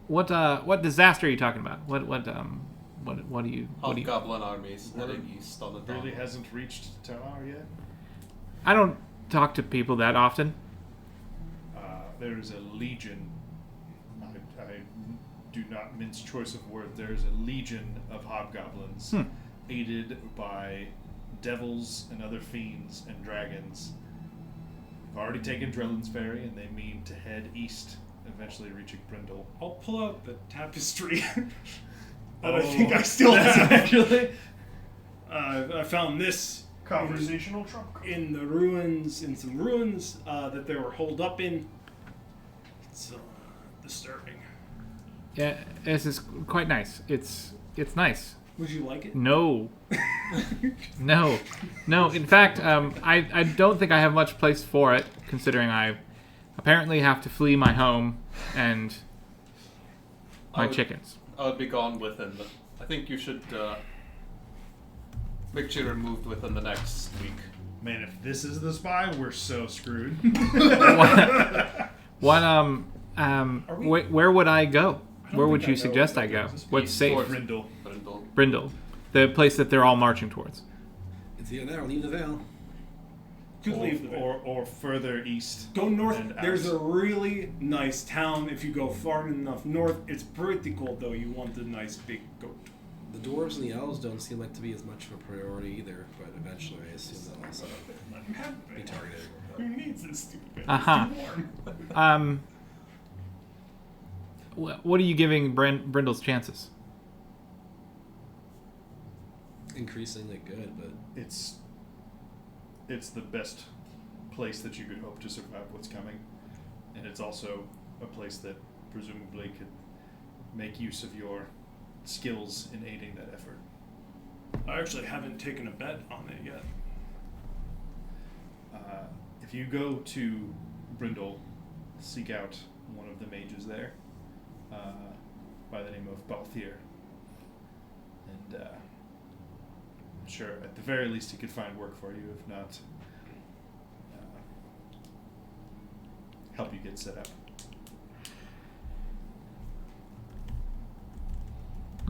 what disaster are you talking about? What do you Hobgoblin armies heading east on the dawn. Really hasn't reached Talar yet. I don't talk to people that often. There is a legion. I do not mince choice of words. There is a legion of hobgoblins, aided by devils and other fiends and dragons. I've already taken Drellin's Ferry, and they mean to head east, eventually reaching Brindle. I'll pull out the tapestry that I think I still that's have. actually I found this conversational trump card. in the ruins, in some ruins that they were holed up in. It's disturbing. Yeah, this is quite nice. It's nice. Would you like it? No. No. In fact, I don't think I have much place for it, considering I apparently have to flee my home and my chickens. I would be gone within the. I think you should make sure you're moved within the next week. Man, if this is the spy, we're so screwed. Where would I go? Where would you suggest I go? What's safe? Brindle. Brindle, the place that they're all marching towards. It's either that or leave the Vale. Could leave the Or further east. Go north. and out. There's a really nice town. If you go far enough north, it's pretty cold though. You want the nice big goat. The dwarves and the elves don't seem like to be as much of a priority either, but eventually I assume they'll also be targeted. Who needs this stupid? Uh-huh. It's too warm. What are you giving Brindle's chances? Increasingly good, but It's the best place that you could hope to survive what's coming, and it's also a place that presumably could make use of your skills in aiding that effort. I actually haven't taken a bet on it yet. If you go to Brindle, seek out one of the mages there by the name of Balthier, and I'm sure at the very least he could find work for you, if not help you get set up.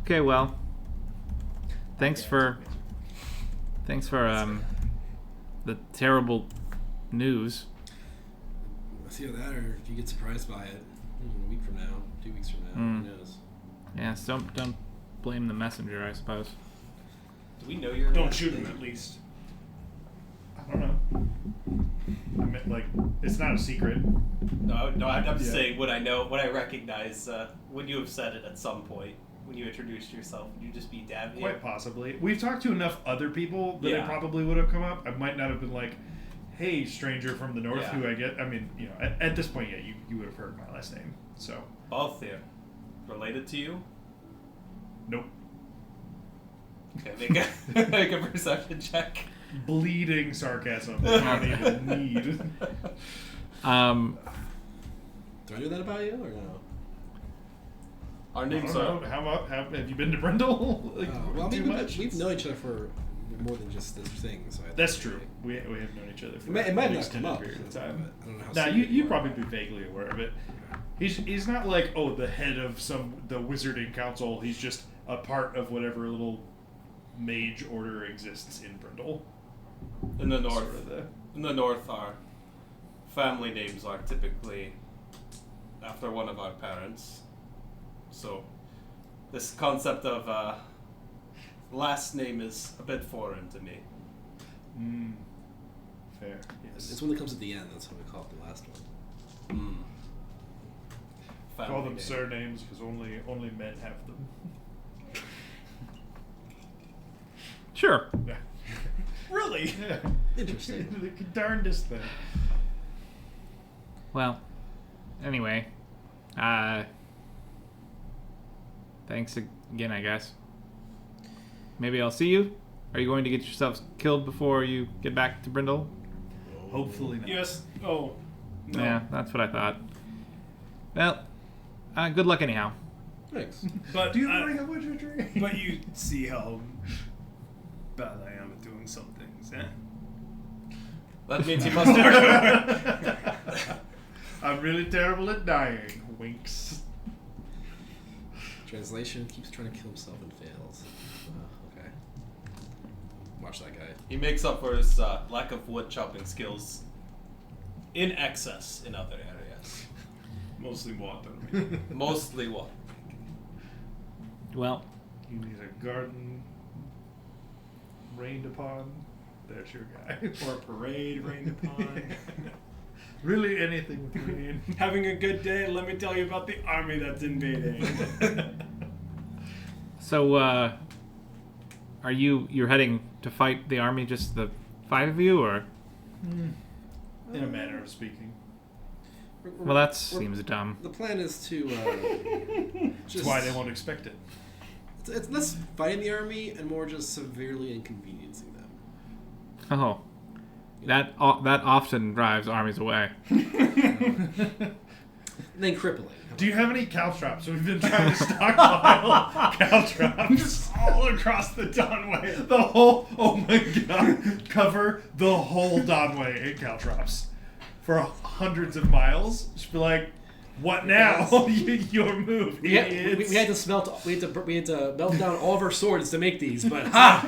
Okay, well, thanks for the terrible news. It's either that, or if you get surprised by it a week from now, 2 weeks from now, who knows? Yeah, so don't blame the messenger, I suppose. Do we know your Don't shoot him, at least. I don't know. I mean, like, it's not a secret. No, I'm just Yeah. saying what I know, what I recognize. Would you have said it at some point when you introduced yourself? Would you just be Davia? Quite possibly. We've talked to enough other people that it Yeah. probably would have come up. I might not have been like, hey, stranger from the north, Yeah. who I get. I mean, you know, at this point, yeah, you would have heard my last name. So, Both here. Related to you? nope. Okay, make a perception check. Bleeding sarcasm. I don't even need. Do I know that about you, or no? Our I names don't know. are. Have you been to Brindle? Like, Well, I too mean, much? we've known each other for more than just this thing. So I That's think true. We have known each other for It might an not come extended up. period of time. I don't know how. Nah, secret you'd are. probably be vaguely aware of it. He's not like, oh, the head of the wizarding council. He's just a part of whatever little mage order exists in Brindle. In the north. Sort of the- In the north, our family names are typically after one of our parents. So, this concept of last name is a bit foreign to me. Fair. Yes. It's when it comes at the end. That's what we call it, the last one. Call Family them name. surnames because only men have them. Sure. Really? Yeah. Interesting. The darndest thing. Well, anyway, thanks again, I guess. Maybe I'll see you. Are you going to get yourselves killed before you get back to Brindle? Hopefully not. Yes. Oh. No. Yeah, that's what I thought. Well, good luck anyhow. Thanks. But Do you I- bring a witcher tree? But you see how bad I am at doing some things, eh? That means you must have. I'm really terrible at dying. Winks. Translation: keeps trying to kill himself and fails. Okay. Watch that guy. He makes up for his lack of wood chopping skills in excess in other areas. Mostly water. Mostly what? Well, He needs a garden rained upon. There's your guy. Or a parade rained upon. Really anything with rain. Having a good day, let me tell you about the army that's invading. so are you're heading to fight the army, just the 5 of you, or? In a manner of speaking. Well, that seems dumb. The plan is to That's why they won't expect it. It's less fighting the army and more just severely inconveniencing them. Oh, that often drives armies away. And then crippling. Do you have any caltrops? We've been trying to stockpile caltrops. Just all across the Donway. The whole, oh my god, cover the whole Donway in caltrops for hundreds of miles. Just be like, what now? Your move, We idiots. had to smelt. We had to melt down all of our swords to make these, but ha!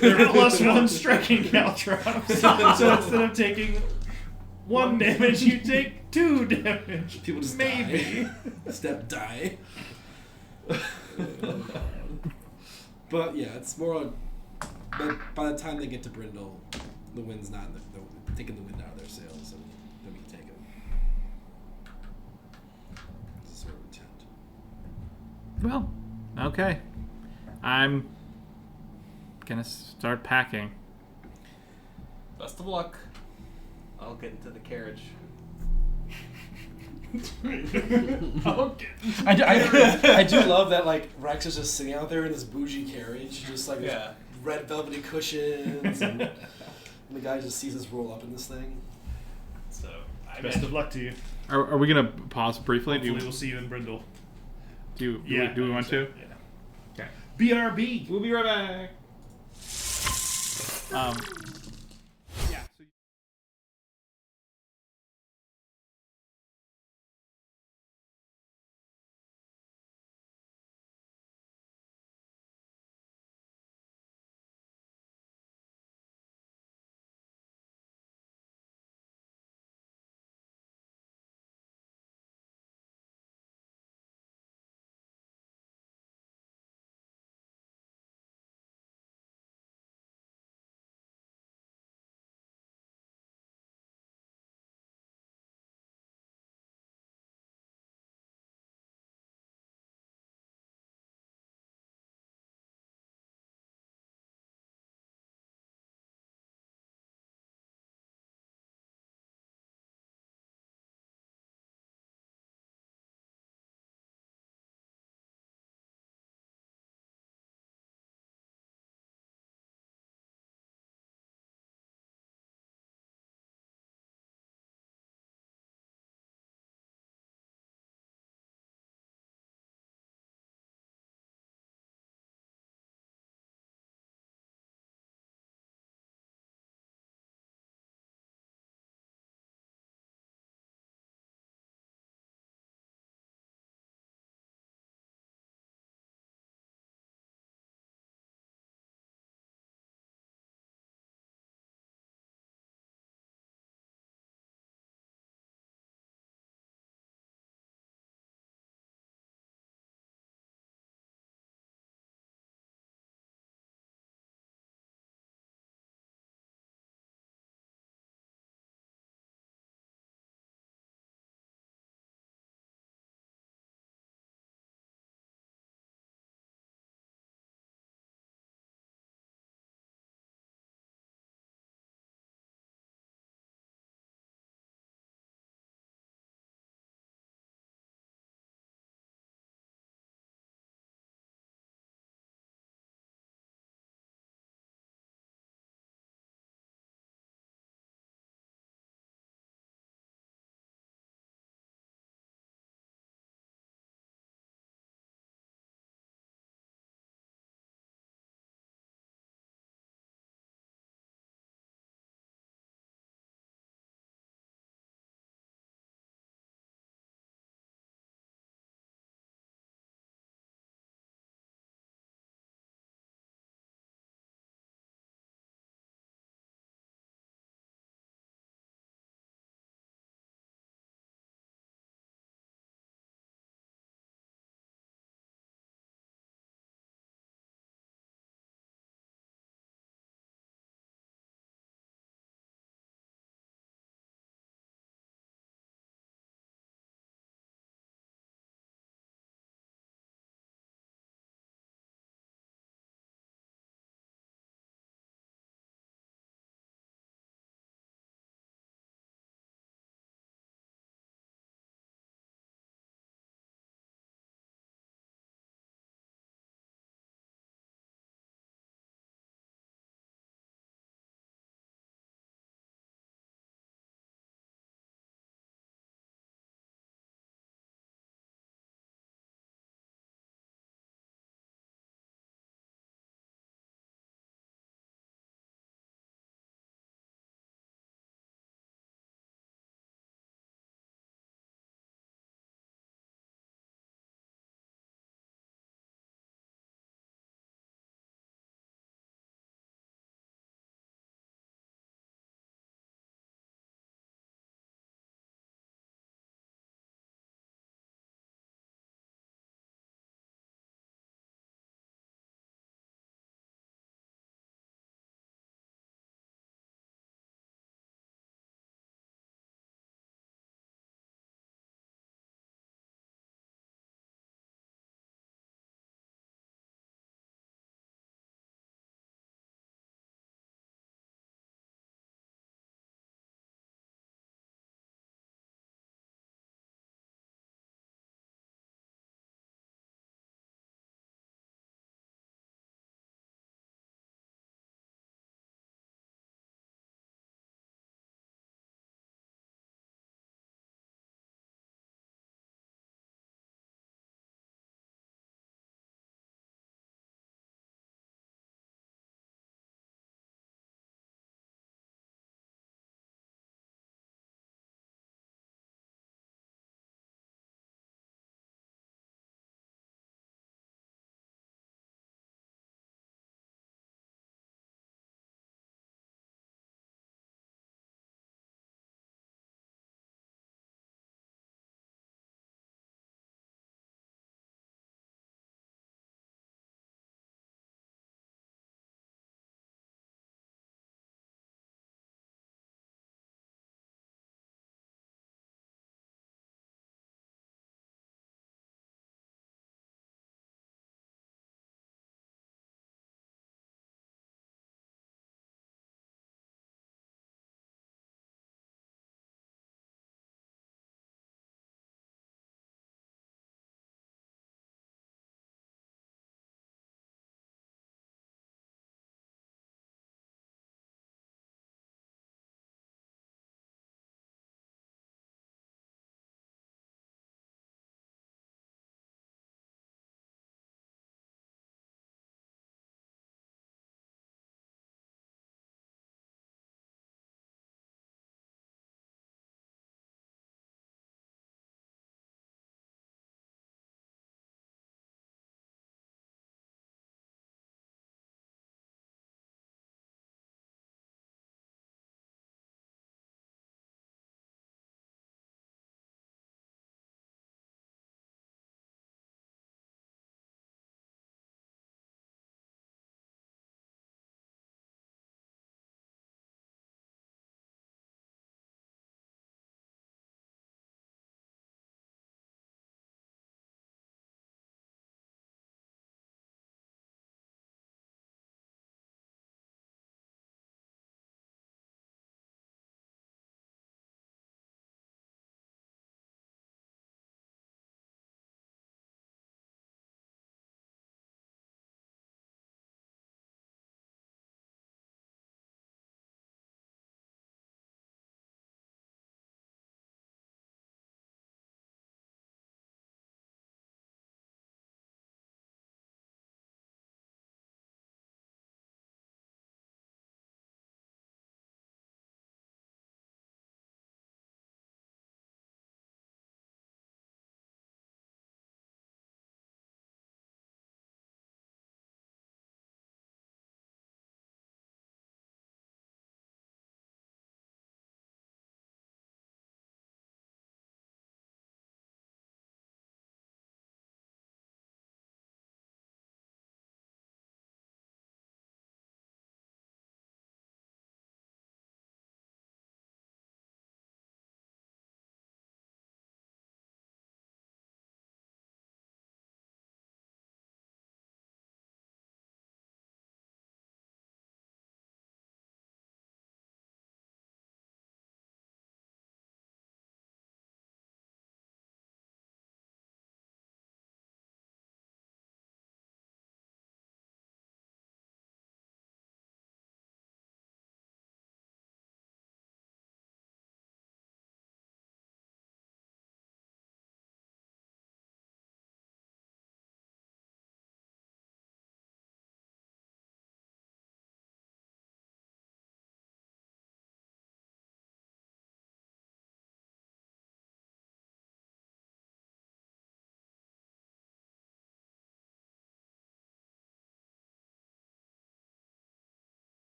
They're +1 striking caltrops. So instead of taking 1 damage, you take 2 damage. People just maybe. die. Step die. But yeah, it's more on. But by the time they get to Brindle, the wind's not in the taking the wind out of their sails, and then we can take them. It's sort of intent. Well, okay. I'm gonna start packing. Best of luck. I'll get into the carriage. I do love that, like, Rex is just sitting out there in this bougie carriage, just like with Yeah. red velvety cushions, and the guy just sees us roll up in this thing. So I Best of luck to you. Are we gonna pause briefly? Hopefully we'll see you in Brindle. Do we want to? Yeah. Okay. BRB. We'll be right back.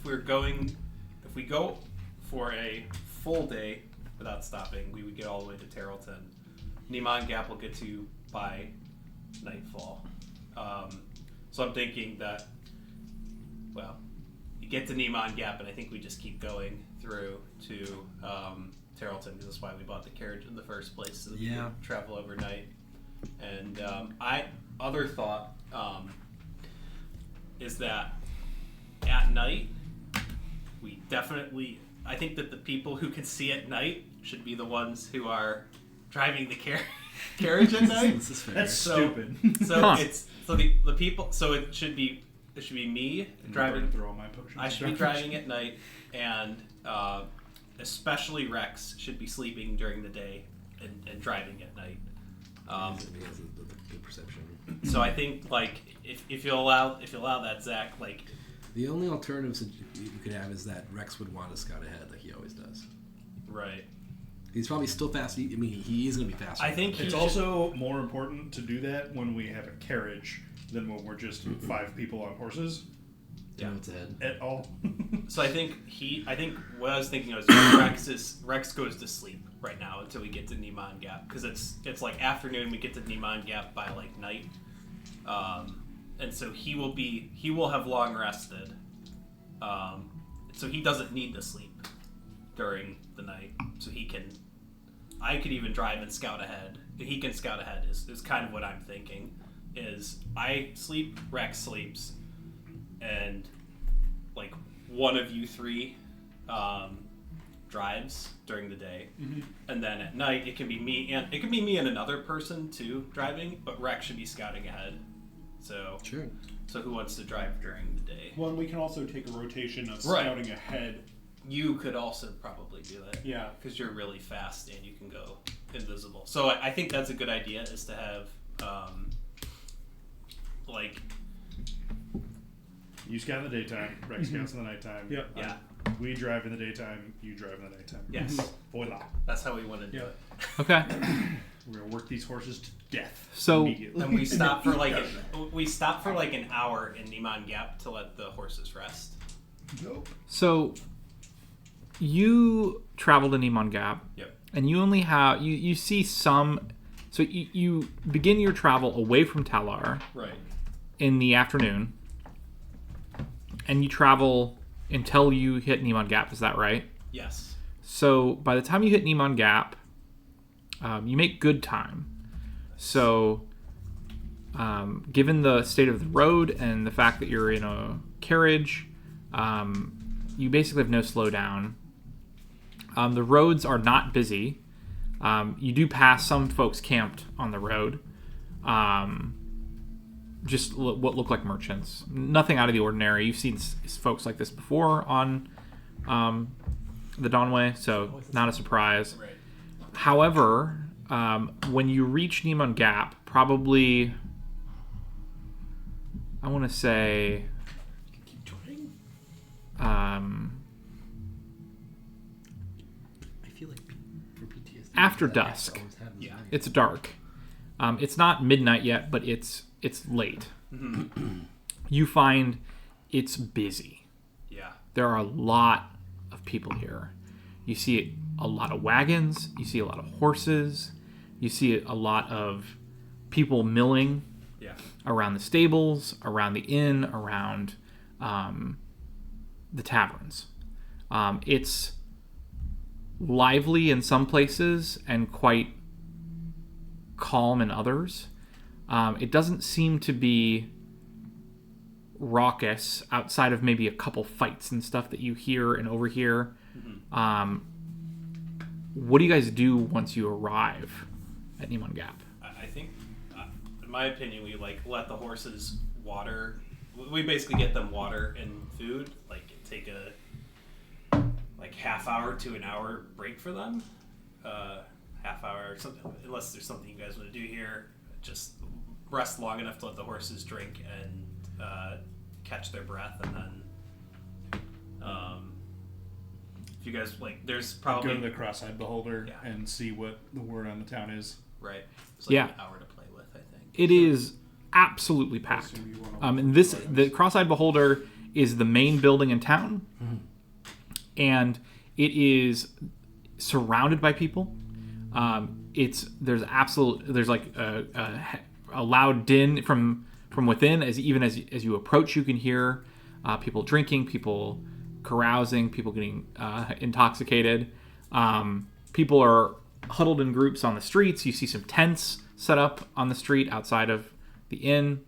we go for a full day without stopping, we would get all the way to Tarleton. Neiman Gap will get to by nightfall. So I'm thinking that, well, you get to Neiman Gap, and I think we just keep going through to Tarleton, because that's why we bought the carriage in the first place, so that we could travel overnight. And other thought is that at night, we definitely, I think that the people who can see at night should be the ones who are driving the carriage at night. That's stupid. So it's the people. So it should be me driving. Through all my potions. I should be driving at night, and especially Rex should be sleeping during the day and driving at night. Because of the perception. So I think like if you allow that, Zach, like the only alternatives that you could have is that Rex would want to scout ahead like he always does. right. He's probably still fast. I mean, he is going to be faster. I think It's also more important to do that when we have a carriage than when we're just 5 people on horses. Yeah, it's ahead. At all. So I think what I was thinking was Rex goes to sleep right now until we get to Neiman Gap, because it's like afternoon, we get to Neiman Gap by like night, and so he will have long rested, so he doesn't need to sleep during the night, so I could even drive and scout ahead. He can scout ahead is kind of what I'm thinking. Is I sleep, Rex sleeps, and like one of you 3 drives during the day, and then at night it can be me and another person too driving, but Rex should be scouting ahead. So Sure. So who wants to drive during the day? Well, and we can also take a rotation of Right. scouting ahead. You could also probably do that. Yeah. Because you're really fast and you can go invisible. So I think that's a good idea, is to have like. You scout in the daytime, Rex scouts in the nighttime. Yep. Yeah. We drive in the daytime, you drive in the nighttime. Yes. Voila. That's how we want to do Yeah. it. Okay. We're going to work these horses to death. So- immediately. And we stop for like an hour in Neiman Gap to let the horses rest. Nope. So you travel to Neiman Gap. Yep. And you only have you see some. So you begin your travel away from Talar Right. in the afternoon, and you travel until you hit Neiman Gap. Is that right? Yes. So by the time you hit Neiman Gap, you make good time. So, given the state of the road and the fact that you're in a carriage, you basically have no slowdown. The roads are not busy. You do pass some folks camped on the road. Just what look like merchants. Nothing out of the ordinary. You've seen folks like this before on the Dawnway, so not a surprise. Right. However, when you reach Neiman Gap, probably, I want to say, Keep trying. I feel like for PTSD. After that dusk. always happens Yeah. to me. It's dark. It's not midnight yet, but it's late. You find it's busy. Yeah. There are a lot of people here. You see a lot of wagons. You see a lot of horses. You see a lot of people milling Yeah. around the stables, around the inn, around the taverns. It's lively in some places and quite calm in others. It doesn't seem to be raucous outside of maybe a couple fights and stuff that you hear and overhear. What do you guys do once you arrive at Neiman Gap? I think, in my opinion, we let the horses water. We basically get them water and food. Take a half hour to an hour break for them. Half hour or something, unless there's something you guys want to do here. Just rest long enough to let the horses drink and catch their breath, and then if you guys there's probably Go to the Cross-Eyed Beholder Yeah. and see what the word on the town is. right. It's Yeah. an hour to play with, I think. It is absolutely packed. So you wanna And the Cross-Eyed Beholder is the main building in town, and it is surrounded by people. There's like a loud din from within. As you approach, you can hear people drinking, people carousing, people getting intoxicated. People are huddled in groups on the streets. You see some tents set up on the street outside of the inn.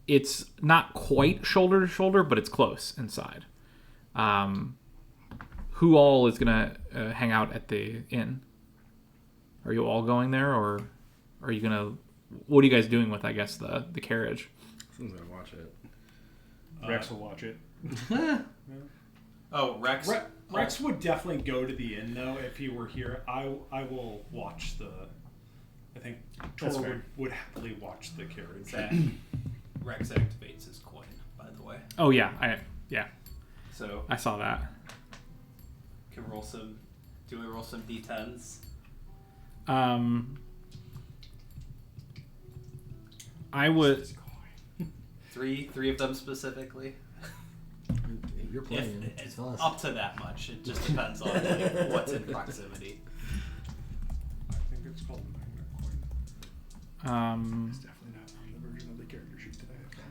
It's not quite shoulder to shoulder, but it's close inside. Who all is gonna hang out at the inn? Are you all going there, or are you gonna? What are you guys doing with, I guess, the carriage? Someone's gonna watch it. Rex will watch it. Oh, Rex. Rex would definitely go to the inn, though, if he were here. I will watch the. I think Tor would happily watch the carriage. Rex activates his coin, by the way. Oh yeah, So I saw that. can roll some. Do we roll some d10s? I would. Three of them specifically. You're playing. It's us. Up to that much. It just depends on like, what's in proximity. I think it's called Magna Coin. It's definitely not on the version of the character sheet that I have.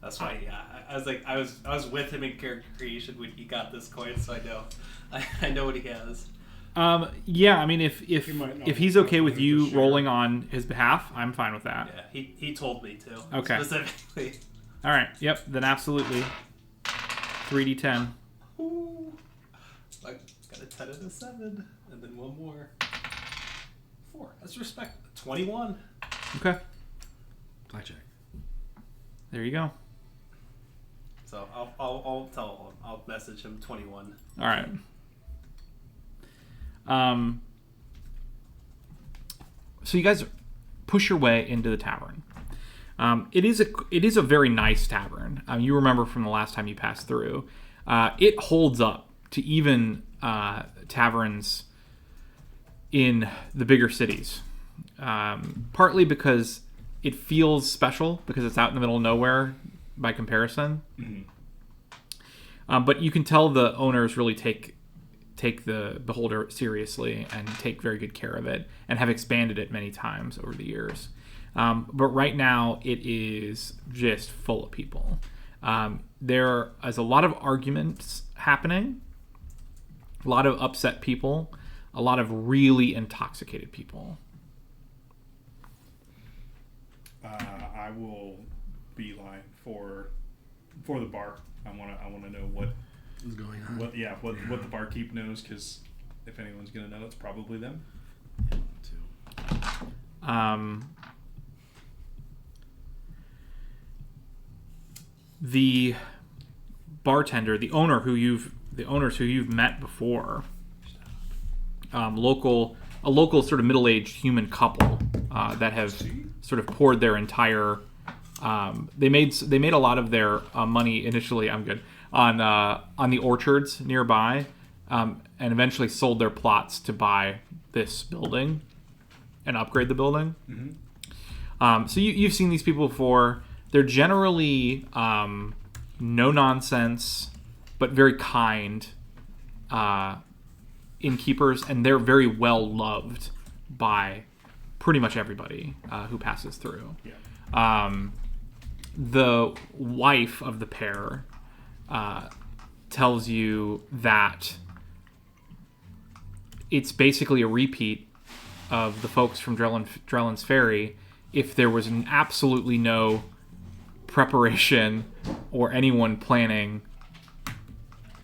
That's why, yeah. I was with him in character creation when he got this coin, so I know what he has. Yeah, I mean, if might not he's okay with you rolling on his behalf, I'm fine with that. Yeah, he told me to. Okay. Specifically. All right. Yep. Then absolutely. 3d10. Ooh. I got a 10 and a 7, and then one more. 4. That's respect. 21. Okay. Blackjack. There you go. So I'll tell him. I'll message him 21. All right. So you guys push your way into the tavern. It is a very nice tavern. You remember from the last time you passed through. It holds up to even taverns in the bigger cities. Partly because it feels special because it's out in the middle of nowhere by comparison. But you can tell the owners really take the beholder seriously and take very good care of it and have expanded it many times over the years. But right now it is just full of people. There is a lot of arguments happening, a lot of upset people, a lot of really intoxicated people. I will beeline for the bar. I want to know what What's going on? what the barkeep knows, because if anyone's gonna know, it's probably them. The bartender, the owners who you've met before, a local sort of middle-aged human couple that have sort of poured their entire. They made a lot of their money initially. I'm good on the orchards nearby, and eventually sold their plots to buy this building and upgrade the building. Mm-hmm. So you've seen these people before. They're generally no nonsense, but very kind innkeepers, and they're very well loved by pretty much everybody who passes through. Yeah. The wife of the pair tells you that it's basically a repeat of the folks from Drellin's Ferry if there was absolutely no preparation or anyone planning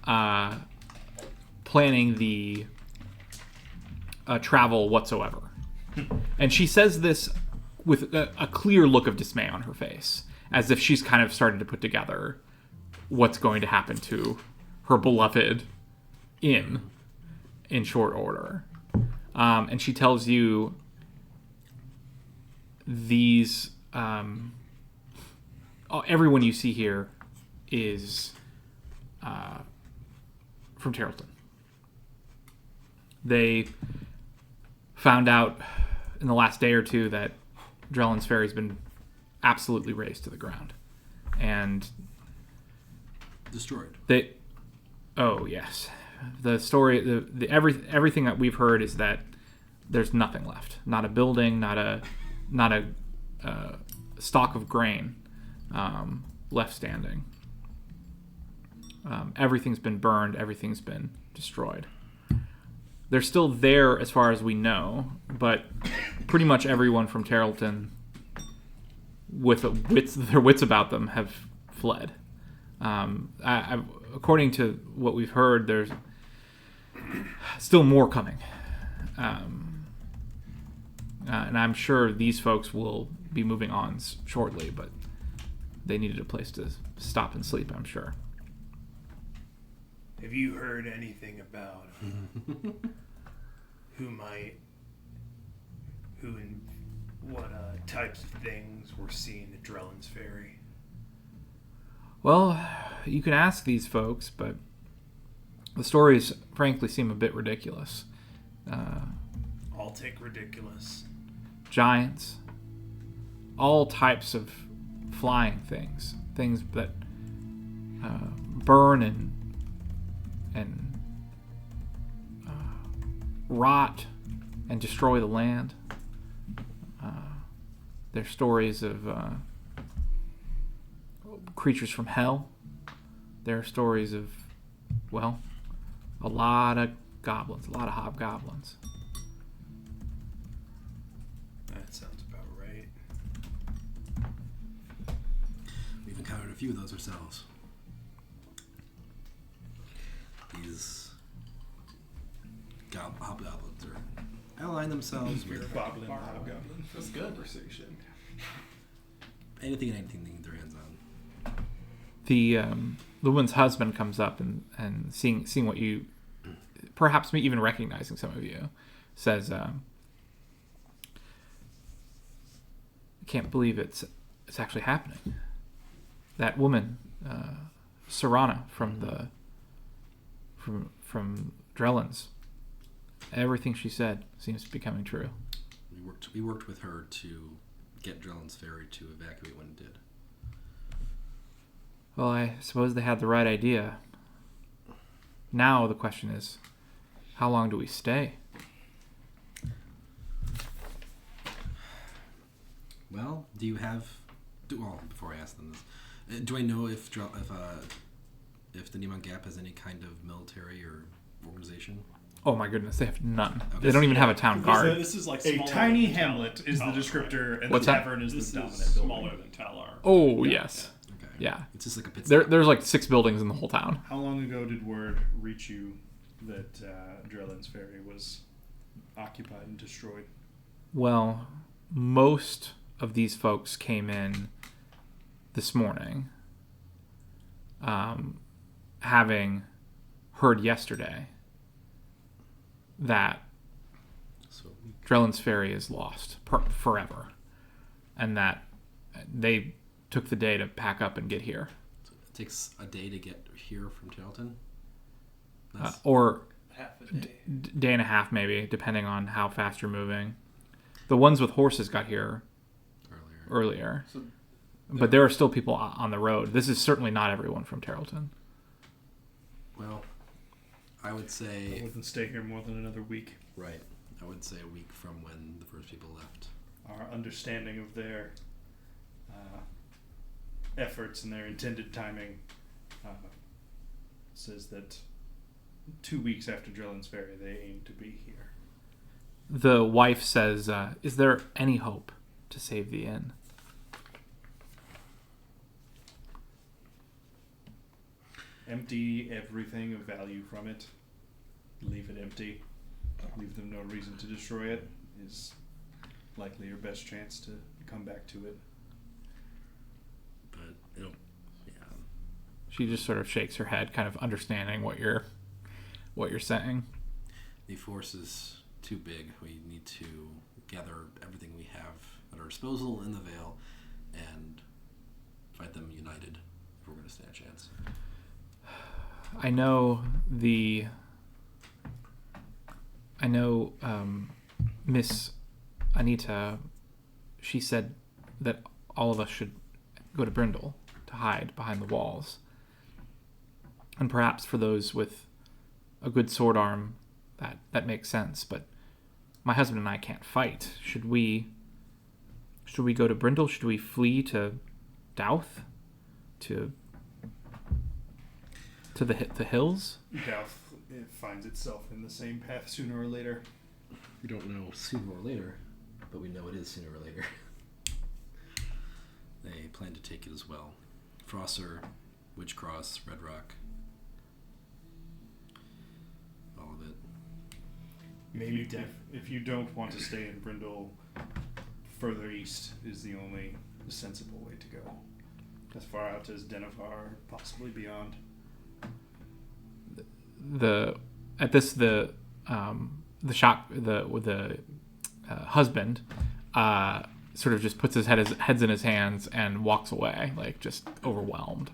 the travel whatsoever. And she says this with a clear look of dismay on her face, as if she's kind of started to put together what's going to happen to her beloved in short order. And she tells you these everyone you see here is from Tarleton. They found out in the last day or two that Drellin's Ferry's been absolutely razed to the ground. And destroyed. Oh yes, the story, everything that we've heard is that there's nothing left. Not a building, not a stalk of grain left standing. Everything's been burned. Everything's been destroyed. They're still there as far as we know, but pretty much everyone from Tarleton, with their wits about them, have fled. According to what we've heard, there's still more coming. And I'm sure these folks will be moving on shortly, but they needed a place to stop and sleep, I'm sure. Have you heard anything about who and what types of things we're seeing at Drellin's Ferry? Well, you can ask these folks, but the stories, frankly, seem a bit ridiculous. I'll take ridiculous. Giants, all types of flying things that burn and rot and destroy the land. There's stories of creatures from hell. There are stories of, well, a lot of goblins, a lot of hobgoblins. That sounds about right. We've encountered a few of those ourselves. These hobgoblins are allying themselves with Boblin hobgoblin. That's good conversation. anything they can get their hands on. The woman's husband comes up and seeing what you, perhaps even recognizing some of you, says, "I can't believe it's actually happening. That woman, Serana from Drellin's, everything she said seems to be coming true." We worked with her to get Drellin's Ferry to evacuate when it did. Well, I suppose they had the right idea. Now the question is, how long do we stay? Well, before I ask them this, do I know if the Neiman Gap has any kind of military or organization? Oh my goodness, they have none. Okay. They don't even have a town guard. This is like A smaller tiny than hamlet Talar. is the Talar, descriptor, right? and What's the that? tavern is This the dominant is building. smaller than Talar. Oh, yes. Okay. Yeah. It's just like a pit There's stop. like 6 buildings in the whole town. How long ago did word reach you that Drellin's Ferry was occupied and destroyed? Well, most of these folks came in this morning, having heard yesterday that Drellin's Ferry is lost forever, and that they took the day to pack up and get here. So it takes a day to get here from Tarleton? Or Half a day. day and a half maybe, depending on how fast you're moving. The ones with horses got here earlier. So But there are still people on the road. This is certainly not everyone from Tarleton. Well, I would I say... wouldn't stay here more than another week. Right. I would say a week from when the first people left. Our understanding of their efforts and their intended timing says that 2 weeks after Drellin's Ferry, they aim to be here. The wife says, is there any hope to save the inn? Empty everything of value from it. Leave it empty. Leave them no reason to destroy it is likely your best chance to come back to it. But, yeah. She just sort of shakes her head, kind of understanding what you're saying. The force is too big. We need to gather everything we have at our disposal in the Vale and fight them united if we're going to stand a chance. I know Miss Anita, she said that all of us should go to Brindle to hide behind the walls. and perhaps for those with a good sword arm, that makes sense. But my husband and I can't fight. Should we go to Brindle? Should we flee to Douth? To the hills? Doubt it finds itself in the same path sooner or later. We don't know sooner or later, but we know it is sooner or later. They plan to take it as well. Frosser, Witchcross, Red Rock. All of it. Maybe if you don't want to stay in Brindle, further east is the only sensible way to go. As far out as Denevar, possibly beyond. The husband sort of just puts his heads in his hands and walks away, like just overwhelmed.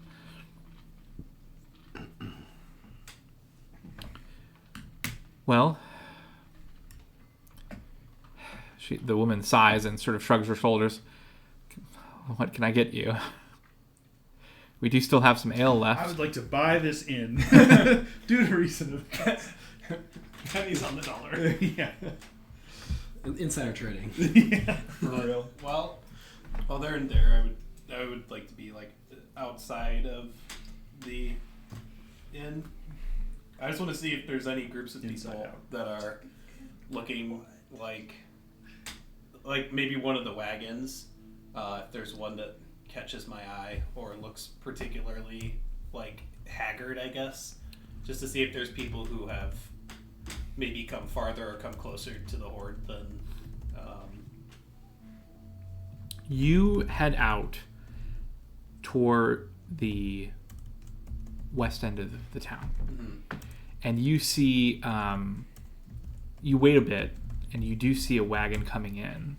Well, the woman sighs and sort of shrugs her shoulders. What can I get you? We do still have some ale left. I would like to buy this inn due to reason of Pennies on the dollar. yeah. Insider trading. Yeah. For real. Well, while they're in there, I would like to be like outside of the inn. I just want to see if there's any groups of Inside people out. that are looking like maybe one of the wagons. If there's one that catches my eye or looks particularly like haggard, I guess, just to see if there's people who have maybe come farther or come closer to the horde than. You head out toward the west end of the town, and you see. You wait a bit, and you do see a wagon coming in.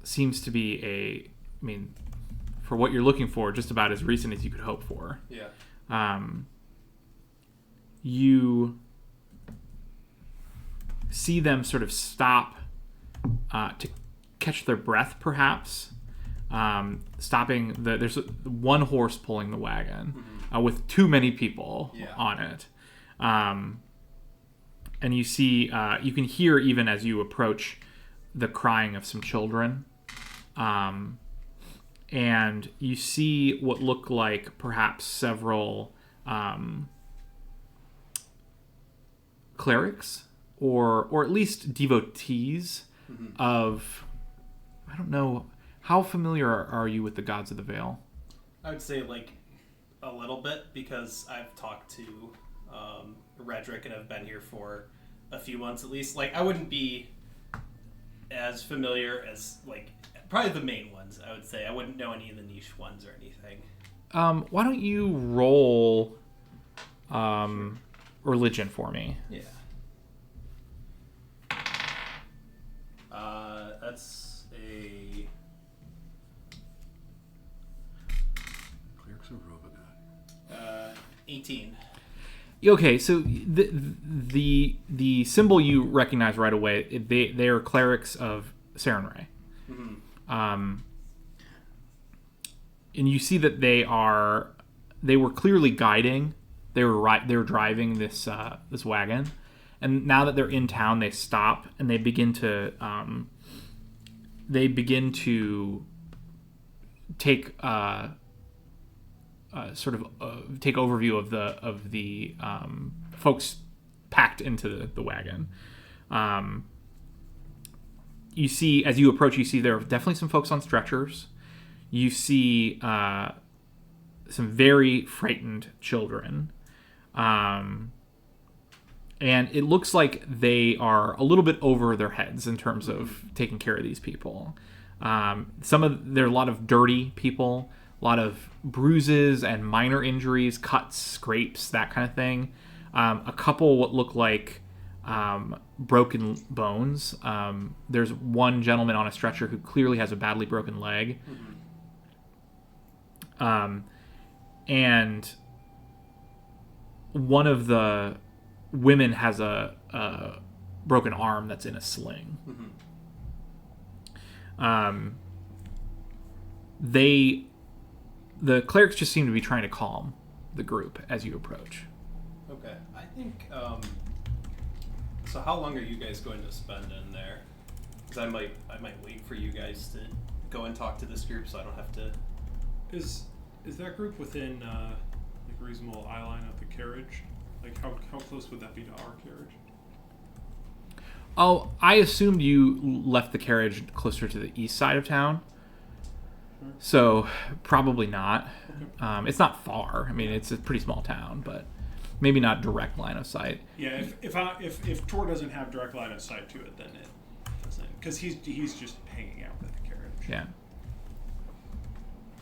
Seems to be for what you're looking for, just about as recent as you could hope for. Yeah. You see them sort of stop to catch their breath, perhaps. Stopping there's one horse pulling the wagon with too many people on it. And you see, you can hear even as you approach the crying of some children. And you see what look like perhaps several clerics or at least devotees of, I don't know, how familiar are you with the Gods of the Vale? I would say like a little bit, because I've talked to Redrick and have been here for a few months at least. Like, I wouldn't be as familiar as like probably the main ones. I would say I wouldn't know any of the niche ones or anything. Why don't you roll religion for me? Yeah. That's a Clerics of Robogod. 18. Okay, so the symbol you recognize right away. They are clerics of Sarenrae. And you see that they were clearly guiding. They were driving this wagon, and now that they're in town, they stop and they begin to take take overview of the folks packed into the wagon. You see, as you approach, you see there are definitely some folks on stretchers. You see some very frightened children. And it looks like they are a little bit over their heads in terms of taking care of these people. There are a lot of dirty people, a lot of bruises and minor injuries, cuts, scrapes, that kind of thing. A couple what look like broken bones. There's one gentleman on a stretcher who clearly has a badly broken leg. And one of the women has a broken arm that's in a sling. the clerics just seem to be trying to calm the group as you approach. Okay, I think. So how long are you guys going to spend in there? Because I might wait for you guys to go and talk to this group, so I don't have to. Is that group within like reasonable eye line of the carriage? Like how close would that be to our carriage? Oh, I assumed you left the carriage closer to the east side of town. So probably not. It's not far. I mean, it's a pretty small town, but maybe not direct line of sight. Yeah, if Tor doesn't have direct line of sight to it, then it doesn't, because he's just hanging out with the carriage. Yeah.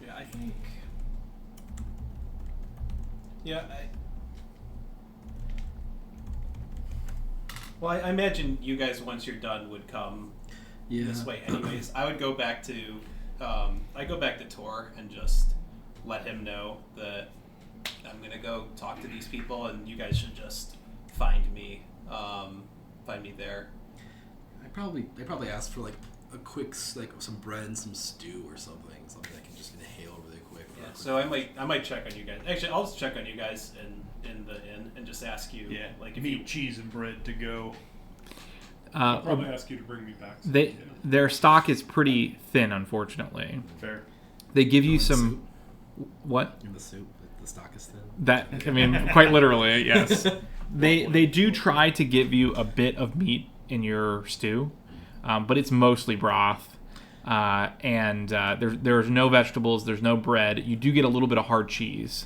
Yeah, I think. Yeah, Well, I imagine you guys, once you're done, would come this way anyways. I would go back to, Tor and just let him know that I'm gonna go talk to these people, and you guys should just find me there. I probably asked for like a quick some bread and some stew or something I can just inhale really quick. Yeah. So I might check on you guys. Actually, I'll just check on you guys in the inn and just ask you. Yeah, like if meat, cheese, and bread to go. I'll probably ask you to bring me back. Their stock is pretty thin, unfortunately. Fair. They give you In the some. soup? What? In the soup, the stock is thin. That, I mean, quite literally, yes. They do try to give you a bit of meat in your stew, but it's mostly broth, and there's no vegetables, there's no bread. You do get a little bit of hard cheese,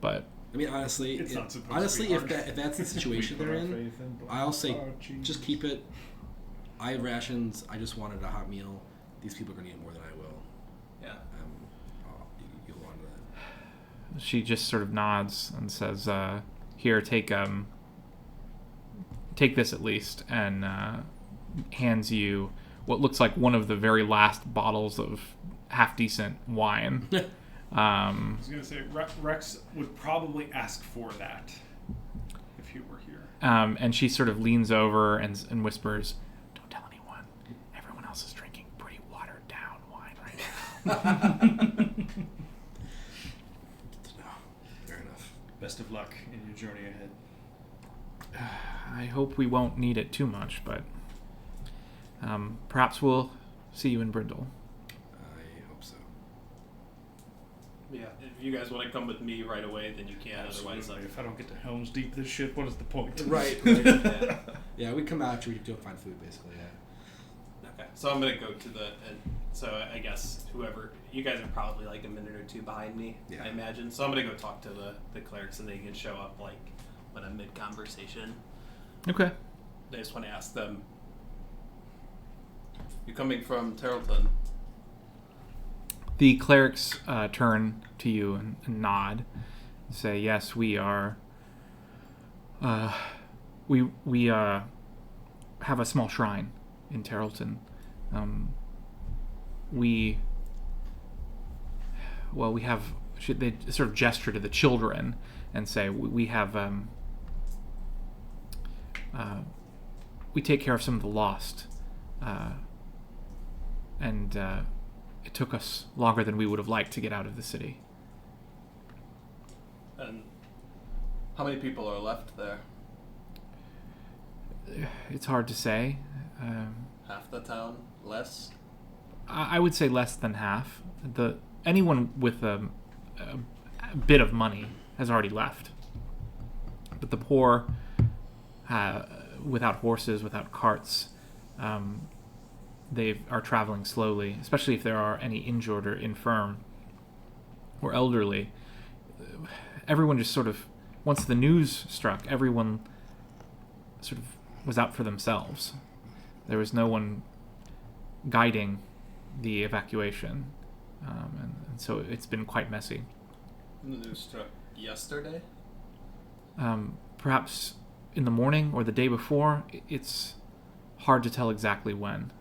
but I mean, honestly, It's not supposed to be if hard. that's the situation they're in, I'll say just keep it. I have rations. I just wanted a hot meal. These people are going to eat more than I will. Yeah. You hold on to that. she just sort of nods and says, "Here, take this at least," and hands what looks like one of the very last bottles of half-decent wine. I was going to say, Rex would probably ask for that if he were here. And she sort of leans over and whispers, "Don't tell anyone. Everyone else is drinking pretty watered-down wine right now." Fair enough. Best of luck in your journey ahead. I hope we won't need it too much, but perhaps we'll see you in Brindle. I hope so. Yeah, if you guys want to come with me right away, then you can. Otherwise, If I don't get to Helm's Deep this shit, what is the point? Right. yeah. Yeah, we come out. We do find food, basically. Yeah. Okay, so I'm gonna go to so I guess whoever you guys are probably like a minute or two behind me. Yeah. I imagine. So I'm gonna go talk to the clerics, and they can show up like when I'm mid conversation. Okay. I just want to ask them. You coming from Terrelton? The clerics turn to you and nod and say, "Yes, we are. We have a small shrine in Terrelton. We have." They sort of gesture to the children and say, "We have. We take care of some of the lost, and it took us longer than we would have liked to get out of the city." And how many people are left there? It's hard to say. Half the town? Less? I would say less than half. Anyone with a bit of money has already left, but the poor, without horses, without carts, they are traveling slowly, especially if there are any injured or infirm or elderly. Everyone just sort of, once the news struck, everyone sort of was out for themselves. There was no one guiding the evacuation, and so it's been quite messy. The news struck yesterday? Perhaps in the morning or the day before. It's hard to tell exactly when.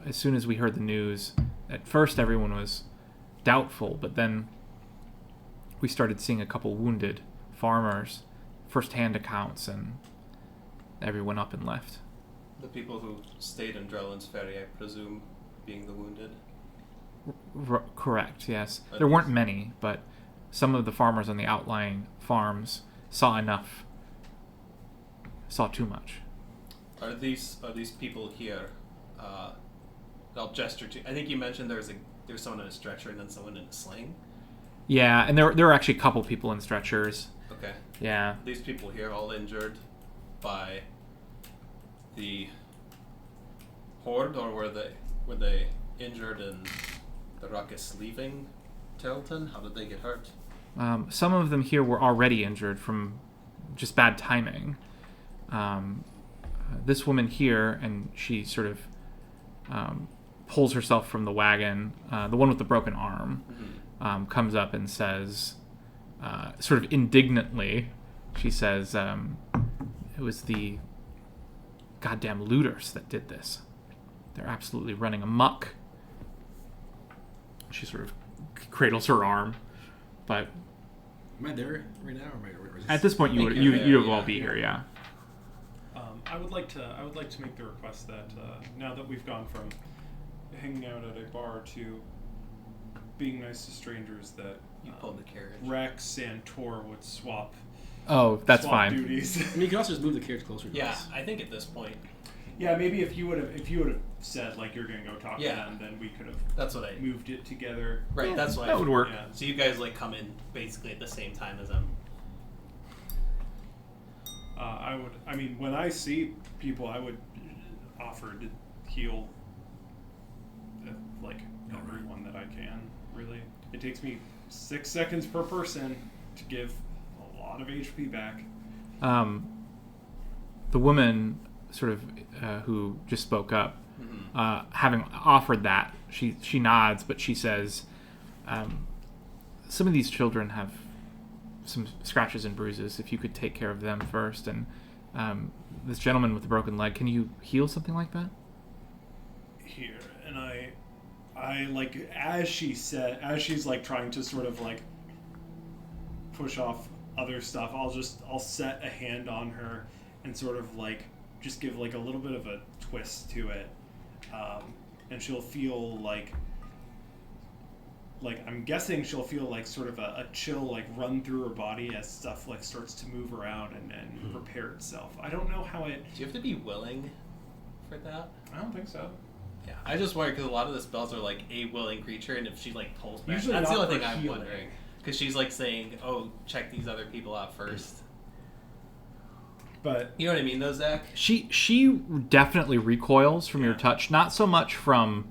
As soon as we heard the news, at first everyone was doubtful, but then we started seeing a couple wounded farmers, first-hand accounts, and everyone up and left. The people who stayed in Drellin's Ferry, I presume, being the wounded. Correct, yes. There weren't many, but some of the farmers on the outlying farms saw too much. Are these people here? I'll gesture to. I think you mentioned there's someone in a stretcher and then someone in a sling. Yeah, and there were actually a couple people in stretchers. Okay. Yeah. These people here all injured by the horde, or were they injured in the ruckus leaving Tarleton? How did they get hurt? Some of them here were already injured from just bad timing. This woman here, and she sort of pulls herself from the wagon, the one with the broken arm, comes up and says, sort of indignantly, she says, it was the goddamn looters that did this. They're absolutely running amok. She sort of cradles her arm, but Am I there right now? Or am I, at this point you would all be here, yeah. I would like to make the request that now that we've gone from hanging out at a bar to being nice to strangers, that You pulled the carriage. Rex and Tor would swap. Oh, that's swap fine. Duties. I mean, you can also just move the carriage closer to Yeah, us. I think at this point, Yeah, maybe if you would have said like you're gonna go talk Yeah. to them, then we could have that's what I. moved it together. Right, Yeah, that's what that would work. Yeah. So you guys like come in basically at the same time as them. I mean, when I see people, I would offer to heal, like everyone that I can. Really, it takes me 6 seconds per person to give a lot of HP back. The woman sort of who just spoke up, having offered that, she nods, but she says, some of these children have some scratches and bruises. If you could take care of them first, and this gentleman with the broken leg, can you heal something like that? Here, and I like as she's like trying to sort of like push off other stuff, I'll set a hand on her and sort of like just give like a little bit of a twist to it, and she'll feel like I'm guessing she'll feel like sort of a chill like run through her body as stuff like starts to move around and repair itself. I don't know how it. Do you have to be willing for that? I don't think so. Yeah, I just worry because a lot of the spells are like a willing creature, and if she like pulls back, Usually that's the not only for thing I'm healing. wondering. Because she's like saying, "Oh, check these other people out first." But You know what I mean, though, Zach? She definitely recoils from your touch, not so much from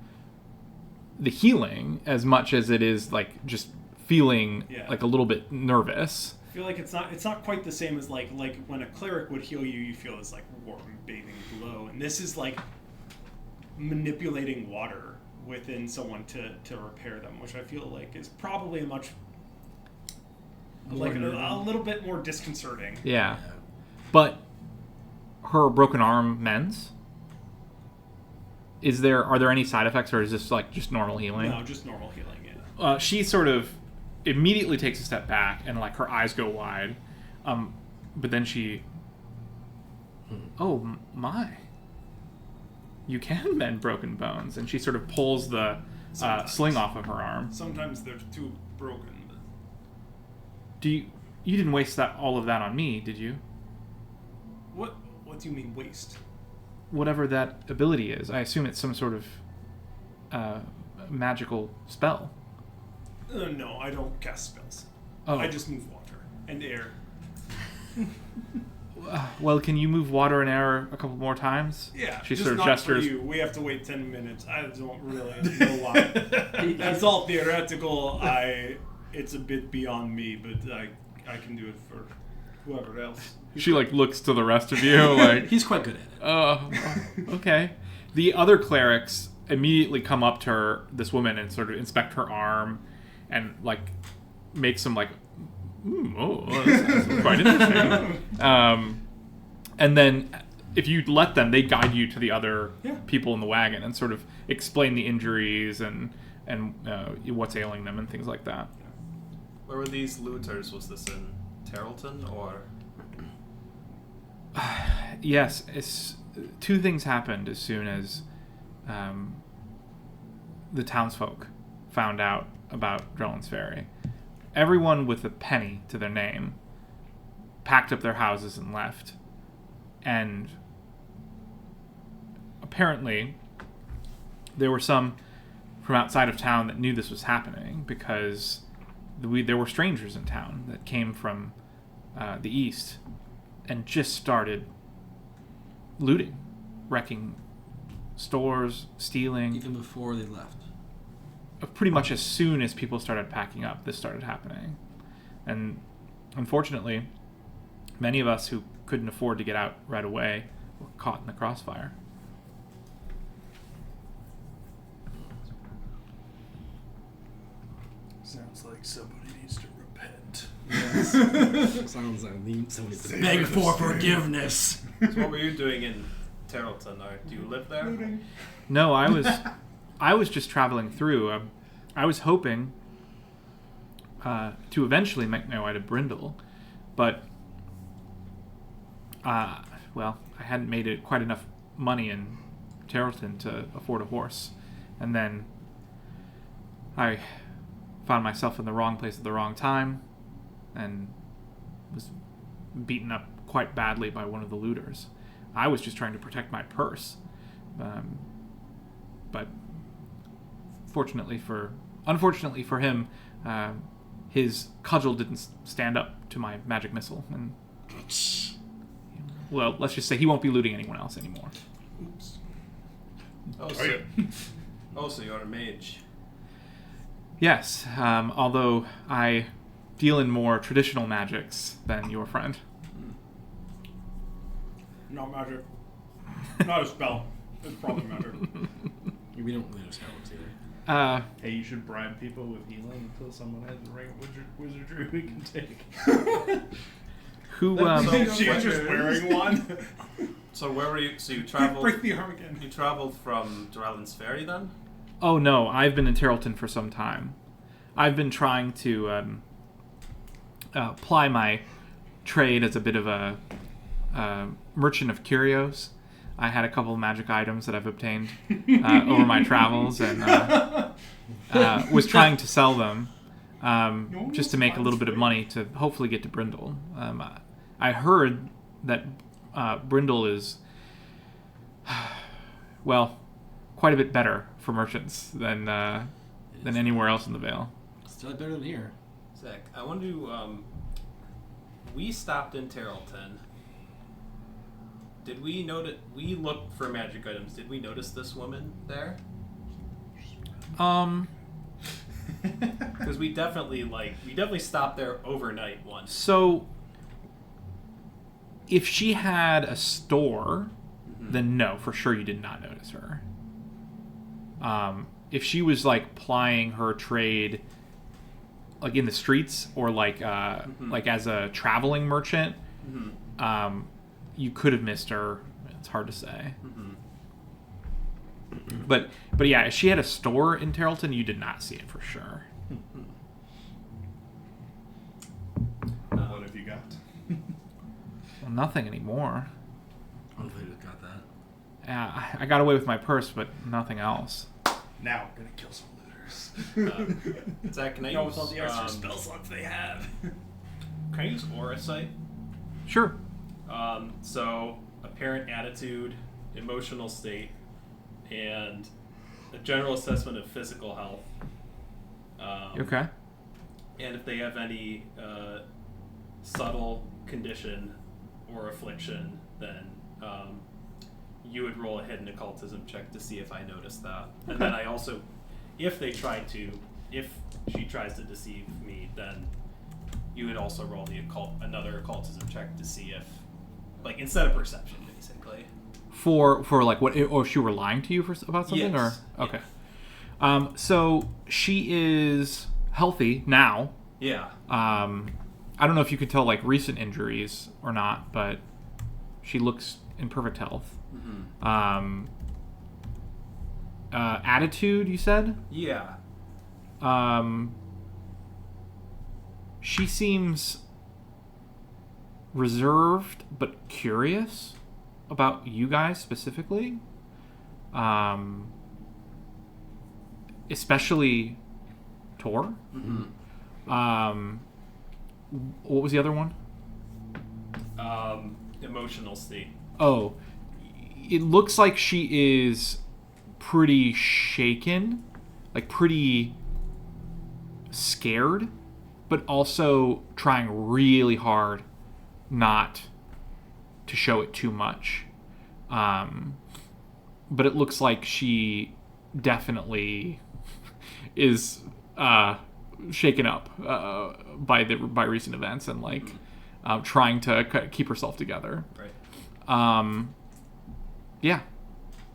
the healing as much as it is like just feeling like a little bit nervous. I feel like it's not quite the same as like when a cleric would heal you, you feel this like warm bathing glow, and this is like manipulating water within someone to repair them, which I feel like is probably a much like a little bit more disconcerting. Yeah. But her broken arm mends? Are there any side effects, or is this like just normal healing? No, just normal healing. Yeah. She sort of immediately takes a step back, and like her eyes go wide. But then she, oh my, you can mend broken bones, and she sort of pulls the sling off of her arm. Sometimes they're too broken. But You didn't waste all of that on me, did you? what do you mean waste? Whatever that ability is, I assume it's some sort of magical spell. No, I don't cast spells. Oh. I just move water and air. Well, can you move water and air a couple more times? Yeah, She just sort of not gestures. For you. We have to wait 10 minutes. I don't really know why. That's all theoretical. It's a bit beyond me, but I can do it for whoever else. She like looks to the rest of you like He's quite good at it. Okay. The other clerics immediately come up to this woman and sort of inspect her arm and like make some like that's quite interesting. And then if you let them, they guide you to the other people in the wagon and sort of explain the injuries and what's ailing them and things like that. Where were these looters? Was this in Tarleton or? Yes, two things happened as soon as the townsfolk found out about Drellin's Ferry. Everyone with a penny to their name packed up their houses and left. And apparently, there were some from outside of town that knew this was happening because there were strangers in town that came from the east and just started looting, wrecking stores, stealing. Even before they left. Pretty much as soon as people started packing up, this started happening. And unfortunately, many of us who couldn't afford to get out right away were caught in the crossfire. Sounds like somebody needs to repent. Sounds like somebody Save beg it for for forgiveness. So what were you doing in Tarleton? Do you live there? No, I was just traveling through. I was hoping to eventually make my way to Brindle, but well, I hadn't made it quite enough money in Tarleton to afford a horse, and then I found myself in the wrong place at the wrong time, and was beaten up quite badly by one of the looters. I was just trying to protect my purse, but unfortunately for him, his cudgel didn't stand up to my magic missile, and well, let's just say he won't be looting anyone else anymore. Oops. So you're a mage. Yes, although I deal in more traditional magics than your friend. Not magic. Not a spell. It's probably magic. We don't really know spells either. Hey, you should bribe people with healing until someone has a ring of wizardry we can take. Who? She's just wearing one. So where were you? So you traveled. Break the arm again. You traveled from Drellin's Ferry then? Oh no, I've been in Tarleton for some time. I've been trying to ply my trade as a bit of a merchant of curios. I had a couple of magic items that I've obtained over my travels, and was trying to sell them just to make a little bit of money to hopefully get to Brindle. I heard that Brindle is, well, quite a bit better for merchants than anywhere else in the Vale. Still better than here. Zach, I want to. We stopped in Tarleton. Did we notice? We looked for magic items. Did we notice this woman there? Because we definitely stopped there overnight once. So, if she had a store, then no, for sure you did not notice her. If she was like plying her trade, like in the streets or like like as a traveling merchant, you could have missed her. It's hard to say. But yeah, if she had a store in Tarleton, you did not see it for sure. What have you got? Well, nothing anymore. Hopefully we got that. Yeah, I got away with my purse, but nothing else. Now I'm gonna kill some looters. Zach, can I No, use with all the extra spell slots they have. Can I use Aura Sight? Sure. So apparent attitude, emotional state, and a general assessment of physical health. Okay. And if they have any subtle condition or affliction, then you would roll a hidden occultism check to see if I noticed that. Okay. And then I also, if she tries to deceive me, then you would also roll another occultism check to see if, like, instead of perception, basically. For like what? Or if she were lying to you about something, Yes. or okay. So she is healthy now. Yeah. I don't know if you can tell like recent injuries or not, but she looks in perfect health. Attitude, you said? Yeah. She seems reserved but curious about you guys specifically. Especially Tor. Mm-hmm. What was the other one? Emotional state. Oh, it looks like she is pretty shaken, like pretty scared, but also trying really hard not to show it too much. But it looks like she definitely is shaken up by recent events and like trying to keep herself together. Right. Yeah.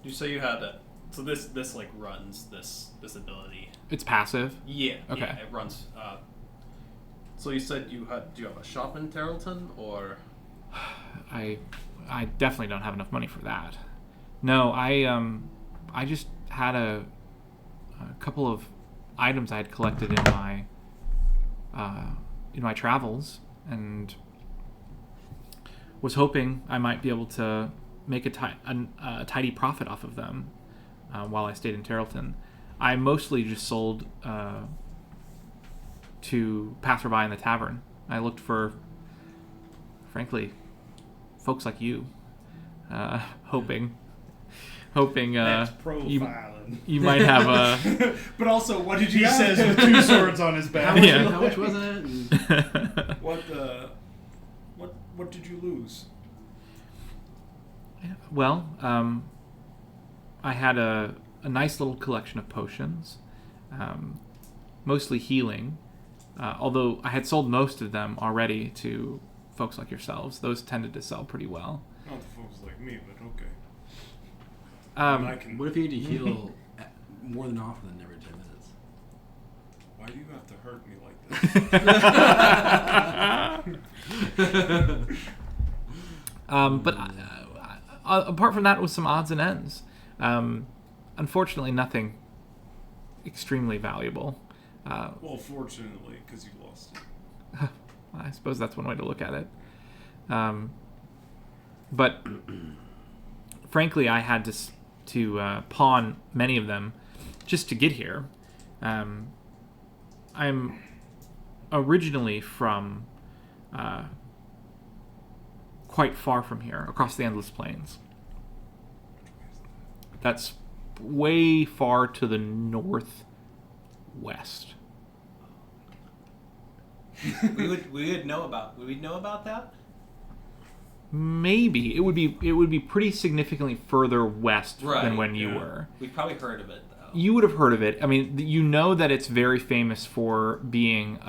You say you had so this like runs this ability. It's passive. Yeah. Okay. Yeah, it runs. So you said do you have a shop in Tarleton, or? I definitely don't have enough money for that. No, I just had a couple of items I had collected in my travels, and was hoping I might be able to make a tidy profit off of them while I stayed in Tarleton. I mostly just sold to passerby in the tavern. I looked for, frankly, folks like you, hoping That's profiling. you might have a. But also, what did he says with 2 swords on his back? How much was it? What did you lose? Well, I had a nice little collection of potions, mostly healing. Although I had sold most of them already to folks like yourselves. Those tended to sell pretty well. Not the folks like me, but okay. What if you need to heal more than often than every 10 minutes? Why do you have to hurt me like this? But apart from that, it was some odds and ends. Unfortunately, nothing extremely valuable. Well, fortunately, because you lost it. I suppose that's one way to look at it. But frankly, I had to pawn many of them just to get here. I'm originally from quite far from here, across the Endless Plains. That's way far to the northwest. we would know about that. Maybe it would be pretty significantly further west than when you were. We've probably heard of it though. You would have heard of it. I mean, you know that it's very famous for being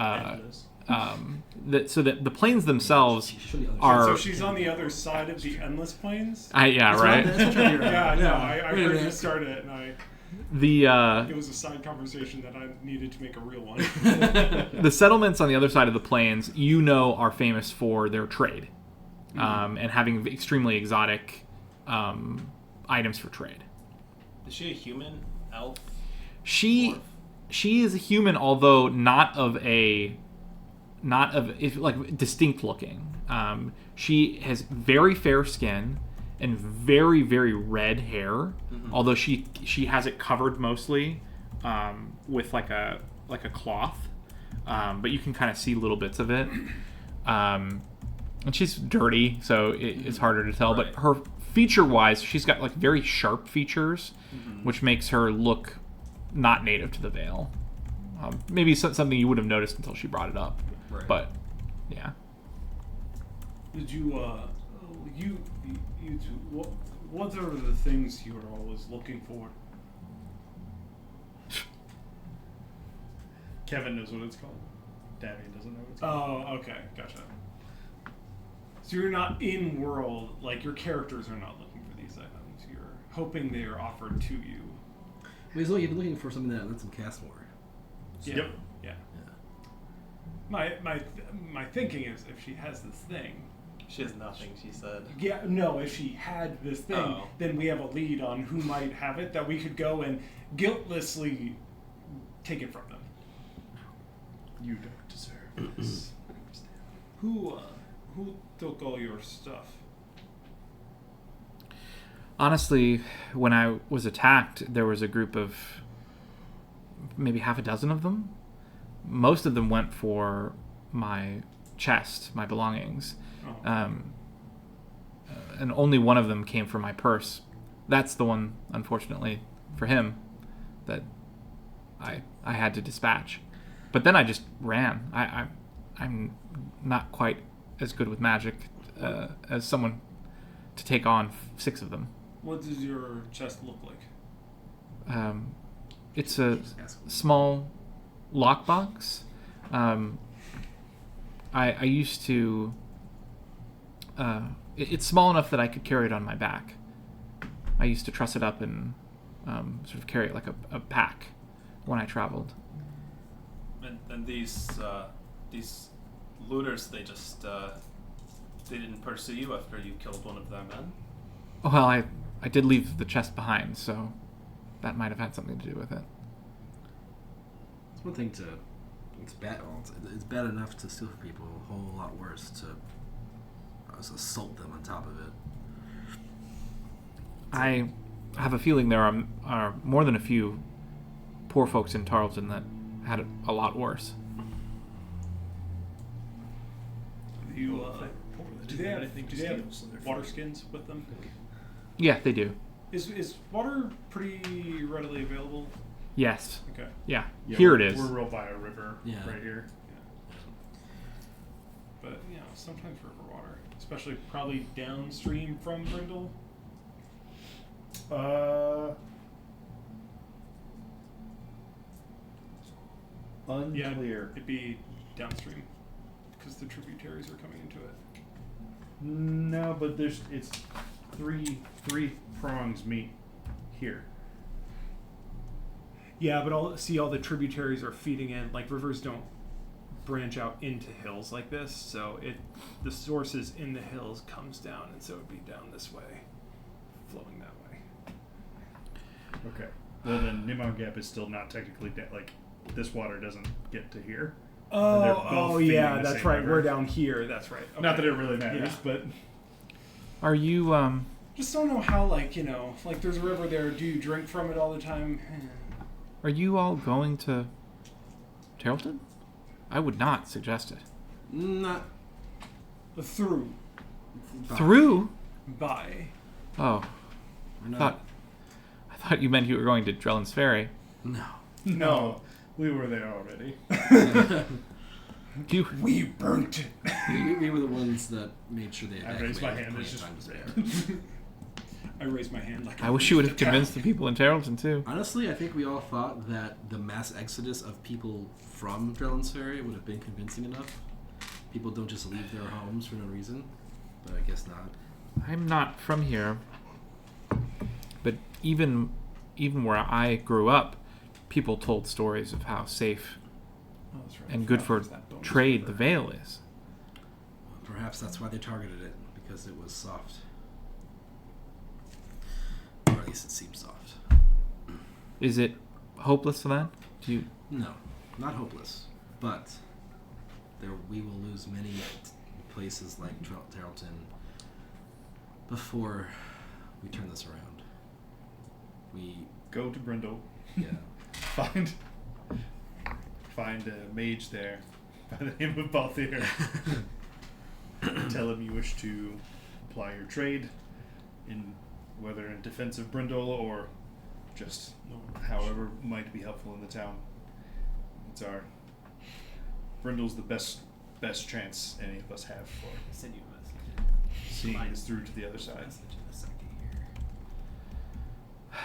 so that the plains themselves are. So she's on the other side of the Endless Plains. Yeah, right. Yeah, no, I heard you start it, and it was a side conversation that I needed to make a real one. The settlements on the other side of the plains, you know, are famous for their trade, and having extremely exotic items for trade. Is she a human elf? She is a human, although not of distinct looking. She has very fair skin and very, very red hair. Although she has it covered mostly with like a cloth, but you can kind of see little bits of it. And she's dirty, so it's harder to tell. Right. But her feature-wise, she's got like very sharp features, which makes her look not native to the Vale. Maybe something you would have noticed until she brought it up. Right. But yeah. Did you you two, what are the things you're always looking for? Kevin knows what it's called. Davian doesn't know what it's called. Oh, okay, gotcha. So you're not in world, like your characters are not looking for these items. You're hoping they are offered to you. You've been looking for something that lets him cast more. Yeah. Yep. Yeah. My thinking is if she has this thing. She has nothing, she said. Yeah, no, if she had this thing, Oh. then we have a lead on who might have it that we could go and guiltlessly take it from them. You don't deserve this. Who took all your stuff? Honestly, when I was attacked, there was a group of maybe half a dozen of them. most of them went for my chest, my belongings. And only one of them came for my purse. That's the one, unfortunately, for him, that I had to dispatch. But then I just ran. I'm not quite as good with magic as someone to take on 6 of them. What does your chest look like? It's a small lockbox. I used to... it's small enough that I could carry it on my back. I used to truss it up and sort of carry it like a pack when I traveled. And these looters, they just they didn't pursue you after you killed one of their men? Well, I did leave the chest behind, so that might have had something to do with it. It's one thing to... It's bad. Well, it's bad enough to steal from people. A whole lot worse to assault them on top of it. I have a feeling there are more than a few poor folks in Tarleton that had it a lot worse. You, do they have water skins with them? Yeah, they do. Is water pretty readily available? Yes. Okay. Yeah. Yeah, Here we're, it is. We're real by a river Yeah. right here. But, sometimes river water. Especially probably downstream from Brindle. Unclear. It'd be downstream. Because the tributaries are coming into it. No, but it's three prongs meet here. Yeah, but all the tributaries are feeding in. Like, rivers don't branch out into hills like this, so the source is in the hills, comes down, and so it'd be down this way, flowing that way. Okay. Well, then Nimon Gap is still not technically like this water doesn't get to here. And they're both feeding Yeah, the that's same right. river. We're down here. That's right. Okay. Not that it really matters, Yeah. but Are you Just don't know how, like there's a river there. Do you drink from it all the time? are you all going to Tarleton? I would not suggest it. Not Through. Through? By. Oh, We're I not. thought you meant you were going to Drellin's Ferry. No. no, we were there already. We burnt it. we were the ones that made sure they I raised my hand. plenty It's of just time to spare. I raised my hand like I wish you would have convinced the people in Tarleton too. Honestly, I think we all thought that the mass exodus of people from Drellin's Ferry would have been convincing enough. People don't just leave their homes for no reason, but I guess not. I'm not from here, but even where I grew up, people told stories of how safe and good for trade the Vale is. Perhaps that's why they targeted it, because it was soft. Or at least it seemed soft. Is it hopeless for that? Do you? No, not hopeless, but we will lose many places like Tarleton before we turn this around. We Go to Brindle. yeah. Find a mage there by the name of Balthier. Tell him you wish to apply your trade whether in defense of Brindle or just however might be helpful in the town. It's Brindle's the best chance any of us have for Send you a message. seeing this through to the other side. Message in a second here.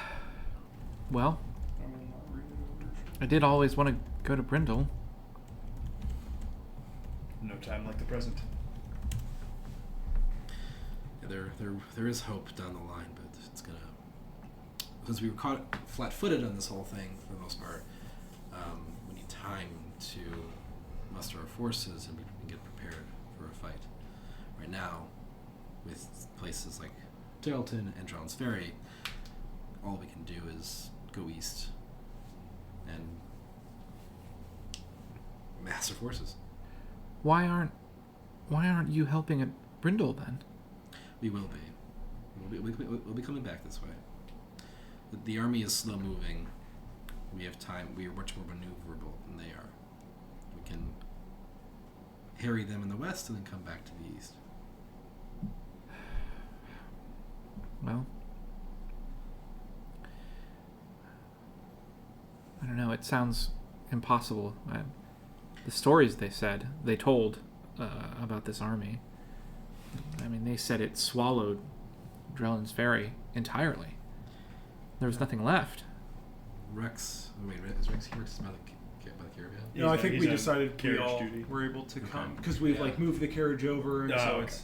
Well, I will not read it over. I did always want to go to Brindle. No time like the present. Yeah, there is hope down the line, but it's gonna, because we were caught flat-footed on this whole thing for the most part. We need time to muster our forces and get prepared for a fight. Right now, with places like Tarleton and Drellin's Ferry, all we can do is go east and mass our forces. Why aren't you helping at Brindle then? We will be. We'll be coming back this way. The army is slow moving. We have time. We are much more maneuverable than they are. can harry them in the west and then come back to the east. Well, I don't know. It sounds impossible. The stories they told about this army. I mean, they said it swallowed Drellin's Ferry entirely. There was nothing left. Rex. Wait, is Rex here? Rex is by the caravan. No, I think He's we on decided we carriage all duty. were able to Okay. come because we've like moved the carriage over, and Oh, so okay. it's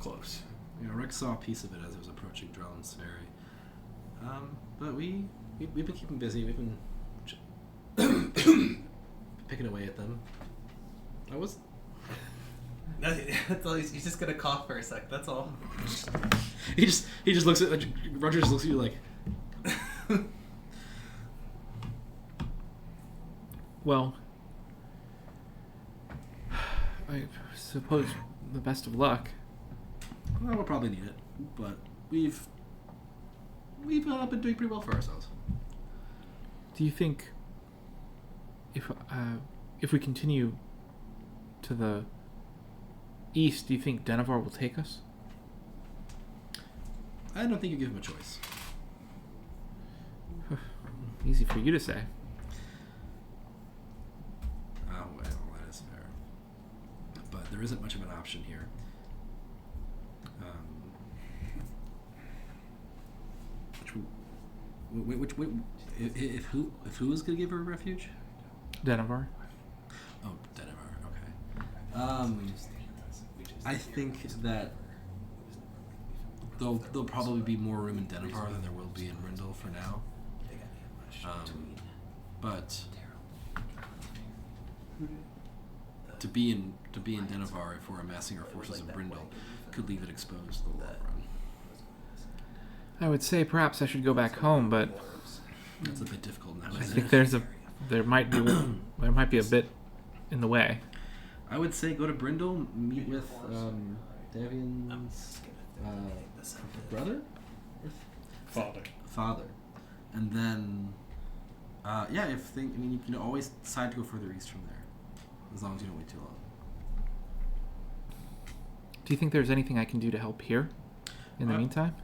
close. You know, Rex saw a piece of it as it was approaching Drellin's Ferry. But we've been keeping busy. We've been picking away at them. I was. No, he's just gonna cough for a sec. That's all. He just looks at Roger. Just looks at you like. Well, I suppose the best of luck. Well, we'll probably need it, but we've been doing pretty well for ourselves. Do you think if we continue to the east, do you think Denver will take us? I don't think you give him a choice. Easy for you to say. Oh, well, that is fair. But there isn't much of an option here. If who is going to give her a refuge? Denver. Oh, Denver. Okay. I think that there'll probably be more room in Denver than there will be in Brindle for now. But to be in Denver, if we're amassing our forces in Brindle, could leave it exposed to the long run. I would say perhaps I should go back home, but That's a bit difficult now. I Isn't think it? there might be a bit in the way. I would say go to Brindle, meet with Davian's brother, father, and then you can always decide to go further east from there, as long as you don't wait too long. Do you think there's anything I can do to help here in the meantime?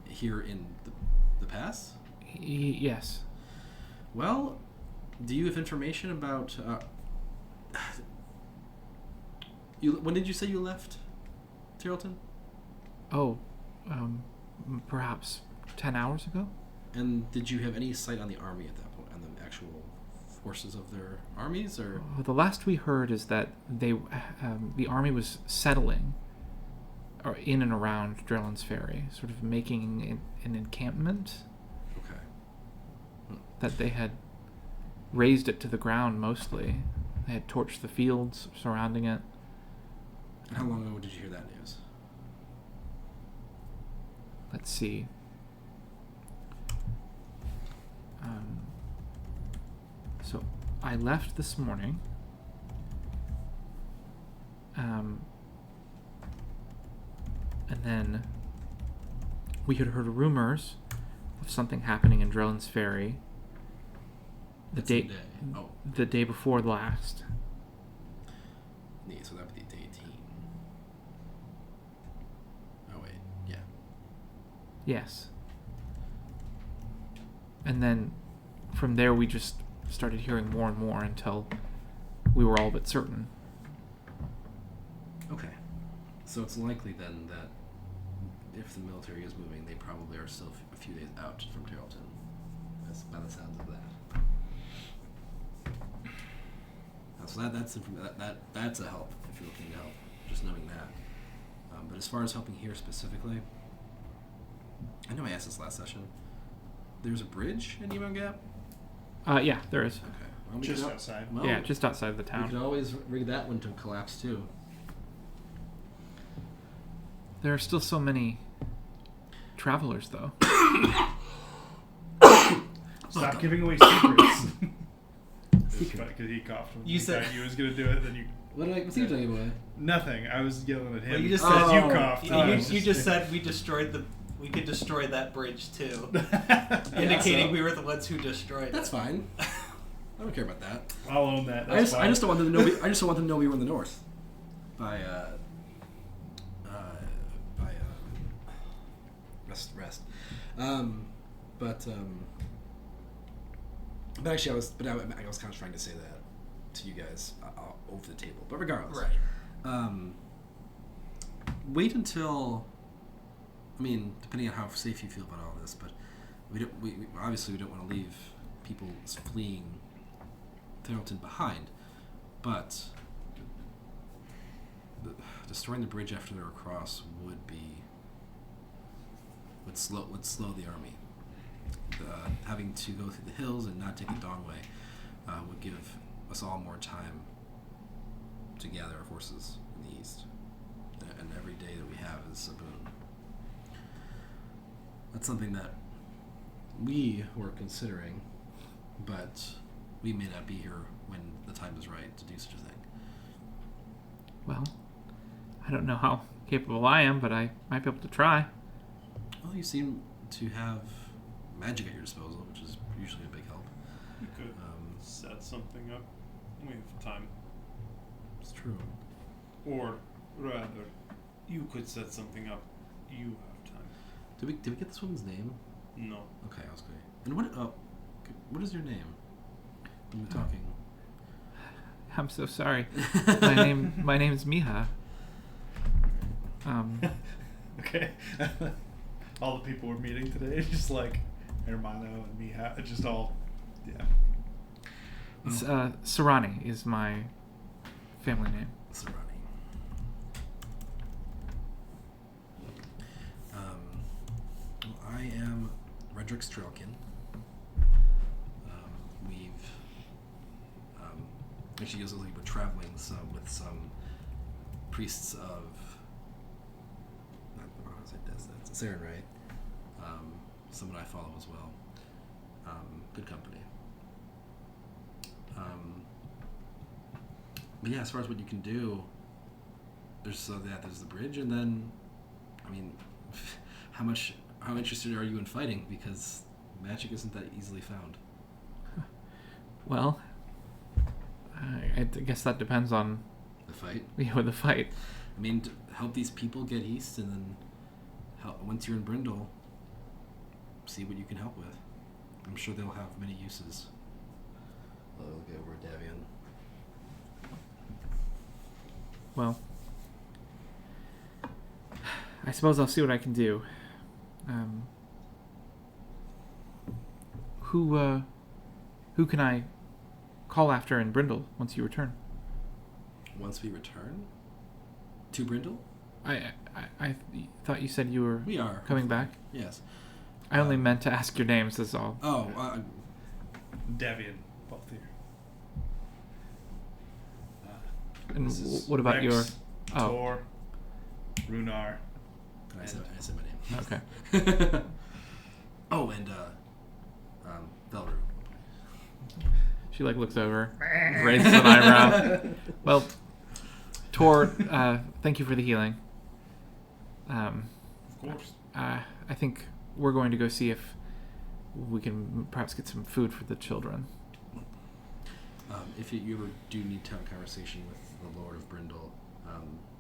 Here in the pass? Yes. Well, do you have information about? When did you say you left Tarleton? Oh, perhaps 10 hours ago? And did you have any sight on the army at that point, on the actual forces of their armies, or? Well, the last we heard is that the army was settling in and around Drellin's Ferry, sort of making an encampment. Okay. That they had razed it to the ground mostly. They had torched the fields surrounding it. How long ago did you hear that news? Let's see. So I left this morning. And then we had heard rumors of something happening in Drellin's Ferry the day before last. Yeah, so that would be day 18. Oh wait, yeah. Yes. And then from there we just started hearing more and more until we were all but certain. Okay. So it's likely then that if the military is moving, they probably are still a few days out from Tarleton. That's by the sounds of that. So that's a help if you're looking to help, just knowing that. But as far as helping here specifically, I know I asked this last session. There's a bridge in Yimon Gap? Yeah, there is. Okay. Well, Just outside. Well, Yeah, just outside of the we town. could always rig that one to collapse too. There are still so many travelers, though. Stop giving away secrets. Because he coughed when You said- thought you was going to do it, then you... What did I say to you, boy? Nothing. I was yelling at him. Well, you just as said you coughed. You just said we could destroy that bridge too, indicating we were the ones who destroyed That's it. fine. I don't care about that. I'll own that. I just don't want them to know. I just don't want them to know we were in the north. By rest. But actually, I was kind of trying to say that to you guys over the table. But regardless, Right. Wait until. I mean, depending on how safe you feel about all this, but we obviously we don't want to leave people fleeing Thornton behind, but destroying the bridge after they're across would slow the army. Having to go through the hills and not take the Dawn Way would give us all more time to gather our forces in the east, and every day that we have is a boon. That's something that we were considering, but we may not be here when the time is right to do such a thing. Well, I don't know how capable I am, but I might be able to try. Well, you seem to have magic at your disposal, which is usually a big help. We could set something up. We have time. It's true. Or rather, you could set something up. You have time. Did we get this woman's name? No. Okay, I was good. And what is your name? When we're talking. I'm so sorry. My name is Miha. Okay. All the people we're meeting today, just like Hermano and Miha, just all, yeah. It's, Sarani is my family name. Sarani. Well, I am Redrick Strelkin. Actually, it like we're traveling with some priests of. That's Saren, right? Someone I follow as well. Good company. But yeah, as far as what you can do, there's the bridge, and then, I mean, how interested are you in fighting? Because magic isn't that easily found. Well, I guess that depends on the fight. Yeah, with the fight. I mean, to help these people get east, and then once you're in Brindle, see what you can help with. I'm sure they'll have many uses. I'll go over Davian. Well, I suppose I'll see what I can do. Who can I call after in Brindle once you return? Once we return? To Brindle? I thought you said you were we are coming back? Yes. I only meant to ask your names, that's all. Oh, Davian, both here. And what about Rex, your... Oh. Tor, Runar. I said my name. Okay. Oh, and Velru. She looks over, raises an eyebrow. Well, Tor, thank you for the healing. Of course. I think we're going to go see if we can perhaps get some food for the children. If you ever do need to have a conversation with the Lord of Brindle,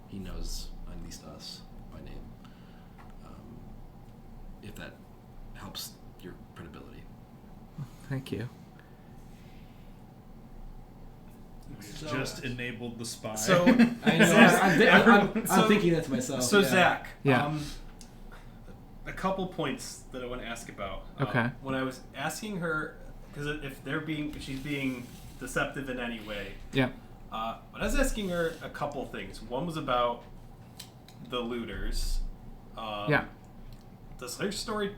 he knows at least us by name. If that helps your credibility. Thank you. We've just enabled the spy. So I know. I'm thinking that to myself. So yeah. Zach, Yeah. A couple points that I want to ask about. Okay. When I was asking her, because if she's being deceptive in any way. Yeah. But I was asking her a couple things. One was about the looters. Yeah. Does her story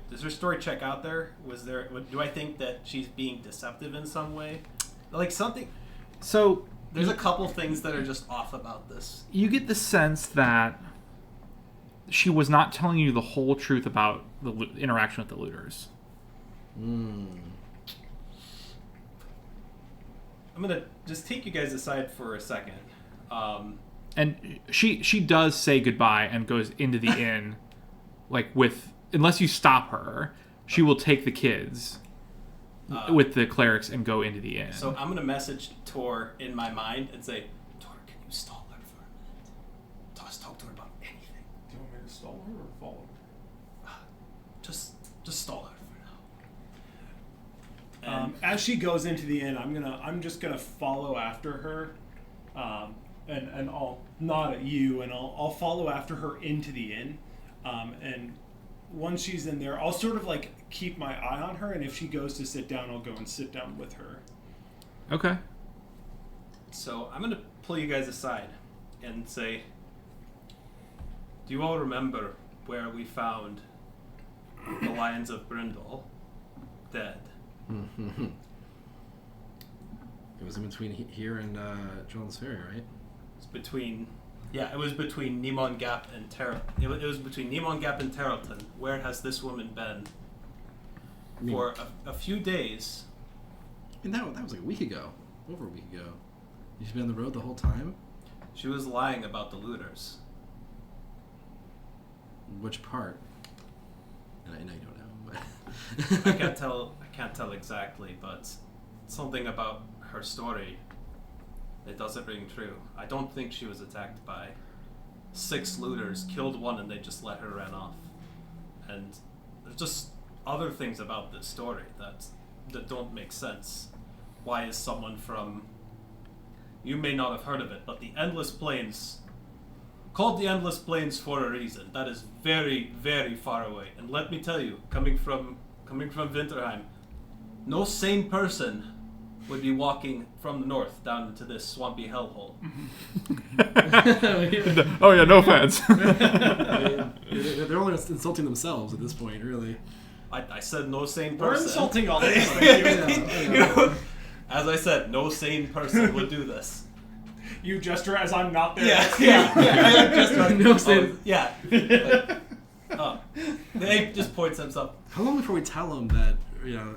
check out there? Do I think that she's being deceptive in some way? Like something. So There's a couple things that are just off about this. you get the sense that she was not telling you the whole truth about the interaction with the looters. I'm gonna just take you guys aside for a second. And she does say goodbye and goes into the inn, unless you stop her, she will take the kids with the clerics and go into the inn. So I'm gonna message Tor in my mind and say, Tor, can you stall her for a minute? Just talk to her about anything. Do you want me to stall her or follow her? Just stall her for now. And As she goes into the inn, I'm just gonna follow after her, and I'll nod at you, and I'll follow after her into the inn, and once she's in there, I'll sort of like keep my eye on her, and if she goes to sit down, I'll go and sit down with her. Okay. so I'm gonna pull you guys aside and say, do you all remember where we found the Lions of Brindle dead? It was in between here and Jones Ferry, right? It's between, yeah, it was between Nemon Gap and It was between Nemon Gap and Terrelton. Where has this woman been for a few days? I mean, that was like a week ago. Over a week ago. She's been on the road the whole time? She was lying about the looters. Which part? And I know you don't know, but I can't tell exactly, but something about her story, it doesn't ring true. I don't think she was attacked by 6 looters, killed one, and they just let her run off. And there's just other things about this story that don't make sense. Why is someone from, you may not have heard of it, but the Endless Plains, called the Endless Plains for a reason. That is very, very far away. And let me tell you, coming from Winterheim, no sane person would be walking from the north down into this swampy hellhole. Oh yeah, no offense. they're only insulting themselves at this point, really. I said no sane person. We're insulting all this. As I said, no sane person would do this. You gesture as I'm not there. Yeah. Just No sane. Yeah. They just points himself. How long before we tell him that,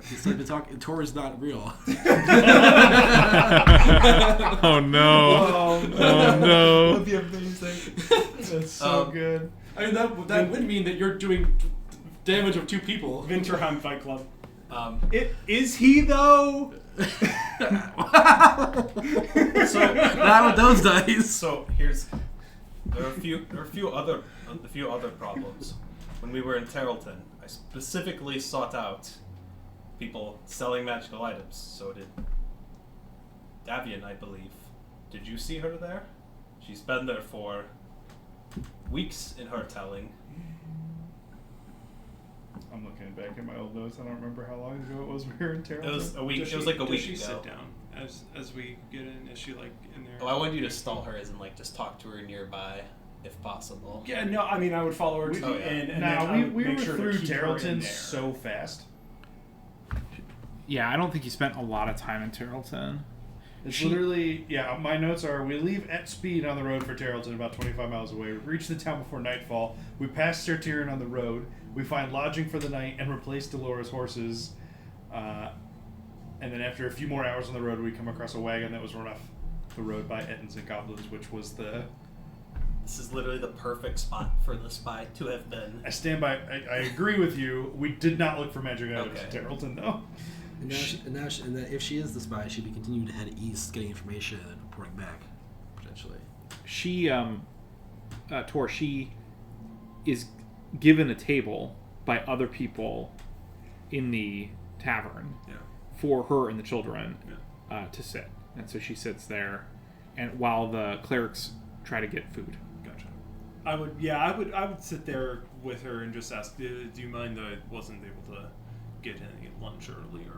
he's like, Tor is not real? Oh no. Oh no. That'd be amazing. That's so good. I mean, that would mean that you're doing damage of 2 people. Winterheim Fight Club. Is he though? So Not with those dice. So there are a few other problems. When we were in Terrelton, I specifically sought out people selling magical items. So did Davian, I believe. Did you see her there? She's been there for weeks in her telling. I'm looking back at my old notes. I don't remember how long ago it was we were in Terrelton. It was a week. It was like a week ago. Does she sit down as we get in? Is she like in there? Oh, I wanted you to stall her as in like just talk to her nearby, if possible. Yeah, no. I mean, I would follow her to the inn, and then I would we make were sure through to keep her in Terrelton there. so fast. Yeah, I don't think you spent a lot of time in Terrelton. It's literally, my notes are, we leave at speed on the road for Terrelton, about 25 miles away. We reach the town before nightfall. We pass Sir Tyrion on the road. We find lodging for the night and replace Dolores' horses. And then after a few more hours on the road, we come across a wagon that was run off the road by Ettins and Goblins, which was the... This is literally the perfect spot for the spy to have been. I stand by, I agree with you. We did not look for magic items Okay. in Terrelton, though. And if she is the spy, she'd be continuing to head east, getting information and reporting back, potentially. She is given a table by other people in the tavern for her and the children to sit, and so she sits there, and while the clerics try to get food. Gotcha. I would sit there with her and just ask, do you mind that I wasn't able to get any lunch earlier?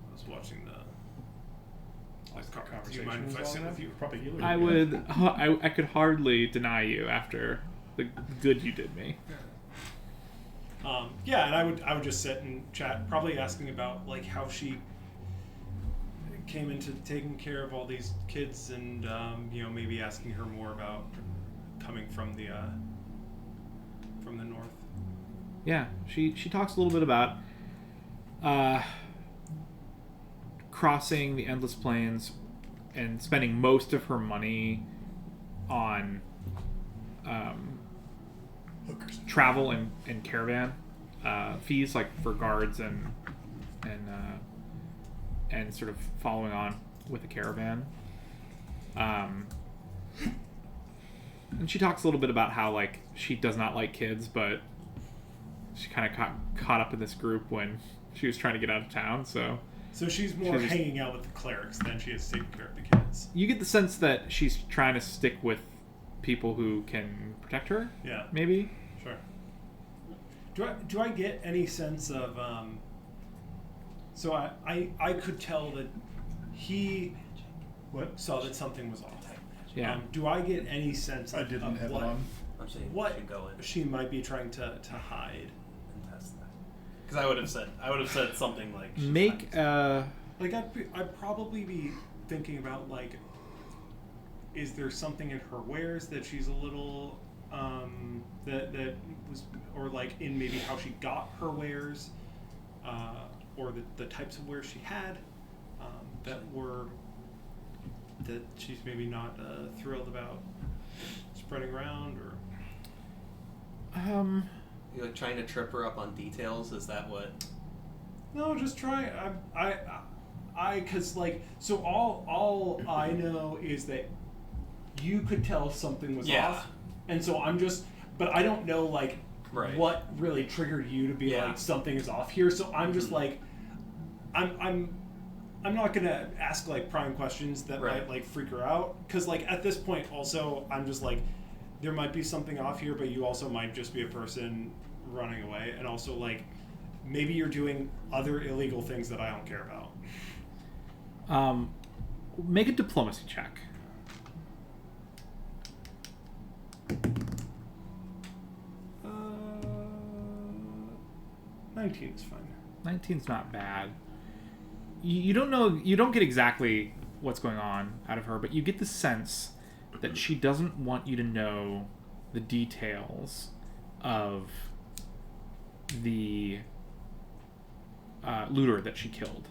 I was watching the Conversation do you mind if I was sit long with enough? you? Probably healer. I could hardly deny you after the good you did me. And I would just sit and chat, probably asking about like how she came into taking care of all these kids, and maybe asking her more about coming from the north. Yeah, she talks a little bit about crossing the Endless Plains and spending most of her money on travel and caravan fees, like for guards and and sort of following on with the caravan. And she talks a little bit about how like she does not like kids, but she kind of caught up in this group when she was trying to get out of town. So she's more she's- hanging out with the clerics than she is taking care of the kids. you get the sense that she's trying to stick with people who can protect her. Yeah. Maybe. Sure. Do I get any sense of so I could tell that he saw that something was off. Yeah. Do I get any sense I didn't of have what, it on. I'm saying we what should go in she might be trying to hide? and test that. Because I would have said something like she's Make hiding Like I'd probably be thinking about like, is there something in her wares that she's a little that was, or like in maybe how she got her wares, or the types of wares she had that she's maybe not thrilled about spreading around, or You're like trying to trip her up on details. Is that what? no, just try. Cause like, so all I know is that you could tell something was Yeah. off, and so I'm just, but I don't know like Right. what really triggered you to be Yeah. like something is off here. So I'm just like, I'm not gonna ask like prying questions that Right. might like freak her out, because like at this point also I'm just like, there might be something off here, but you also might just be a person running away, and also like maybe you're doing other illegal things that I don't care about. make a diplomacy check. 19 is fine. 19's not bad. You don't know. You don't get exactly what's going on out of her, but you get the sense that she doesn't want you to know the details of the looter that she killed.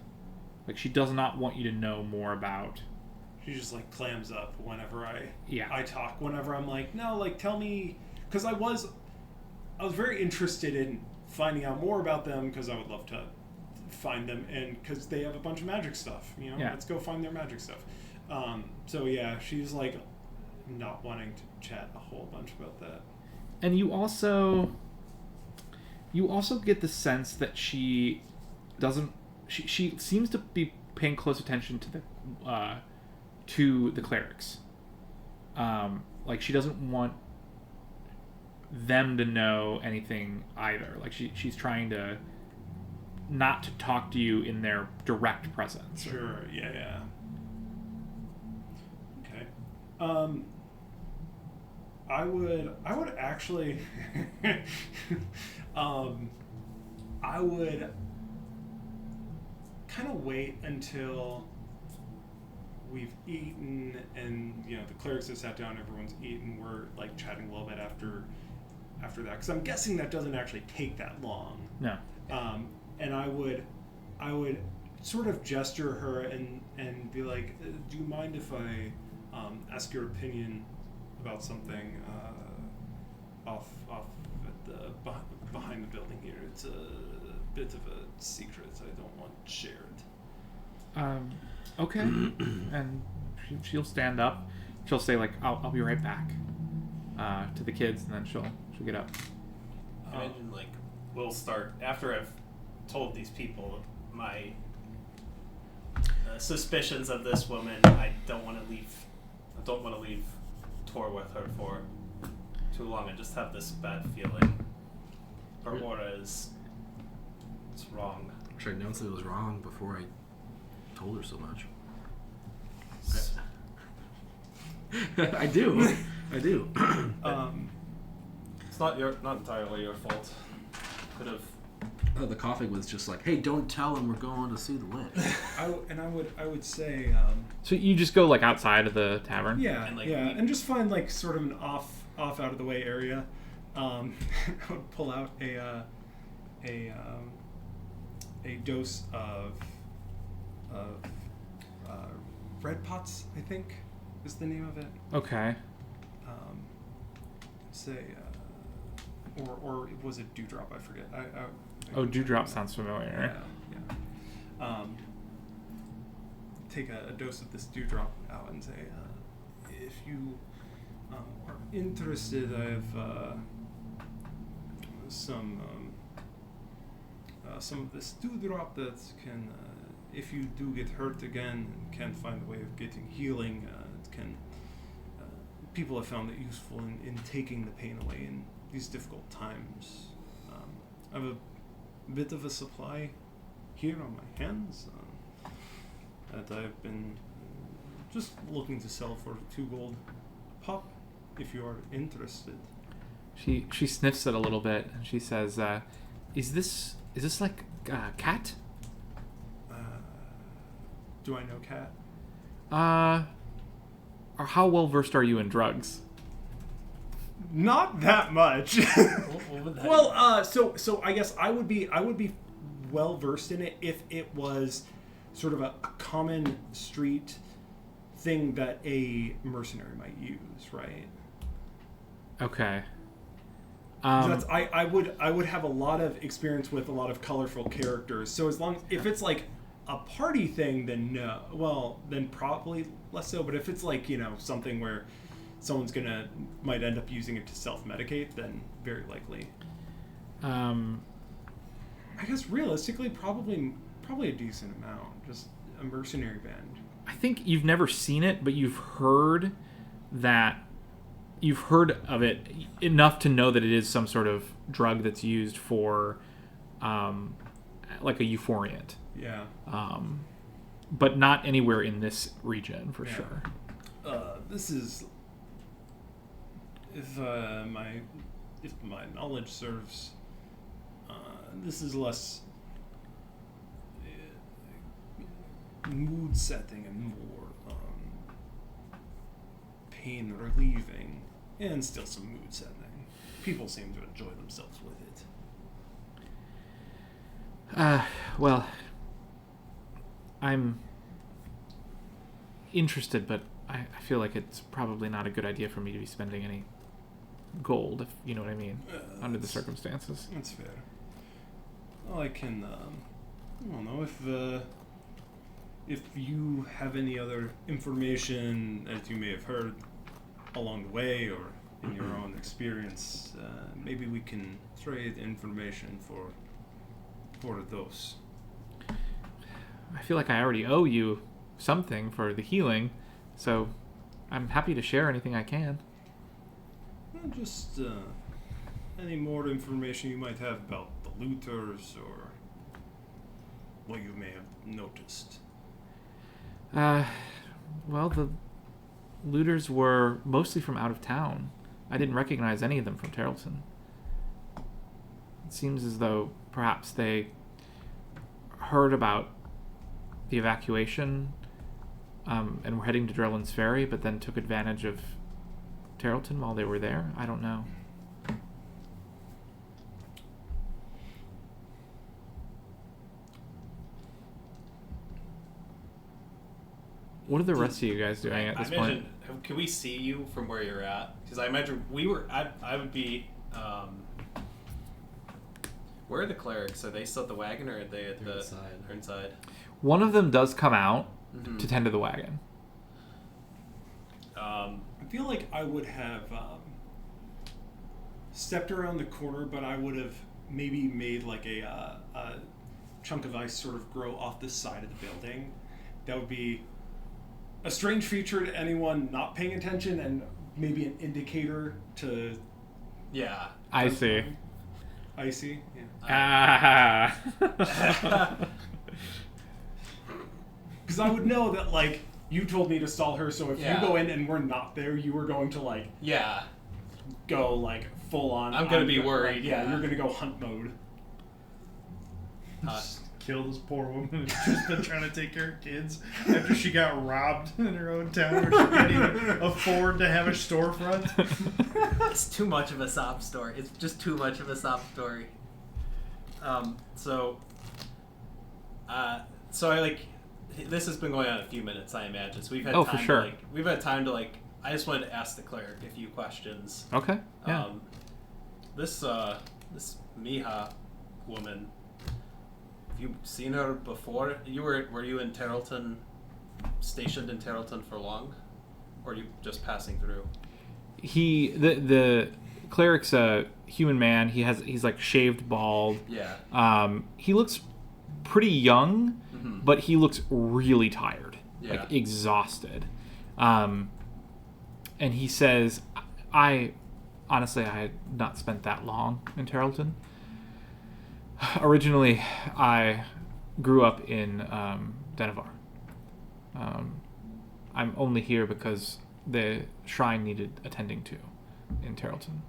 Like, she does not want you to know more about. She just like clams up whenever Yeah. I talk. Whenever I'm like, no, like tell me, because I was very interested in finding out more about them, because I would love to find them, and because they have a bunch of magic stuff. You know, Yeah. let's go find their magic stuff. So yeah, she's like not wanting to chat a whole bunch about that. And you also get the sense that she doesn't. She seems to be paying close attention to the clerics. Like, she doesn't want them to know anything either. Like, she's trying to not to talk to you in their direct presence. Sure. Yeah. Okay. I would actually I would kind of wait until we've eaten, and you know the clerics have sat down, everyone's eaten, we're like chatting a little bit after that, because I'm guessing that doesn't actually take that long. No. And I would sort of gesture her and be like, do you mind if I ask your opinion about something off at the behind the building here? It's a bit of a secret. I don't want shared. Okay. And she'll stand up. She'll say, like, I'll be right back to the kids, and then she'll get up. I imagine like we'll start after I've told these people my suspicions of this woman. I don't want to leave Tor with her for too long. I just have this bad feeling. Her aura is it's wrong. Should I announce that it was wrong before I told her so much? I do. It's not entirely your fault. Could have. The coughing was just like, hey, don't tell him we're going to see the lich. I would say So you just go, like, outside of the tavern? yeah, And, like, and just find like sort of an off out of the way area. I would pull out a dose of red pots, I think is the name of it. Okay. Say or was it dewdrop? I forget. Oh, dewdrop sounds familiar. Yeah. take a dose of this dewdrop out and say, if you are interested, I have some of this dewdrop that can, if you do get hurt again and can't find a way of getting healing, it can. People have found it useful in taking the pain away in these difficult times. I have a bit of a supply here on my hands that I've been just looking to sell for 2 gold a pop, if you are interested. She sniffs it a little bit and she says, "Is this like cat?" Do I know cat? Or how well versed are you in drugs? Not that much. What would that Well, so I guess I would be well versed in it if it was sort of a common street thing that a mercenary might use, right? Okay. 'Cause I would have a lot of experience with a lot of colorful characters. So if it's like a party thing, then no. Well, then probably less so. But if it's like, something where someone's might end up using it to self-medicate, then very likely. I guess realistically, probably a decent amount. Just a mercenary band. I think you've never seen it, but you've heard of it enough to know that it is some sort of drug that's used for, like a euphoriant. Yeah. But not anywhere in this region for sure. This is, if my knowledge serves, this is less mood setting and more pain relieving, and still some mood setting. People seem to enjoy themselves with it. Well, I'm interested, but I feel like it's probably not a good idea for me to be spending any gold, if you know what I mean, under the circumstances. That's fair. Well, I can, I don't know, if you have any other information that you may have heard along the way or in your own experience, maybe we can trade information for those. I feel like I already owe you something for the healing, so I'm happy to share anything I can. Well, just any more information you might have about the looters or what you may have noticed. Well, the looters were mostly from out of town. I didn't recognize any of them from Tarleton. It seems as though perhaps they heard about the evacuation and were heading to Drellin's Ferry, but then took advantage of Tarleton while they were there. I don't know. What are the rest of you guys doing at this point? Can we see you from where you're at? Because I imagine I would be. Where are the clerics? Are they still at the wagon, or are they at the inside? They're inside. One of them does come out Mm-hmm. to tend to the wagon. I feel like I would have stepped around the corner, but I would have maybe made like a chunk of ice sort of grow off the side of the building. That would be a strange feature to anyone not paying attention, and maybe an indicator to. Yeah. I see. I see. Yeah. Ah. Because I would know that, like, you told me to stall her, so if Yeah. you go in and we're not there, you were going to, like, Yeah. go, like, full on. I'm gonna be worried, Like, yeah, yeah. you're going to go hunt mode. Just kill this poor woman who's just been trying to take care of kids after she got robbed in her own town where she can't even afford to have a storefront. It's too much of a sob story. It's just too much of a sob story. So I like. This has been going on a few minutes, I imagine. So we've had Oh, time for sure. to, like, we've had time to, like, I just wanted to ask the cleric a few questions. Okay. Yeah. This Miha woman, have you seen her before? Were you in Tarleton stationed in Tarleton for long, or are you just passing through? The cleric's a human man. He's like shaved bald. Yeah. He looks pretty young, but he looks really tired, Yeah. like exhausted. And he says, I had not spent that long in Tarleton. Originally, I grew up in Denevar. I'm only here because the shrine needed attending to in Tarleton.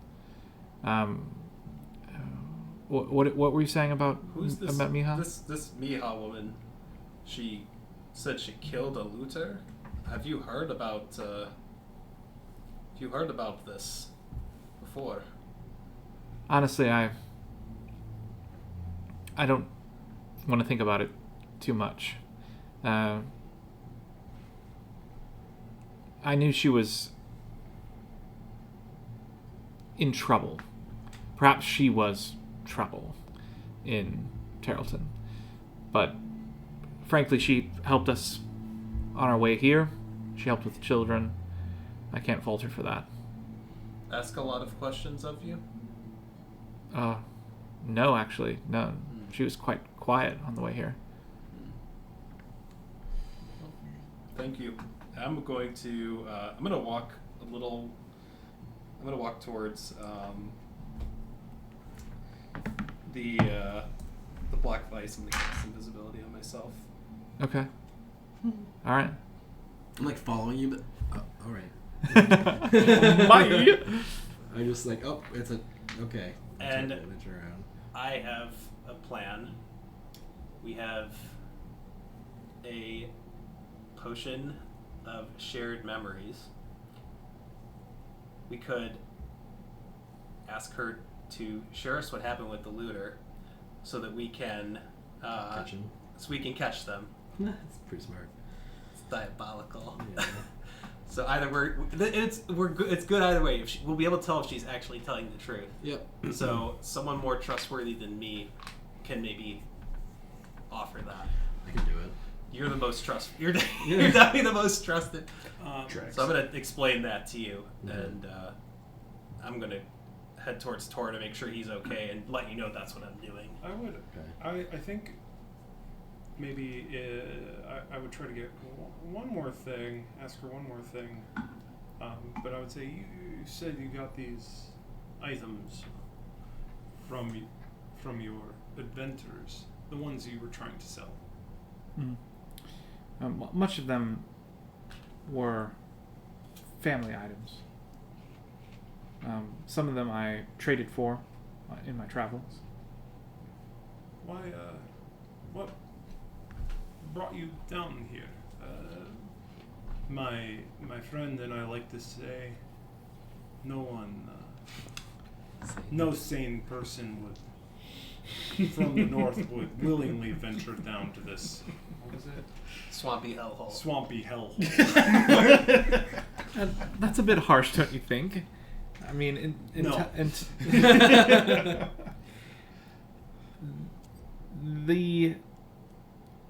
What were you saying about Miha? This Miha woman, she said she killed a looter. Have you heard about this before? Honestly, I don't want to think about it too much. I knew she was in trouble. Perhaps she was trouble in Tarleton. But frankly, she helped us on our way here. She helped with the children. I can't fault her for that. Ask a lot of questions of you? No, actually. No. She was quite quiet on the way here. Thank you. I'm going to walk a little. I'm going to walk towards the black vice and the cast invisibility on myself. Okay. All right. I'm like following you, but all right. I'm just like, oh, it's a okay. And it's around. I have a plan. We have a potion of shared memories. We could ask her to share us what happened with the looter, so that we can Catch him. so we can catch them. That's pretty smart. It's diabolical. Yeah. So either it's good either way. We'll be able to tell if she's actually telling the truth. Yep. So someone more trustworthy than me can maybe offer that. I can do it. You're the most you're definitely the most trusted. Tracks. So I'm gonna explain that to you, and I'm gonna head towards Tor to make sure he's okay and let you know that's what I'm doing. I would. Okay. I think maybe I would try to get one more thing. Ask her one more thing. But I would say you said you got these items from your adventures, the ones you were trying to sell. Much of them were family items. Some of them I traded for in my travels. Why? What brought you down here? My friend and I like to say, no sane person from the north would willingly venture down to this. What was it? Swampy hellhole. Swampy hellhole. That's a bit harsh, don't you think? I mean, No.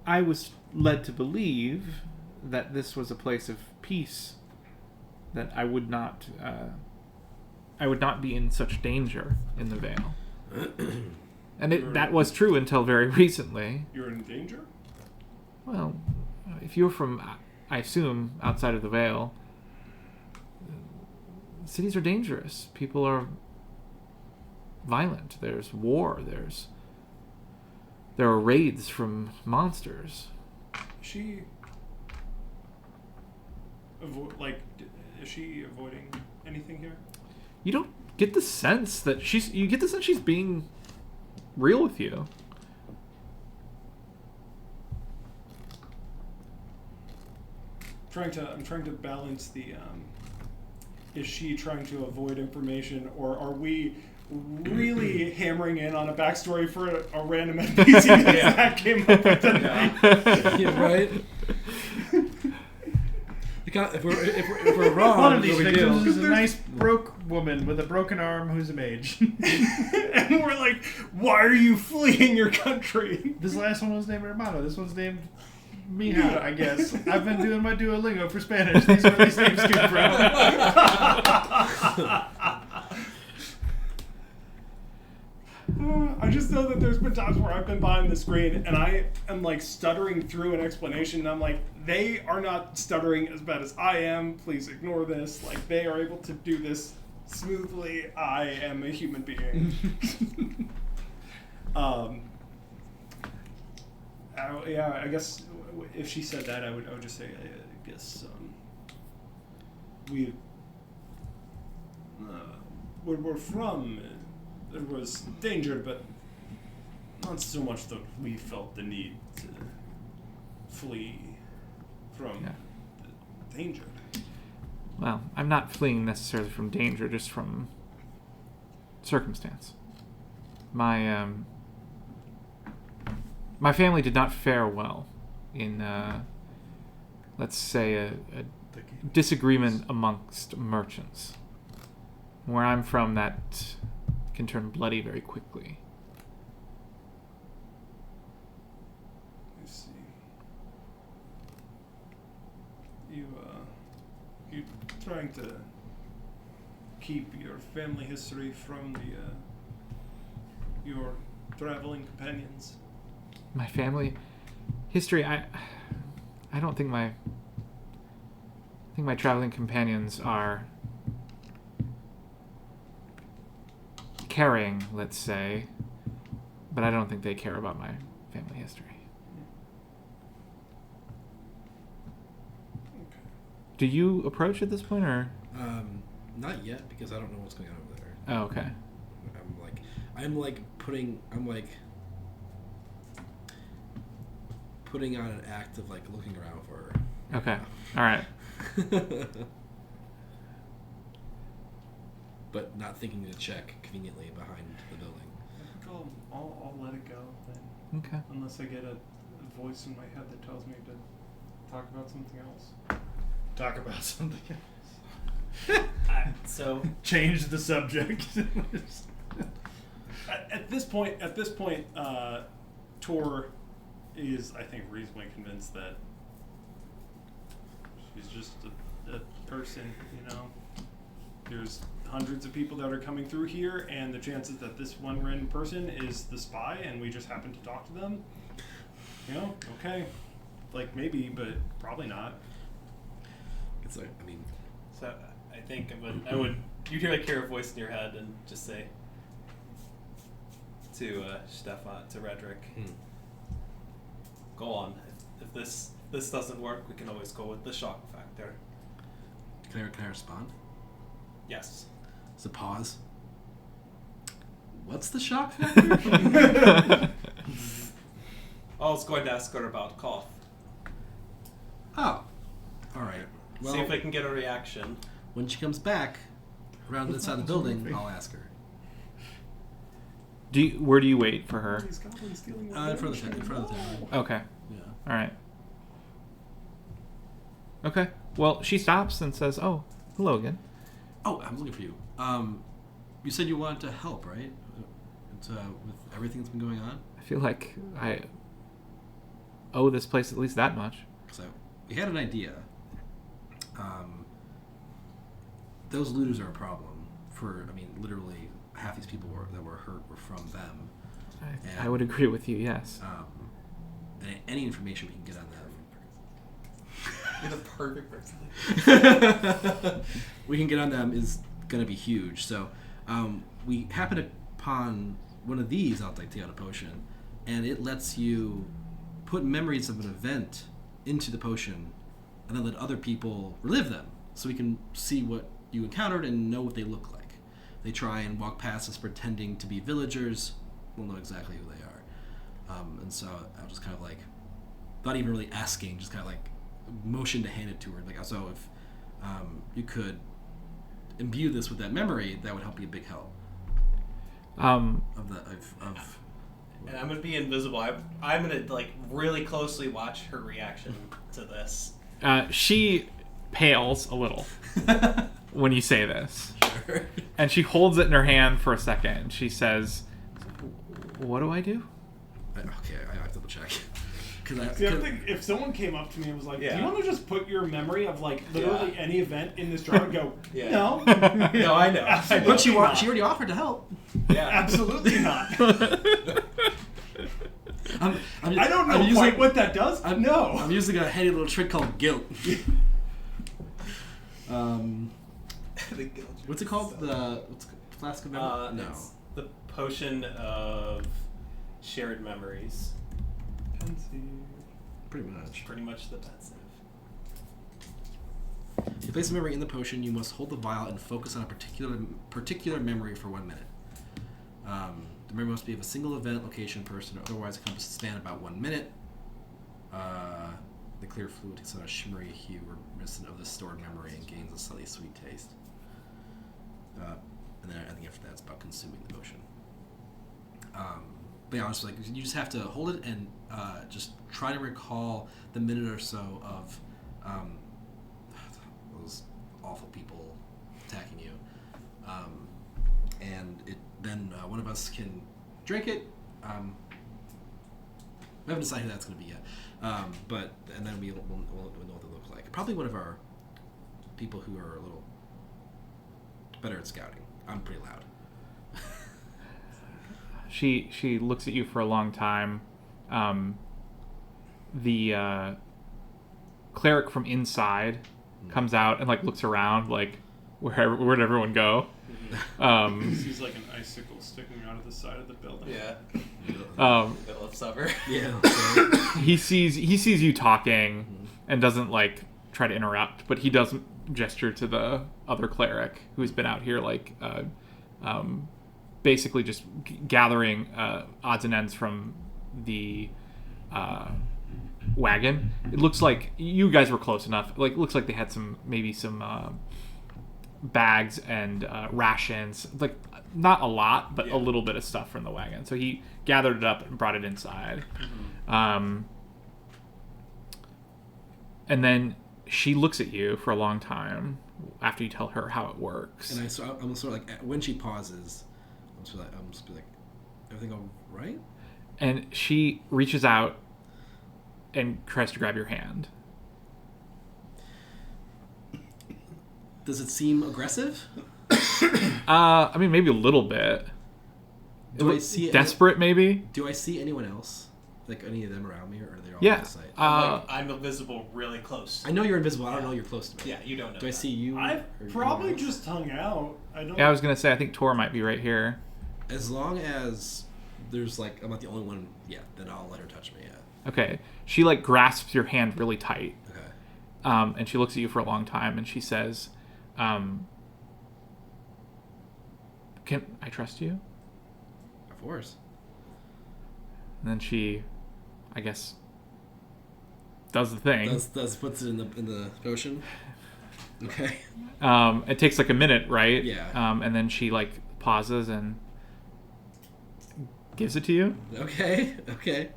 I was led to believe that this was a place of peace, that I would not be in such danger in the Vale. And that was true until very recently. You're in danger? Well, if you're from, I assume, outside of the Vale, cities are dangerous. People are violent. There's war. There are raids from monsters. Is she avoiding anything here? You don't get the sense that you get the sense she's being real with you. I'm trying to balance the is she trying to avoid information, or are we really hammering in on a backstory for a random NPC that came up with tonight? Yeah, right. If we're wrong, One of these what we victims do? is a nice broke woman with a broken arm who's a mage. And we're like, why are you fleeing your country? This last one was named Hermano. This one's named Mija, I guess. I've been doing my Duolingo for Spanish. These are where these names came from. I just know that there's been times where I've been behind the screen and I am like stuttering through an explanation and I'm like, they are not stuttering as bad as I am. Please ignore this. Like, they are able to do this smoothly. I am a human being. I guess if she said that, I would just say, I guess where we're from, there was danger, but not so much that we felt the need to flee from the danger. Well, I'm not fleeing necessarily from danger, just from circumstance. My family did not fare well in, let's say, a disagreement amongst merchants. Where I'm from, that can turn bloody very quickly. I see. You trying to keep your family history from your traveling companions? My family history, I don't think my traveling companions are caring, let's say, but I don't think they care about my family history. Okay. Do you approach at this point, or? Not yet, because I don't know what's going on over there. Oh, okay. I'm putting on an act of like looking around for her. Okay. All right. But not thinking to check conveniently behind the building. I think I'll let it go then. Okay. Unless I get a voice in my head that tells me to talk about something else. Talk about something else. So Change the subject. At this point, Tor is, I think, reasonably convinced that she's just a person, you know. There's hundreds of people that are coming through here, and the chances that this one random person is the spy, and we just happen to talk to them, you know, okay, like maybe, but probably not. It's like, I mean, So I think you'd hear a voice in your head and just say to Stefan, to Redrick, go on. If this doesn't work, we can always go with the shock factor. can I respond? Yes. It's a pause. What's the shock factor? I was going to ask her about cough. Oh, all right. Well, See if I can get a reaction. when she comes back around inside the building, I'll ask her. Where do you wait for her? These goblins stealing In front of the town. Okay. Yeah. All right. Okay. Well, she stops and says, "Oh, hello again." Oh, I was looking for you. You said you wanted to help, right? With everything that's been going on. I feel like I owe this place at least that much. So we had an idea. Those looters are a problem. Literally half these people that were hurt were from them. I would agree with you. Yes. And any information we can get on them. You're the perfect person. We can get on them is going to be huge. So we happened upon one of these out like the Auto Potion, and it lets you put memories of an event into the potion and then let other people relive them, so we can see what you encountered and know what they look like. They try and walk past us pretending to be villagers. We'll know exactly who they are. And so I'll just kind of like, not even really asking, just kind of like motion to hand it to her. Like, so if you could imbue this with that memory, that would help be a big help. And I'm gonna be invisible. I'm gonna like really closely watch her reaction to this. She pales a little when you say this. Sure. And she holds it in her hand for a second. She says, "What do I do?" Okay, I have to double check. See, I'm thinking, if someone came up to me and was like, "Do you want to just put your memory of like literally any event in this jar?" and go, "No, No, I know. absolutely But she not. already offered to help. Yeah. Absolutely not." I'm I don't know using, quite what that does. No. I'm using a handy little trick called guilt. What's it called? Flask of memory? No. It's the potion of shared memories. Pretty much. Pretty much the pensive. To place a memory in the potion, you must hold the vial and focus on a particular memory for 1 minute. The memory must be of a single event, location, person, or otherwise encompass a span about 1 minute. The clear fluid takes on a shimmery hue reminiscent of the stored memory and gains a slightly sweet taste. And then I think after that it's about consuming the potion. But yeah, honestly, like, you just have to hold it and just try to recall the minute or so of those awful people attacking you. And then one of us can drink it. We haven't decided who that's going to be yet. And then we'll know what they look like. Probably one of our people who are a little better at scouting. I'm pretty loud. She looks at you for a long time. The cleric from inside comes out and like looks around, like where'd everyone go? He's like an icicle sticking out of the side of the building. Yeah. Middle of summer. Yeah. He sees you talking and doesn't like try to interrupt, but he does gesture to the other cleric who's been out here like basically just gathering odds and ends from the wagon. It looks like you guys were close enough. Like, it looks like they had some bags and rations. Like, not a lot, but a little bit of stuff from the wagon. So he gathered it up and brought it inside. And then she looks at you for a long time after you tell her how it works. And I'm sort of like, when she pauses, I'm just like, everything all right? And she reaches out and tries to grab your hand. Does it seem aggressive? I mean, maybe a little bit. Do I see desperate? Maybe. Do I see anyone else? Like any of them around me, or are they all Yeah. out of sight? I'm invisible really close. I know you're invisible. I don't know you're close to me. Yeah, you don't know. Do I see you? I've or probably anyone else? just hung out. I don't. Yeah, I was gonna say I think Tor might be right here. As long as there's like I'm not the only one. Yeah, then I'll let her touch me. Yeah. Okay. She like grasps your hand really tight. Okay. And she looks at you for a long time and she says, "Can I trust you?" Of course. And then she, I guess, does the thing. Does puts it in the potion. Okay. It takes like a minute, right? Yeah. And then she like pauses and gives it to you. Okay. Okay.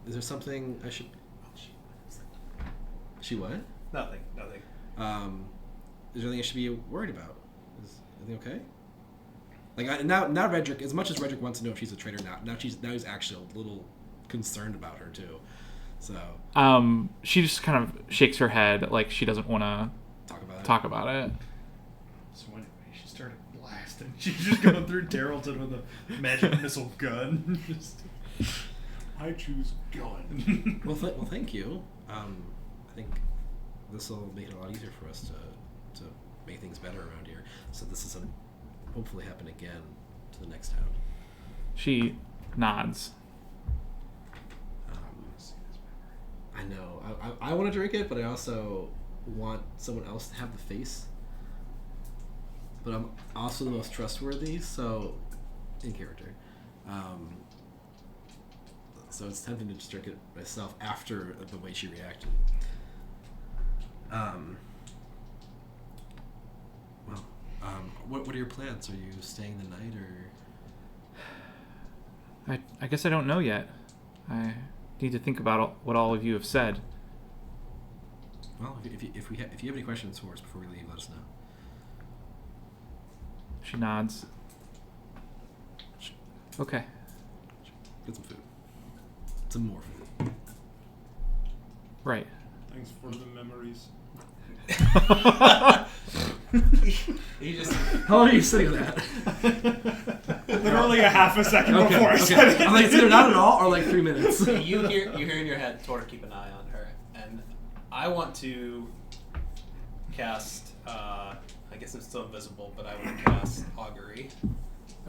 Is there something I should? She what? Nothing. Is there anything I should be worried about? Is everything okay? Like now Redrick, as much as Redrick wants to know if she's a traitor, now he's actually a little concerned about her too. So. She just kind of shakes her head like she doesn't want to talk about it. So anyway, she started blasting. She's just going through Darrellton with a magic missile gun. I choose gun. Well, thank you. I think this will make it a lot easier for us to make things better around here. So this is hopefully happen again to the next town. She nods. I know. I want to drink it, but I also want someone else to have the face. But I'm also the most trustworthy, so in character. So it's tempting to just drink it myself after the way she reacted. What are your plans? Are you staying the night, or? I guess I don't know yet. I need to think about what all of you have said. Well, if you have any questions for us before we leave, let us know. She nods. Okay. Get some food. It's a morph. Right. Thanks for the memories. You just How long are you sitting on that? Literally a half a second Okay, before I said it. I'm like, it's either not at all or like 3 minutes. you hear in your head, sort of keep an eye on her, and I want to cast. I guess I'm still invisible, but I want to cast augury.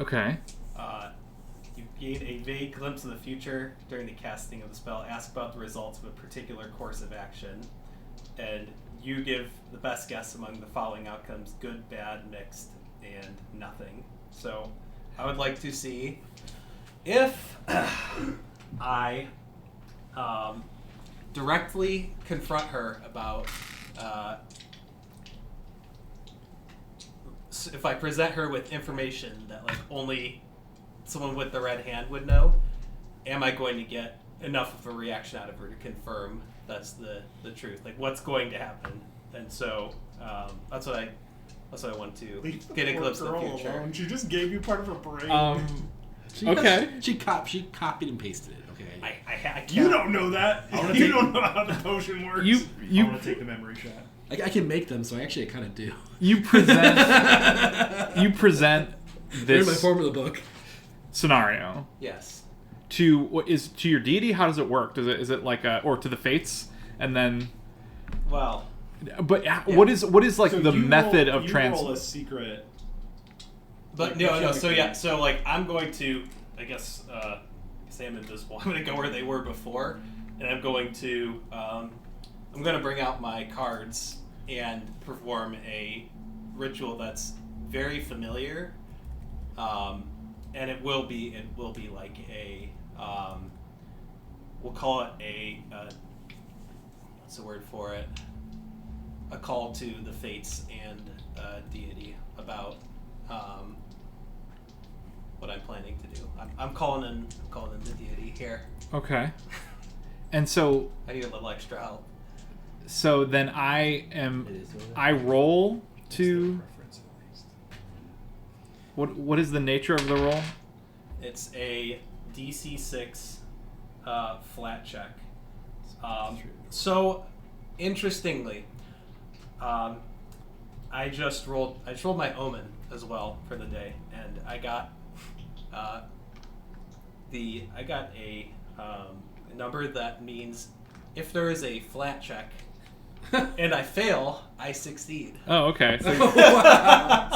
Okay. You gain a vague glimpse of the future during the casting of the spell. Ask about the results of a particular course of action, and you give the best guess among the following outcomes: good, bad, mixed, and nothing. So, I would like to see if I directly confront her about. If I present her with information that like only someone with the red hand would know, am I going to get enough of a reaction out of her to confirm that's the truth? Like, what's going to happen? And so that's what I want to Leave the get a poor glimpse of the girl future. alone. She just gave you part of her brain. Okay. She copied and pasted it. Okay. I can't. You don't know that. I wanna You take- don't know how the potion works. I want to take the memory shot. I can make them, so I actually kind of do. You present They're in my this formula book. scenario Yes. to your deity. How does it work? Is it like or to the fates, and then Well, but what is like So the you method roll, of you roll a secret. but Like, no. So yeah. mechanically. So like I'm going to, I guess, say I'm invisible. I'm going to go where they were before, and I'm going to bring out my cards and perform a ritual that's very familiar, and it will be like a we'll call it a what's the word for it? A call to the fates and deity about what I'm planning to do. I'm calling in the deity here. okay? And so I need a little extra help. then I roll to what is the nature of the roll? It's a DC 6 flat check. So, interestingly, I just rolled my omen as well for the day, and I got a number that means if there is a flat check and I fail, I succeed. Oh, okay. So,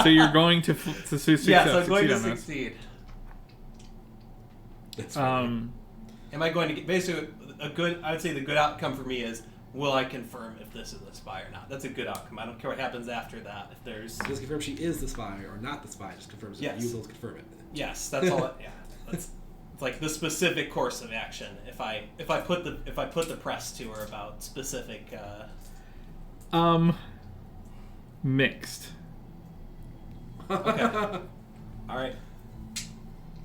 so you're going to succeed, Yes, I'm going succeed to on this. succeed. That's right. Am I going to get basically a good? I would say the good outcome for me is will I confirm if this is the spy or not? That's a good outcome. I don't care what happens after that. If there's Just confirm she is the spy or not the spy. Just confirms Yes. you both confirm it. yes, that's all. Yeah, that's it's like the specific course of action. If I put the press to her about specific. Mixed. Okay. All right.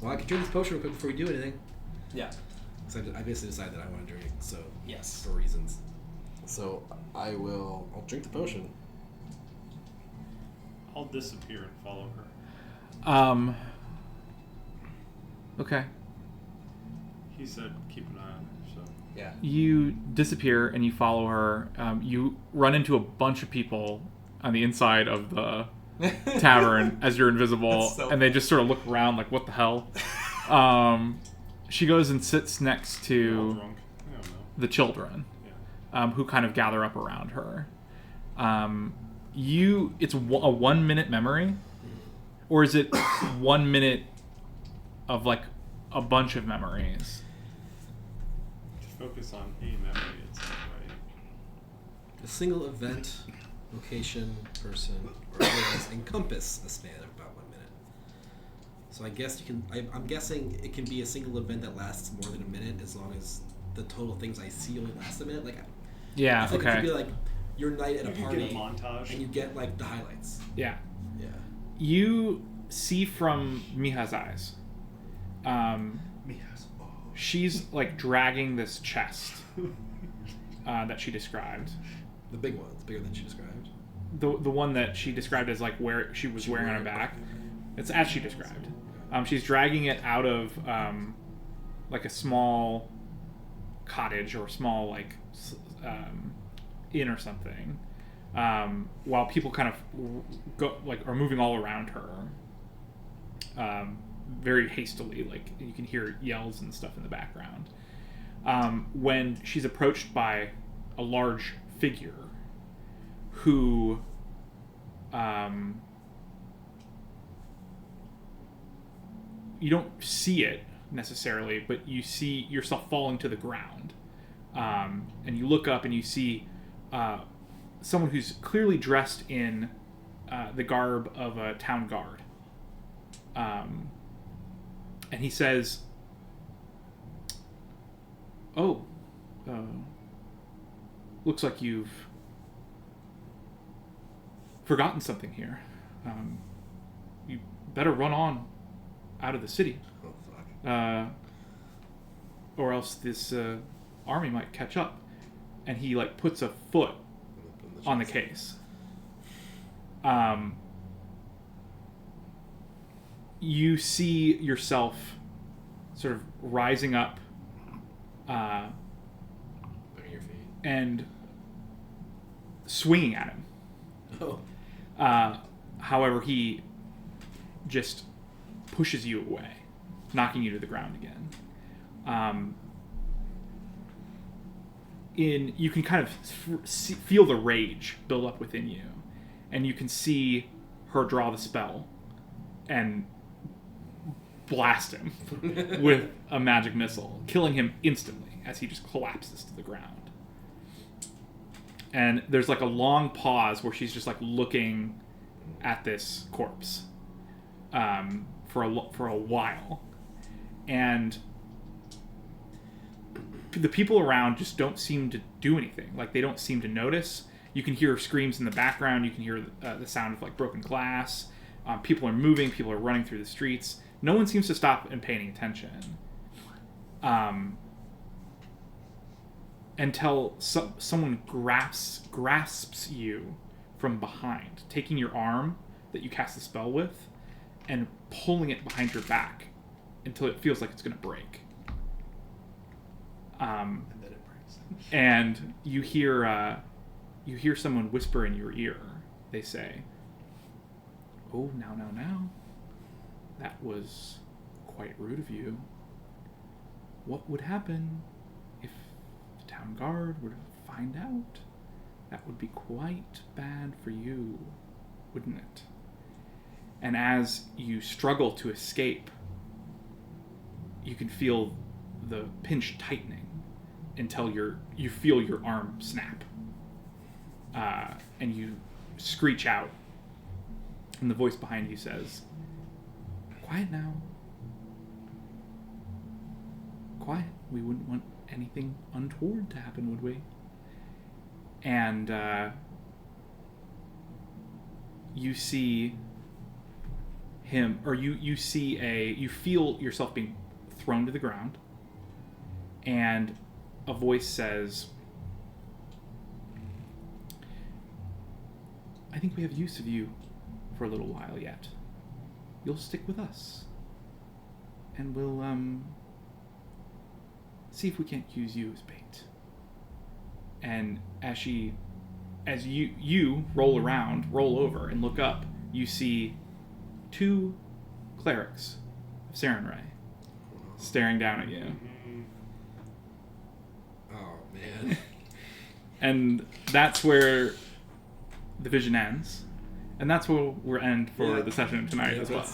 Well, I can drink this potion real quick before we do anything. Yeah. So I basically decided that I want to drink it. So Yes. for reasons. So I'll drink the potion. I'll disappear and follow her. Okay. He said keep an eye on her, so. Yeah. You disappear and you follow her. You run into a bunch of people on the inside of the tavern as you're invisible, That's so and they just sort of look around like, what the hell? She goes and sits next All to drunk. I don't know. the children, Yeah. who kind of gather up around her. It's a 1 minute memory, or is it 1 minute of like a bunch of memories? Just focus on a memory itself, right? A single event, location, person, or otherwise encompass a span of about 1 minute. So I guess you can. I'm guessing it can be a single event that lasts more than a minute, as long as the total things I see only last a minute. Like, Yeah. I think it could Okay. be like your night at You a could party, get a montage. and you get like the highlights. Yeah. Yeah. You see from Miha's eyes. She's like dragging this chest that she described. The big one. It's bigger than she described. The one that she described as like where she was wearing on her back. It's as she described. She's dragging it out of like a small cottage or small like inn or something, while people kind of are moving all around her, very hastily. Like you can hear yells and stuff in the background. When she's approached by a large figure who you don't see it necessarily, but you see yourself falling to the ground, and you look up and you see someone who's clearly dressed in the garb of a town guard, and he says, "Oh, looks like you've forgotten something here. You better run on out of the city, or else this army might catch up." And he like puts a foot on the case. You see yourself sort of rising up, Putting your feet. and swinging at him. Oh. However, he just pushes you away, knocking you to the ground again. You can kind of feel the rage build up within you, and you can see her draw the spell and blast him with a magic missile, killing him instantly as he just collapses to the ground. And there's like a long pause where she's just like looking at this corpse for a while, and the people around just don't seem to do anything. Like they don't seem to notice. You can hear screams in the background. You can hear the sound of like broken glass. People are moving. People are running through the streets. No one seems to stop and pay any attention. Until someone grasps you from behind, taking your arm that you cast the spell with and pulling it behind your back until it feels like it's going to break. And then it breaks. And you hear someone whisper in your ear. They say, "Oh, now. That was quite rude of you. What would happen if the town guard were to find out? That would be quite bad for you, wouldn't it?" And as you struggle to escape, you can feel the pinch tightening until you feel your arm snap. And you screech out, and the voice behind you says, "Quiet now. Quiet. We wouldn't want anything untoward to happen, would we?" And you see him, or you feel yourself being thrown to the ground, and a voice says, "I think we have use of you for a little while yet. You'll stick with us, and we'll see if we can't use you as bait." And as you roll over and look up, you see 2 clerics of Sarenrae staring down at you. Oh, man. And that's where the vision ends. And that's where we'll end for the session tonight as well.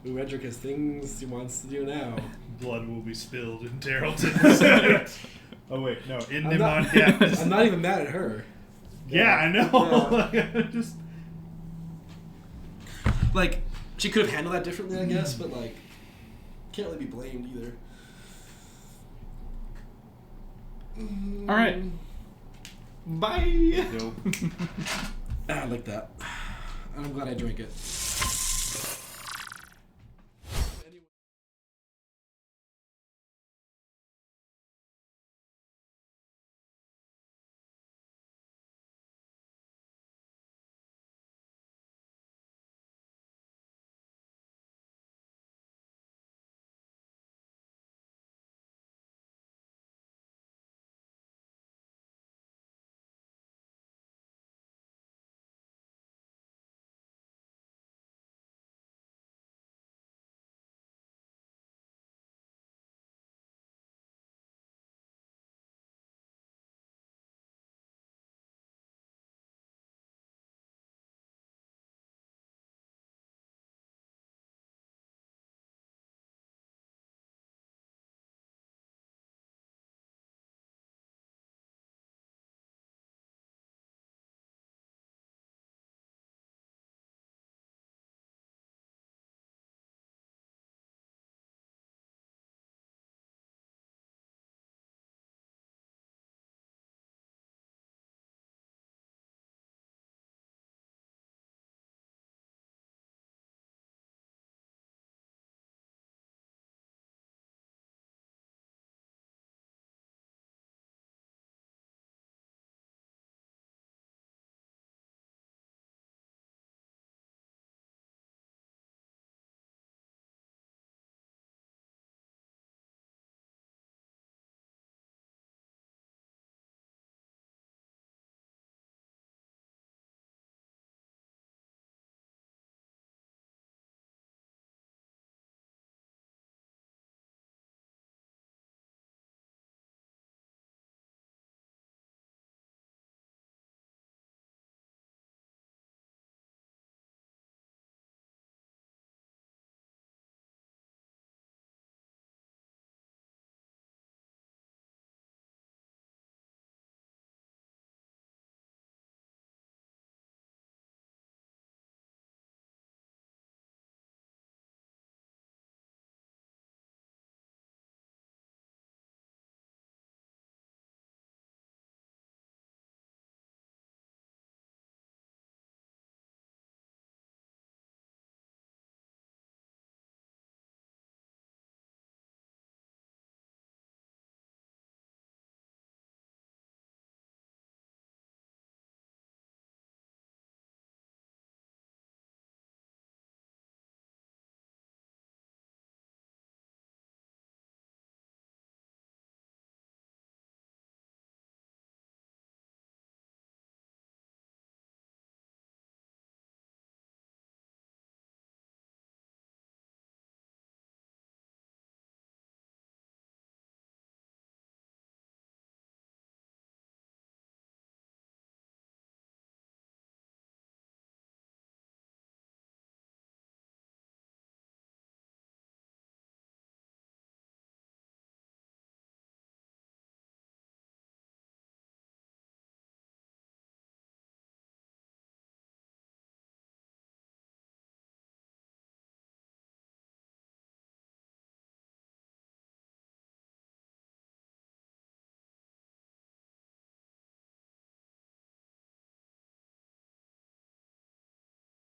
Edric has things he wants to do now. Blood will be spilled in Tarleton. Oh wait, no, in Nimon. Yeah, I'm not even mad at her. yeah, I know. Yeah. Just Like, she could have handled that differently, I guess, but like, can't really be blamed either. All right. Bye. Nope. I like that. I'm glad I drank it.